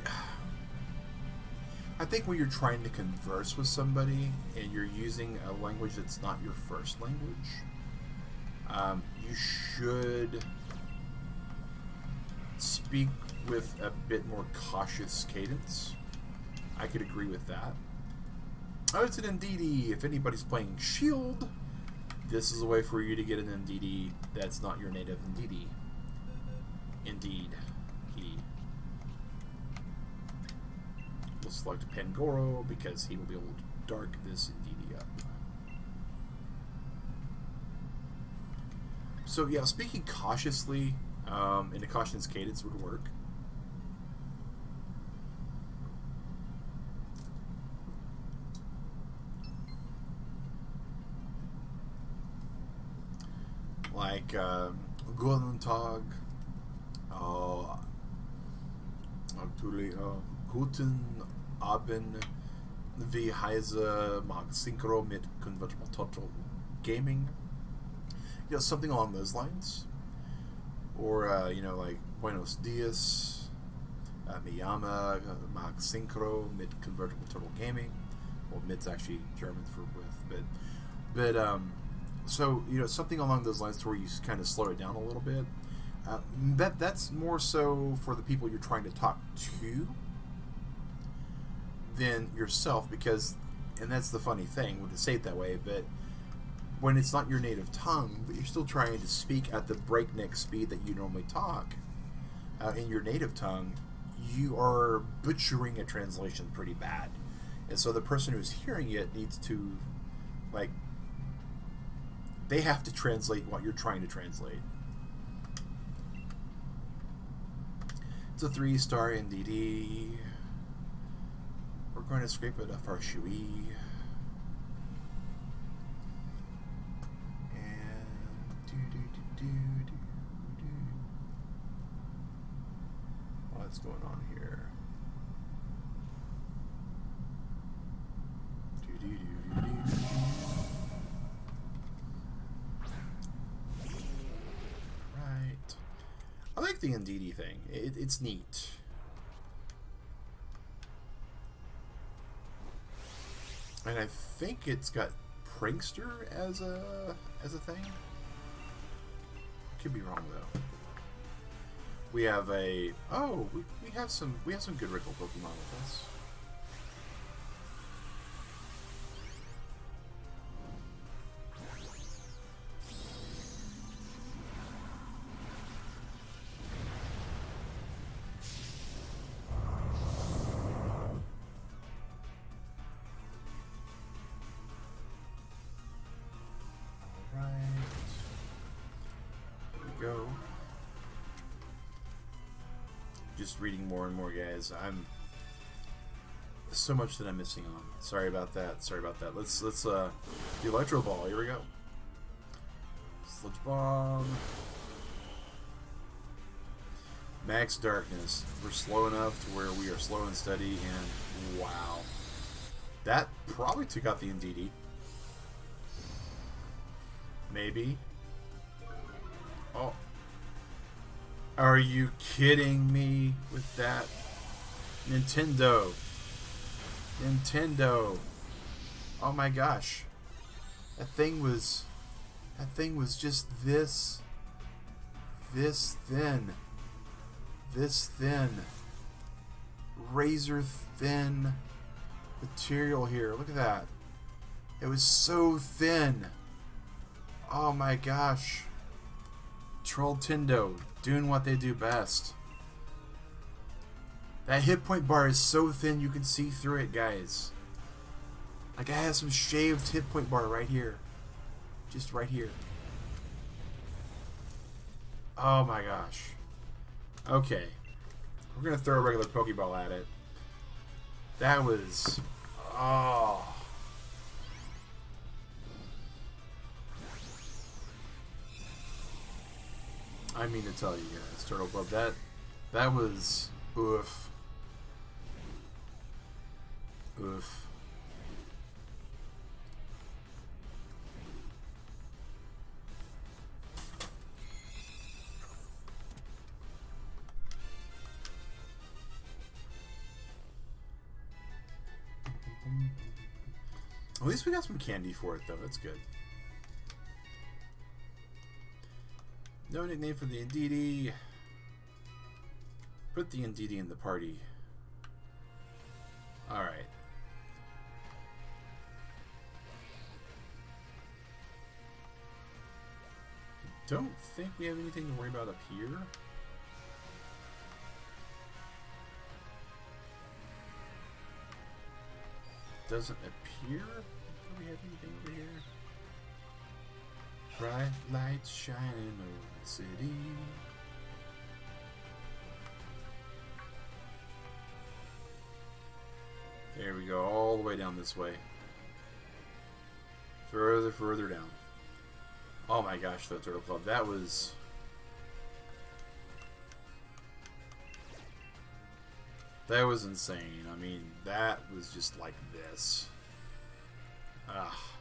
I think when you're trying to converse with somebody and you're using a language that's not your first language, you should speak with a bit more cautious cadence. I could agree with that. Oh, it's an NDD. If anybody's playing Shield, this is a way for you to get an NDD that's not your native NDD. Indeed. We'll select Pangoro because he will be able to dark this NDD up. So yeah, speaking cautiously in a cautious cadence would work. Like Guten Tag, Guten Abend, wie heiße mag Synchro mit Convertible Total Gaming. You know, something along those lines. Or, you know, like Buenos Dias, me llama mag Synchro mit Convertible Total Gaming. Well, mit's actually German for with, but so, you know, something along those lines to where you kind of slow it down a little bit. That's more so for the people you're trying to talk to than yourself, because, and that's the funny thing to say it that way, but when it's not your native tongue, but you're still trying to speak at the breakneck speed that you normally talk in your native tongue, you are butchering a translation pretty bad. And so the person who's hearing it needs to, like, they have to translate what you're trying to translate. It's a 3-star NDD. We're going to scrape it off our Shui. What's going on here? Right. I like the NDD thing. It's neat. And I think it's got Prankster as a thing. Could be wrong though. We have a we have some good wriggle Pokemon with us. Go. Just reading more and more, guys. I'm so much that I'm missing on. Sorry about that. Sorry about that. Let's do Electro Ball. Here we go. Sludge Bomb. Max Darkness. We're slow enough to where we are slow and steady, and wow, that probably took out the NDD. Maybe. Oh. Are you kidding me with that? Nintendo. Nintendo. Oh my gosh. That thing was just this thin. This thin. Razor thin material here. Look at that. It was so thin. Oh my gosh. Trolltendo doing what they do best. That hit point bar is so thin you can see through it, guys. Like I have some shaved hit point bar right here. Just right here. Oh my gosh. Okay. We're gonna throw a regular Pokeball at it. That was... oh... I mean to tell you guys, Turtle Club, that was oof. Oof. At least we got some candy for it, though. That's good. No nickname for the Indeedee. Put the Indeedee in the party. Alright. Don't think we have anything to worry about up here. Doesn't appear that we have anything over here. Bright lights shining over the city. There we go, all the way down this way. Further down. Oh my gosh, the Turtle Club, that was... that was insane. I mean, that was just like this. Ah.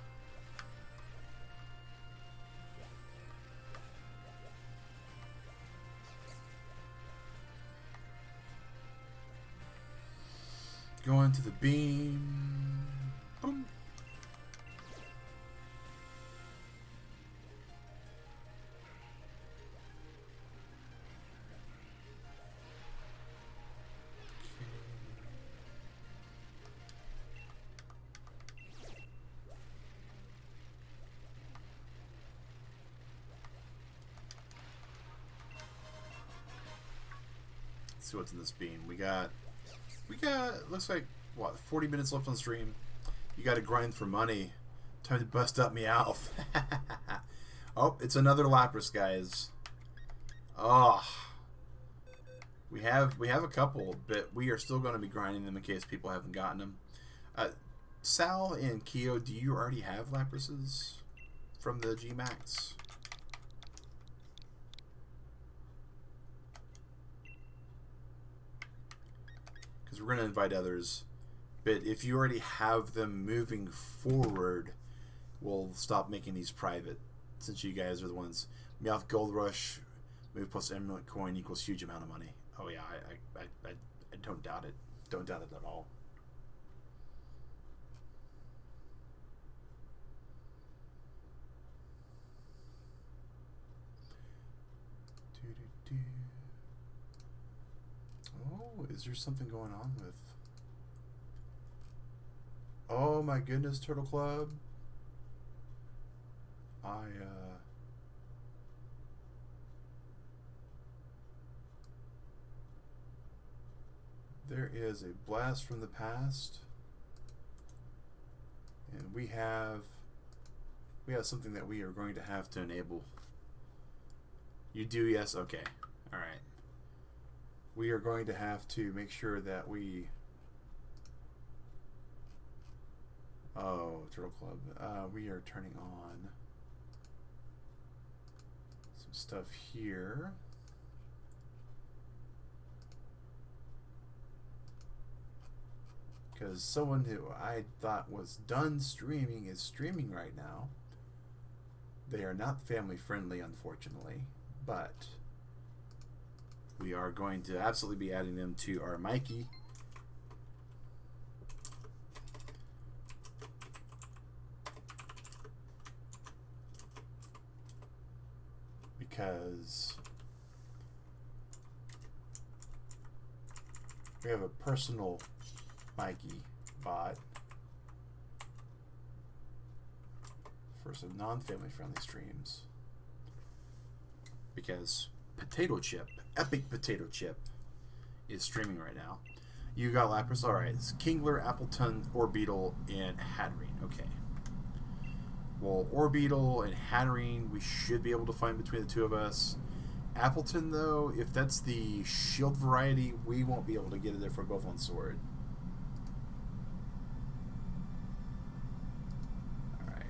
Going to the beam. Boom. Let's see what's in this beam. We got looks like what, 40 minutes left on stream. You got to grind for money. Time to bust up Meowth. Oh, it's another Lapras, guys. Oh, we have a couple, but we are still going to be grinding them in case people haven't gotten them. Sal and Keo, do you already have Laprases from the Gmax? Because we're going to invite others. But if you already have them moving forward, we'll stop making these private. Since you guys are the ones. Meowth Gold Rush, move plus Emerald Coin equals huge amount of money. Oh yeah, I don't doubt it. Don't doubt it at all. Oh, is there something going on with... Oh my goodness, Turtle Club. There is a blast from the past. And we have something that we are going to have to enable. You do, yes, okay. Alright. We are going to have to make sure that we... Oh, Turtle Club. We are turning on some stuff here. Because someone who I thought was done streaming is streaming right now. They are not family friendly, unfortunately, but we are going to absolutely be adding them to our Mikey. Because we have a personal Mikey bot for some non-family friendly streams. Because Potato Chip, Epic Potato Chip, is streaming right now. You got Lapras, alright. It's Kingler, Appleton, Orbeetle, and Hatterene. Okay. Well, Orbeetle and Hatterene, we should be able to find between the two of us. Appleton, though, if that's the shield variety, we won't be able to get it there for both on sword. Alright.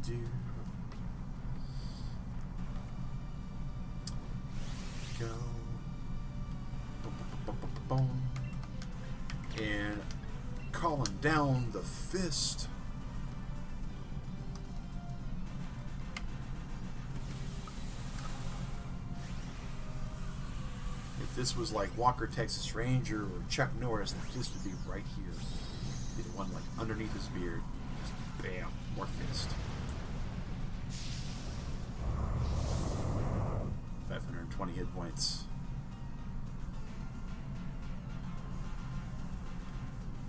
Do go boom, and calling down the fist. If this was like Walker Texas Ranger or Chuck Norris, this would be right here. Be the one like underneath his beard. Just bam, more fist. 520 hit points.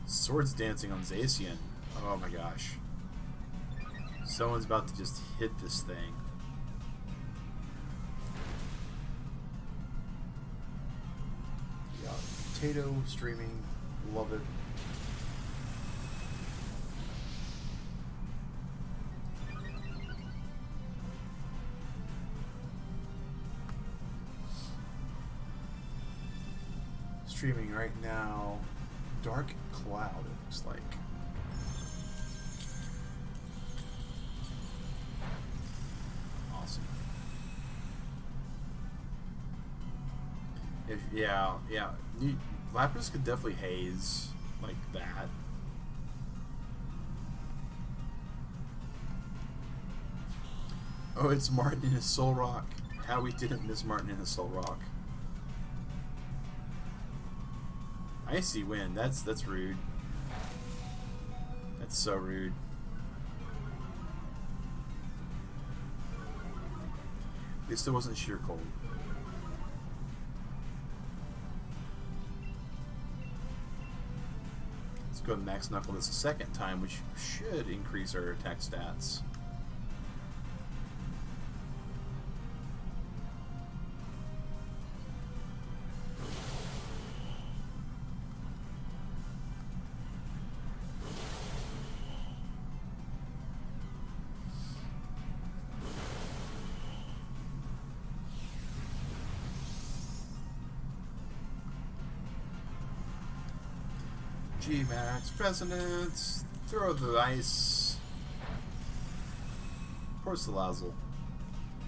Swords dancing on Zacian. Oh my gosh. Someone's about to just hit this thing. Yeah, Potato streaming. Love it. Streaming right now. Dark Cloud, it looks like. Awesome. Yeah. Lapras could definitely haze like that. Oh, it's Martin in his Soul Rock. How we didn't miss Martin in his Soul Rock. Icy Wind, that's rude. That's so rude. At least it wasn't sheer cold. Let's go and Max Knuckle this a second time, which should increase our attack stats. Gigamax, Resonance, throw the ice. Of course, the Lazzle.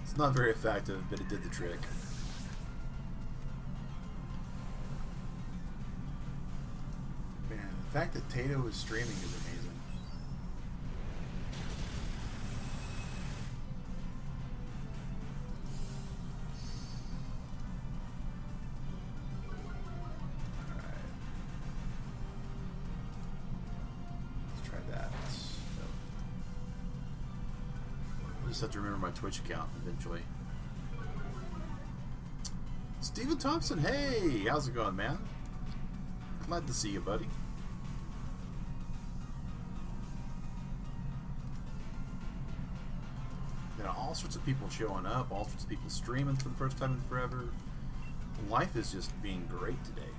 It's not very effective, but it did the trick. Man, the fact that Tato is streaming is amazing. just have to remember my Twitch account eventually. Steven Thompson, hey! How's it going, man? Glad to see you, buddy. All sorts of people showing up, all sorts of people streaming for the first time in forever. Life is just being great today.